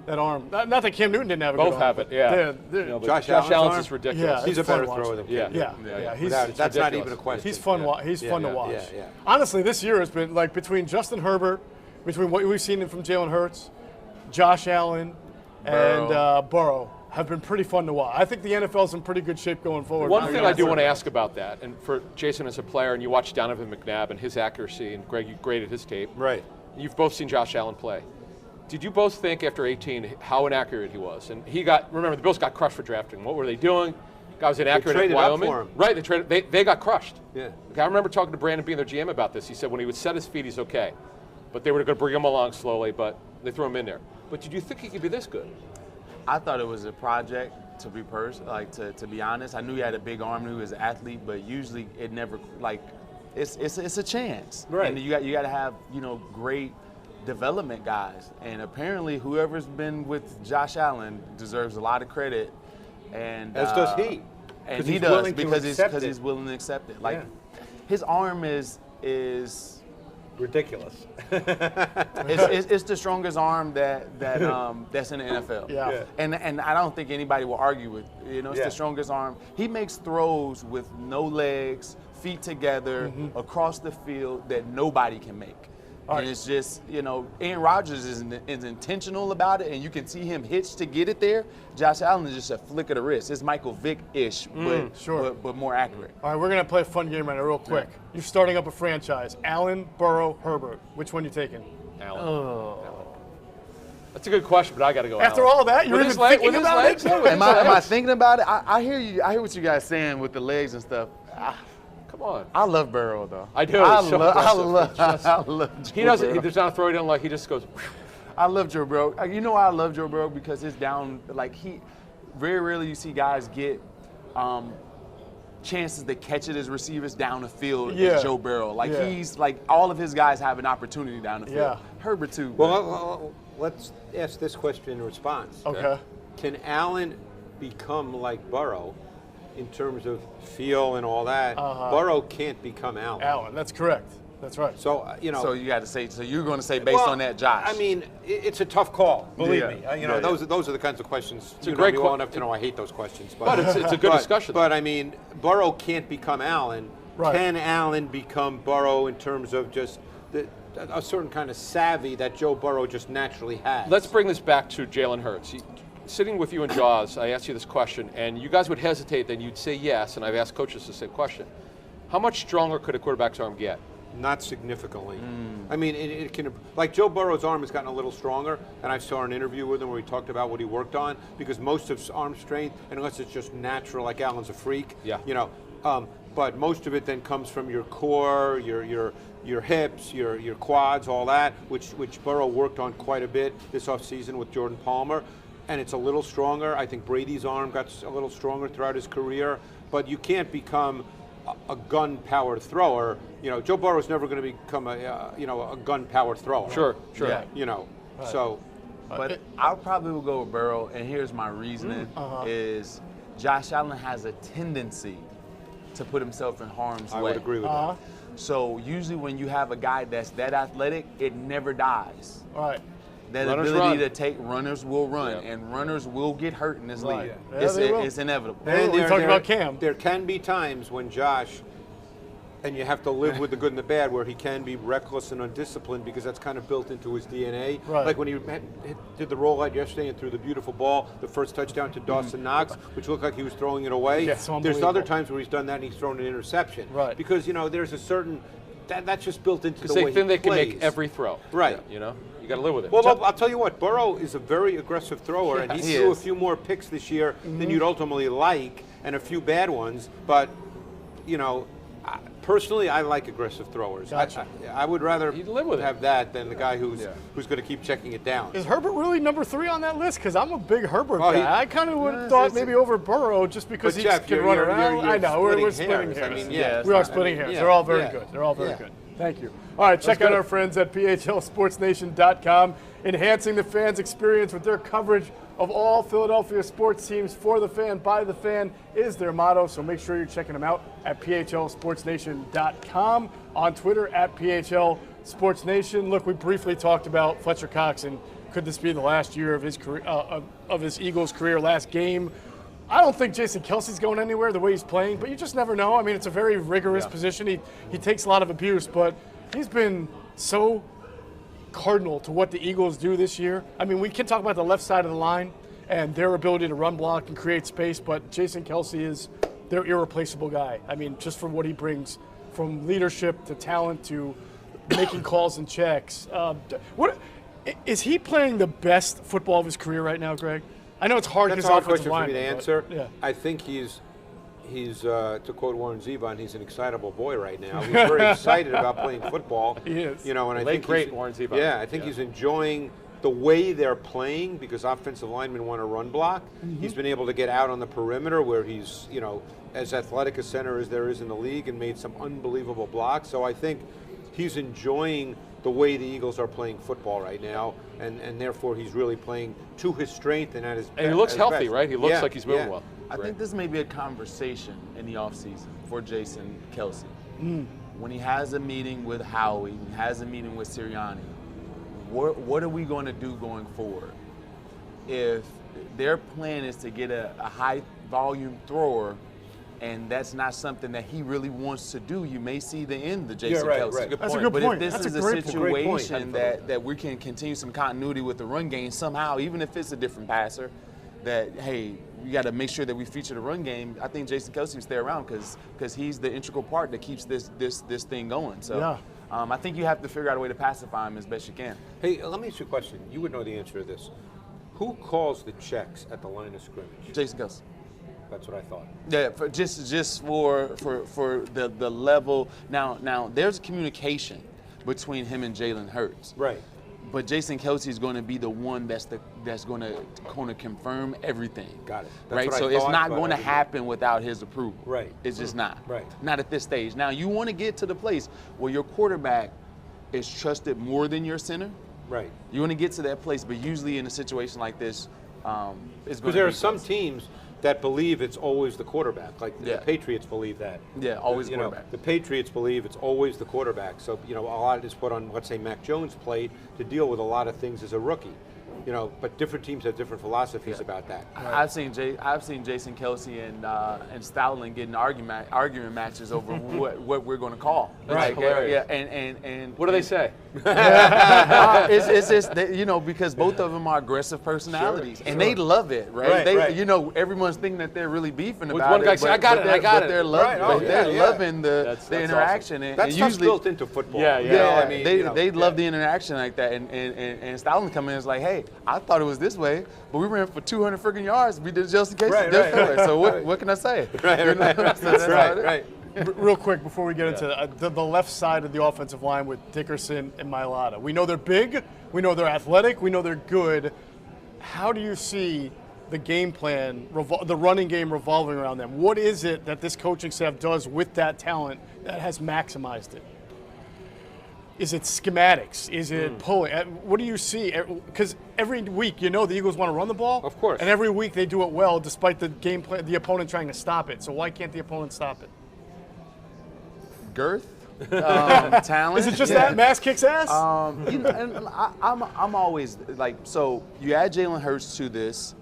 That arm. Not that Cam Newton didn't have a Both good arm. have it, yeah. Josh Allen's arm? is ridiculous. Yeah, He's a it's fun better to watch. thrower than Yeah. Cam. Yeah. That's not even a ridiculous. question. He's fun. He's fun to watch. Yeah. Honestly, this year has been like between Justin Herbert, between what we've seen from Jalen Hurts, Josh Allen, and Burrow have been pretty fun to watch. I think the NFL's in pretty good shape going forward. One thing I do want to ask about that, and for Jason as a player, and you watch Donovan McNabb and his accuracy, and Greg, you graded his tape. Right. You've both seen Josh Allen play. Did you both think after 18 how inaccurate he was? And remember, the Bills got crushed for drafting. What were they doing? Guy was inaccurate at traded up Wyoming. for him. Right, they got crushed. Yeah. Okay, I remember talking to Brandon being their GM about this. He said when he would set his feet, he's okay. But they were going to bring him along slowly, but they threw him in there. But did you think he could be this good? I thought it was a project, to be honest. I knew he had a big arm, knew he was an athlete, but usually it never, it's a chance. Right. And you got to have, great development guys. And apparently whoever's been with Josh Allen deserves a lot of credit. And As does he. And 'Cause he he's does willing to because accept it. he's willing to accept it. Yeah. His arm is Ridiculous. it's the strongest arm that's in the NFL. Yeah. And I don't think anybody will argue with. It's Yeah. the strongest arm. He makes throws with no legs, feet together, across the field that nobody can make. And it's just, Aaron Rodgers is intentional about it, and you can see him hitch to get it there. Josh Allen is just a flick of the wrist. It's Michael Vick-ish, but more accurate. All right, we're going to play a fun game right now real quick. You're starting up a franchise. Allen, Burrow, Herbert. Which one you taking? Allen. Oh. That's a good question, but I got to go After Allen. all that, you're With even his leg- thinking with his about legs, it? though, with Am his I legs. thinking about it? I hear you. I hear what you guys saying with the legs and stuff. Come on. I love Burrow though. I do. I He's so love impressive. He doesn't. There's not a throw he doesn't like. He just goes. I love Joe Burrow. You know why I love Joe Burrow? Because it's down. Very rarely you see guys get chances to catch it as receivers down the field. As Joe Burrow. He's all of his guys have an opportunity down the field. Yeah. Herbert too. Well, let's ask this question in response. Okay. Can Allen become like Burrow in terms of feel and all that? Burrow can't become Allen. Allen, that's correct. That's right. So, So you got to say. So you're going to say based on that, Josh? I mean, it's a tough call. Believe me. Yeah. Those are the kinds of questions. It's a great well enough to know I hate those questions. But it's a good discussion. But I mean, Burrow can't become Allen. Right. Can Allen become Burrow in terms of just a certain kind of savvy that Joe Burrow just naturally has? Let's bring this back to Jalen Hurts. Sitting with you in Jaws, I asked you this question, and you guys would hesitate, then you'd say yes, and I've asked coaches the same question. How much stronger could a quarterback's arm get? Not significantly. I mean, it can, like Joe Burrow's arm has gotten a little stronger, and I saw an interview with him where he talked about what he worked on, because most of his arm strength, and unless it's just natural, like Allen's a freak, but most of it then comes from your core, your hips, your quads, all that, which Burrow worked on quite a bit this offseason with Jordan Palmer. And it's a little stronger. I think Brady's arm got a little stronger throughout his career, but you can't become a gun-powered thrower. Joe Burrow's never going to become a gun-powered thrower. Sure. Yeah. So. But I probably will go with Burrow, and here's my reasoning: is Josh Allen has a tendency to put himself in harm's way. I would agree with that. So usually when you have a guy that's that athletic, it never dies. All right. That Runners ability run. to take runners will run, and runners will get hurt in this league. Yeah, they will. It's inevitable. And we talked about Cam. There can be times when Josh, and you have to live with the good and the bad, where he can be reckless and undisciplined because that's kind of built into his DNA. Right. Like when he did the rollout yesterday and threw the beautiful ball, the first touchdown to Dawson Knox, which looked like he was throwing it away. Yeah, it's There's unbelievable. other times where he's done that and he's thrown an interception. Right. Because, there's a certain, that's just built into the Because way they think they can plays. make every throw. Right. You got to live with it. Well, I'll tell you what, Burrow is a very aggressive thrower, and he he threw a is. few more picks this year than you'd ultimately like, and a few bad ones. But, personally, I like aggressive throwers. Gotcha. I would rather You'd live with it. have that than the guy who's going to keep checking it down. Is Herbert really number 3 on that list? Because I'm a big Herbert Well, guy. I kind of would have thought maybe over Burrow just because But he Jeff, can you're- run you're- around. you're I know, we're splitting splitting hairs. hairs. I mean, yeah, we are it's not- splitting I mean, hairs. yeah, They're all very yeah. good. They're all very Yeah. good. Thank you. All right, check out our friends at PHLSportsNation.com, enhancing the fans' experience with their coverage of all Philadelphia sports teams. For the fan, by the fan is their motto, so make sure you're checking them out at PHLSportsNation.com, on Twitter at PHLSportsNation. Look, we briefly talked about Fletcher Cox and could this be the last year of his career, of his Eagles career, last game? I don't think Jason Kelce's going anywhere the way he's playing, but you just never know. I mean, it's a very rigorous position. He takes a lot of abuse, but he's been so cardinal to what the Eagles do this year. I mean, we can talk about the left side of the line and their ability to run block and create space, but Jason Kelce is their irreplaceable guy. I mean, just from what he brings, from leadership to talent to making calls and checks. What is he playing the best football of his career right now, Greg? I know it's hard because That's a hard offensive question for me to lineman, answer. yeah. I think he's to quote Warren Zevon, he's an excitable boy right now. He's very excited about playing football. He is. You know, and I Late think great Warren Zevon. Yeah, I think he's enjoying the way they're playing because offensive linemen want to run block. He's been able to get out on the perimeter where he's, you know, as athletic a center as there is in the league and made some unbelievable blocks. So I think he's enjoying the way the Eagles are playing football right now, and therefore he's really playing to his strength and at his best. And he looks healthy, best. right? He looks like he's moving well. I think this may be a conversation in the offseason for Jason Kelce. When he has a meeting with Howie, he has a meeting with Sirianni, what are we going to do going forward? If their plan is to get a high-volume thrower, and that's not something that he really wants to do, you may see the end of Jason Kelce. Right. That's a good But point. if this That's is a a great point. situation that we can continue some continuity with the run game somehow, even if it's a different passer, that, hey, we got to make sure that we feature the run game, I think Jason Kelce will stay around because he's the integral part that keeps this thing going. So I think you have to figure out a way to pacify him as best you can. Hey, let me ask you a question. You would know the answer to this. Who calls the checks at the line of scrimmage? Jason Kelce. That's what I thought. Yeah, for just for the level. Now there's communication between him and Jalen Hurts. Right. But Jason Kelce is going to be the one that's going to confirm everything. Got it. That's Right. what I So it's thought, not but going I to didn't- happen without his approval. Right. It's just not. Right. Not at this stage. Now you want to get to the place where your quarterback is trusted more than your center. Right. You want to get to that place, but usually in a situation like this, it's going Because to there be are some close. teams that believe it's always the quarterback. Like Yeah. the Patriots believe that. Yeah, always You know, quarterback. the Patriots believe it's always the quarterback. So, you know, a lot is put on, let's say, Mac Jones' plate to deal with a lot of things as a rookie. You know, but different teams have different philosophies about that. I've seen Jason Kelce and Stallman getting argument matches over what we're going to call. That's hilarious. Yeah, and What do they say? it's just because both of them are aggressive personalities and they love it, right? Right. You know, everyone's thinking that they're really beefing With about one it. guy say, "I got it, I got it." They're Right, loving, they're yeah. loving the That's interaction. And, That and stuff's usually, built into football. Yeah, You know, yeah, I mean, they you know, love the interaction like that, and Stallman come in and is like, hey, I thought it was this way, but we ran for 200 freaking yards. We did just in case. Right, just right, for it. So what can I say? Right, You know? right, So that's how it is. right. Real quick before we get into the left side of the offensive line with Dickerson and Mailata. We know they're big, we know they're athletic, we know they're good. How do you see the game plan, the running game revolving around them? What is it that this coaching staff does with that talent that has maximized it? Is it schematics? Is it pulling? What do you see? Because every week, you know, the Eagles want to run the ball. Of course. And every week they do it well, despite the game plan, the opponent trying to stop it. So why can't the opponent stop it? Girth, talent. Is it just that Mass kicks ass? And I'm always like, so you add Jalen Hurts to this.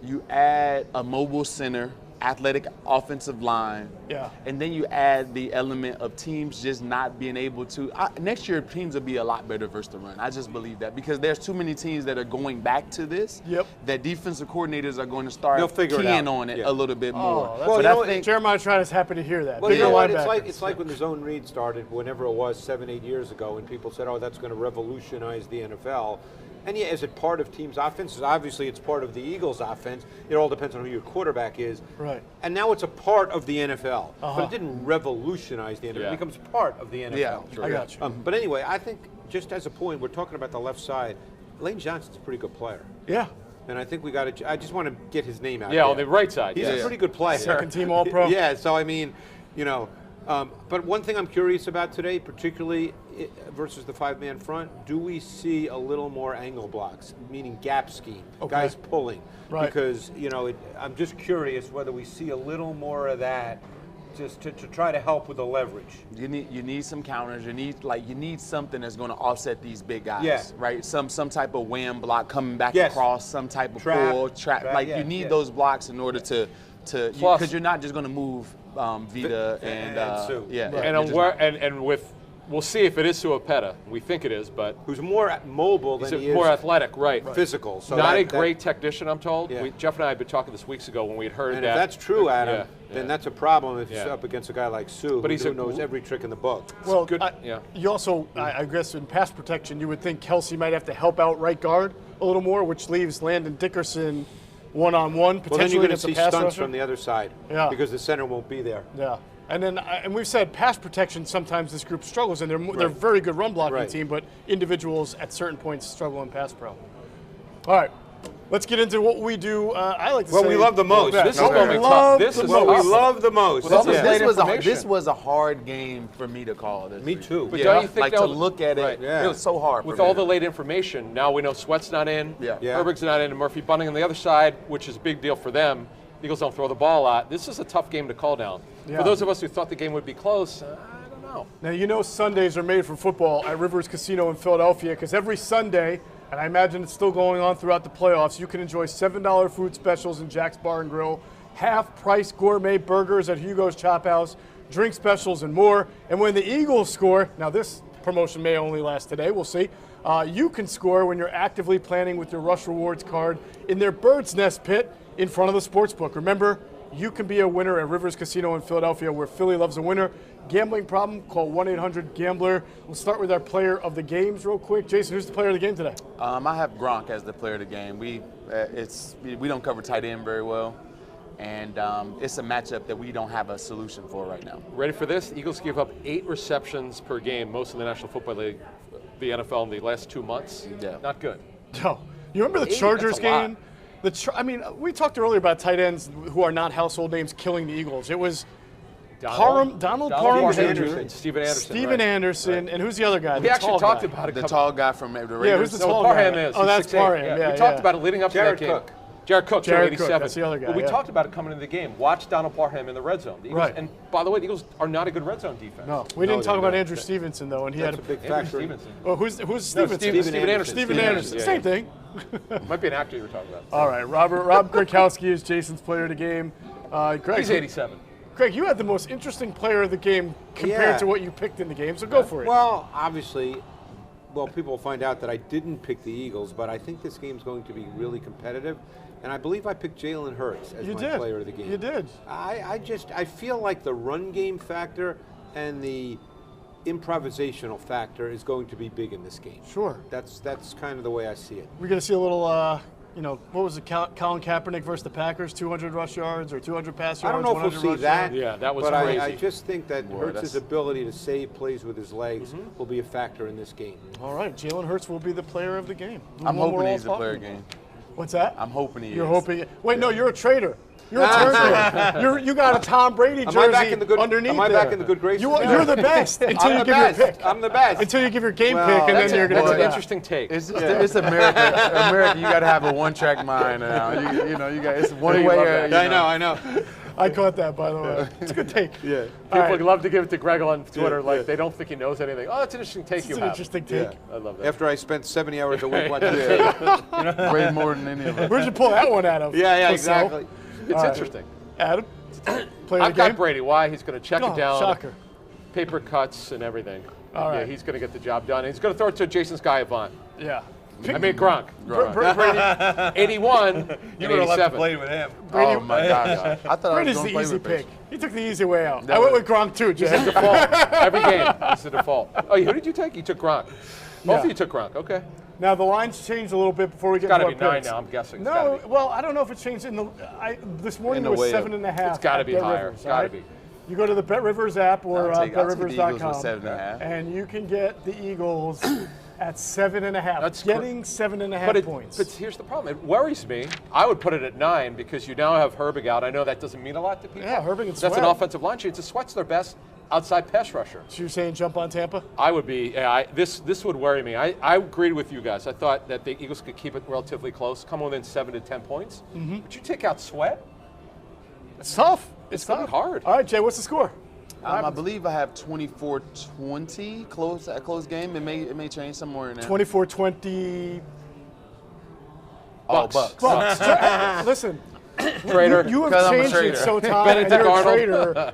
You add a mobile center, athletic offensive line. Yeah. And then you add the element of teams just not being able to. Next year, teams will be a lot better versus the run. I just believe that because there's too many teams that are going back to this. Yep. That defensive coordinators are going to start They'll figure it keying out. on it Yeah. a little bit more. That's Well, what you know I what, think. Jeremiah Tron is happy to hear that. Well, you Bigger know what? linebackers. It's like when the zone read started, whenever it was 7-8 years ago, and people said, "Oh, that's going to revolutionize the NFL." And yeah, is it part of teams' offenses? Obviously, it's part of the Eagles' offense. It all depends on who your quarterback is. Right. And now it's a part of the NFL, but it didn't revolutionize the NFL. Yeah. It becomes part of the NFL. Yeah, I got you. But anyway, I think just as a point, we're talking about the left side. Lane Johnson's a pretty good player. Yeah. And I think we got to. I just want to get his name out. Yeah, there. on the right side. He's yeah. a pretty good player. Second team All-Pro. Yeah. So I mean, you know, but one thing I'm curious about today, particularly versus the five-man front, do we see a little more angle blocks, meaning gap scheme, guys pulling? Right. Because you know, I'm just curious whether we see a little more of that just to try to help with the leverage. You need some counters. You need something that's going to offset these big guys. Yeah. Right. Some type of wham block coming back Yes. across. Some type of Trap. pull trap. Trap, Like yeah, you need yeah. those blocks in order to Plus- because you're not just going to move Vita and Sue. Yeah. And, you're just not. and with, we'll see if it is Suapeta. We think it is, but Who's more mobile he's than he more is athletic, right? physical. So Not a that- great technician, I'm told. Yeah. Jeff and I had been talking this weeks ago when we had heard And that. if that's true, Adam, Yeah, then yeah. that's a problem if he's Yeah. up against a guy like Sue, But who he's knows every trick in the book. Well, good- yeah. you also, I guess, in pass protection, you would think Kelsey might have to help out right guard a little more, which leaves Landon Dickerson one-on-one, Well, then potentially you're going to against a see pass stunts rusher. from the other side Yeah. because the center won't be there. Yeah, and then and we've said pass protection. Sometimes this group struggles, and they're a very good run blocking Right. team, but individuals at certain points struggle in pass pro. All right, let's get into what we do. I like to Well, say we love the most. best. This is going to be Love tough. This the is What most. we love the most. With all this Yeah. late This information. was a hard game for me to call this Me week. too. But Yeah, don't you think like to they'll- look at it, Right. Yeah. it was so hard. With for me. all the late information, now we know Sweat's not in, Yeah. Yeah. Herberg's not in, and Murphy Bunting on the other side, which is a big deal for them. The Eagles don't throw the ball a lot. This is a tough game to call down. Yeah. For those of us who thought the game would be close, I don't know. Now, you know Sundays are made for football at Rivers Casino in Philadelphia because every Sunday, and I imagine it's still going on throughout the playoffs, you can enjoy $7 food specials in Jack's Bar and Grill, half-price gourmet burgers at Hugo's Chop House, drink specials, and more. And when the Eagles score, now this promotion may only last today, we'll see, you can score when you're actively planning with your Rush Rewards card in their Bird's Nest pit in front of the sportsbook. Remember, you can be a winner at Rivers Casino in Philadelphia, where Philly loves a winner. Gambling problem? Call 1-800-GAMBLER. We'll start with our player of the games real quick. Jason, who's the player of the game today? I have Gronk as the player of the game. We don't cover tight end very well, and it's a matchup that we don't have a solution for right now. Ready for this? Eagles give up 8 receptions per game, most in the National Football League, the NFL in the last 2 months. Yeah. Not good. No. You remember the 8? Chargers That's a lot. game? We talked earlier about tight ends who are not household names killing the Eagles. It was Donald Parham Anderson, Jr., Steven Anderson. Steven right. Anderson, and who's the other guy? We The actually tall talked guy. about it. The tall guy from the Raiders. Yeah, who's the tall Parham guy? is. Oh, He's that's 6'8". Parham. Yeah. Yeah, We talked yeah. about it leading up Jared to that Cook. game. Jared Cook, Jared 87. Cook, that's the other guy, But we yeah. talked about it coming into the game. Watch Donald Parham in the red zone. The Eagles, Right. And by the way, the Eagles are not a good red zone defense. No, we didn't talk they're about not. Andrew Stevenson though, and he That's had a big Andrew factor. Stevenson. Oh, who's No, Stevenson? Steven Anderson. Steven Anderson. Yeah, Same yeah. thing. Might be an actor you were talking about. All right, Rob Gronkowski is Jason's player of the game. Greg, He's 87. Craig, you had the most interesting player of the game compared Yeah. to what you picked in the game, so go for it. Well, obviously, people will find out that I didn't pick the Eagles, but I think this game's going to be really competitive. And I believe I picked Jalen Hurts as You my did. player of the game. You did. I feel like the run game factor and the improvisational factor is going to be big in this game. Sure. That's kind of the way I see it. We're going to see a little, what was it, Colin Kaepernick versus the Packers, 200 rush yards or 200 pass yards? I don't know if 100 we'll see rush that. yards? Yeah, that was but crazy. I just think that Hurts' that's- ability to save plays with his legs will be a factor in this game. All right, Jalen Hurts will be the player of the game. The I'm one we're hoping all he's the player talking game. about. What's that? I'm hoping he You're is. hoping. Wait, no, you're a traitor. You're a turncoat. You got a Tom Brady Am I jersey back in the good? underneath Am I there. back in the good graces? You're the best until I'm you the give best. your pick. I'm the best. Until you give your game Well, pick, and that's then you're going That's to an do that. interesting take. It's America. America, you got to have a one-track mind now. You got it's one you way. love that. I know. I caught that, by the way. It's a good take. Yeah. People love to give it to Greg on Twitter, like they don't think he knows anything. Oh, that's an interesting take It's you an have. interesting take. I love that. After I spent 70 hours a week watching tape. Way more than any of us. Where'd you pull that one out of? Yeah, Cosell? exactly. It's interesting. Adam, player I've of the got game? Brady. Why? He's going to check Oh, it down. shocker. Paper cuts and everything. All right. Yeah, he's going to get the job done. He's going to throw it to Jason's guy, Avant. Yeah. I mean, Gronk. Brady, 81 and 87. with him. Oh my gosh! I thought Brady's I was the going to play easy with pick. Paige. He took the easy way out. I went with Gronk too, He's Jay. a default. Every game, it's a default. Oh, who did you take? You took Gronk. Both Yeah. of you took Gronk. Okay. Now the lines changed a little bit before we get It's got to into be our 9 picks. now, I'm guessing. It's No, gotta be. well, I don't know if it changed in the. This morning In it the was way of- 7.5. It's gotta at be Bet higher. Rivers, It's gotta right? be. You go to the Bet Rivers app or I'll take the Eagles with betrivers.com, 7.5. and you can get the Eagles at 7.5. That's getting 7.5 points. But here's the problem. It worries me. I would put it at 9 because you now have Herbig out. I know that doesn't mean a lot to people. Yeah, Herbig and That's an Sweat. offensive line change. Sweat's their best outside pass rusher. So you're saying jump on Tampa? I would be. Yeah, this would worry me. I agreed with you guys. I thought that the Eagles could keep it relatively close, come within 7 to 10 points. But you take out Sweat. It's tough. It's gonna be hard. All right, Jay, what's the score? I believe I have 24-20, close game. It may change somewhere in there. 24-20. Oh, Bucks. Listen, Trader. you have 'Cause I'm a changed trader. it so Tom, and Benedict you're a Arnold. trader.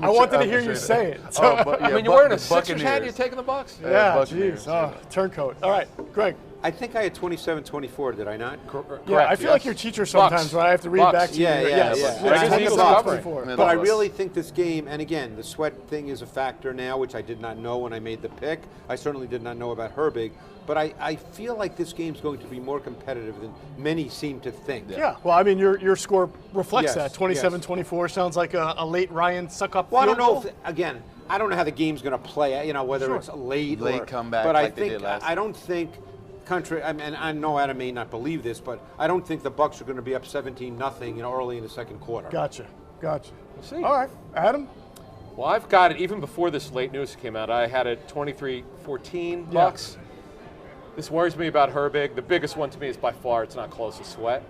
I wanted to hear you say it. So, I mean, you're wearing a Sixers hat. You're taking the Bucks. yeah, Buccaneers. jeez. Oh, turncoat. All right, Greg. I think I had 27-24, did I not? Yeah, I feel like your teacher sometimes, right? I have to read back to you. Yeah. Vegas I Eagles thought- covering. But I really think this game, and again, the sweat thing is a factor now, which I did not know when I made the pick. I certainly did not know about Herbig. But I feel like this game's going to be more competitive than many seem to think. Yeah, well, I mean, your score reflects Yes, that. 27-24 sounds like a late Ryan suck-up Well, I don't field know goal. again, I don't know how the game's going to play, whether Sure. it's late Late or comeback but like I they think did last I don't think country, and I know Adam may not believe this, but I don't think the Bucks are going to be up 17-0, early in the second quarter. Gotcha. We'll see. All right, Adam? Well, I've got it, even before this late news came out, I had it 23-14 Bucks. This worries me about Herbig. The biggest one to me is by far, it's not close to Sweat.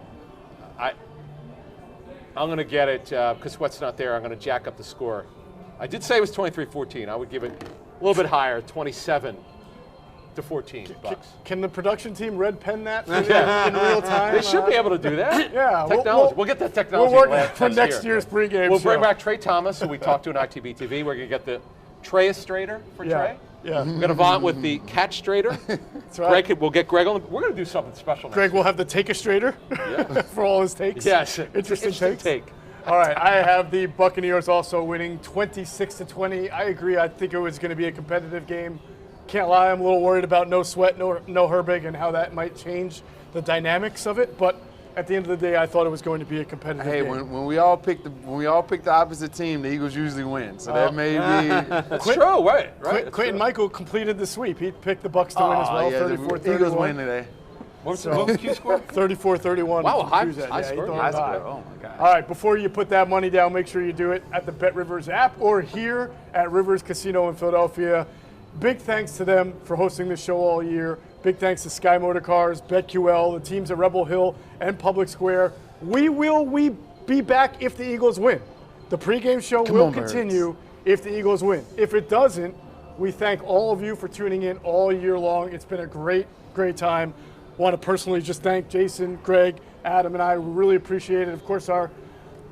I'm going to get it, because Sweat's not there, I'm going to jack up the score. I did say it was 23-14. I would give it a little bit higher, 27-14 Bucks. Can the production team red pen that for you in real time? They should be able to do that. Yeah, Technology. We'll get that technology. We'll work lab for test next here. year's pregame We'll show. bring back Trey Thomas, who we talked to on ITV TV. We're going to get the Trey-istrator for Trey. Yeah. We're going to vaunt with the catch-strator. That's right. We'll get Greg on. We're going to do something special Greg next will have the take-a-strater for all his takes. Yes. Interesting takes. take. All right, I have the Buccaneers also winning 26-20. I agree. I think it was going to be a competitive game. Can't lie, I'm a little worried about no Sweat, no Herbig, and how that might change the dynamics of it. But at the end of the day, I thought it was going to be a competitive Hey, game. when we all pick the opposite team, the Eagles usually win. So that may be. That's true, right? Quintin Mikell completed the sweep. He picked the Bucks to win as well, 34-31. The Eagles win today. What was the score? 34-31. Wow, high He score. thought it was High high. score. Oh my God. All right, before you put that money down, make sure you do it at the Bet Rivers app or here at Rivers Casino in Philadelphia. Big thanks to them for hosting this show all year. Big thanks to Sky Motor Cars, BetQL, the teams at Rebel Hill and Public Square. We be back if the Eagles win. The pregame show will continue if the Eagles win. If it doesn't, we thank all of you for tuning in all year long. It's been a great, great time. Want to personally just thank Jason, Greg, Adam, and I. We really appreciate it. Of course, our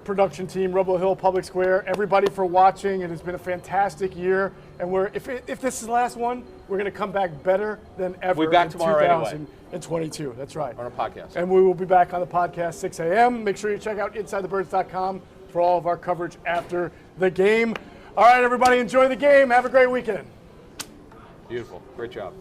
production team, Rebel Hill, Public Square, everybody for watching. It has been a fantastic year. And if this is the last one, we're going to come back better than ever. We'll be back in tomorrow anyway. 2022. That's right. On a podcast. And we will be back on the podcast 6 a.m. Make sure you check out InsideTheBirds.com for all of our coverage after the game. All right, everybody, enjoy the game. Have a great weekend. Beautiful. Great job.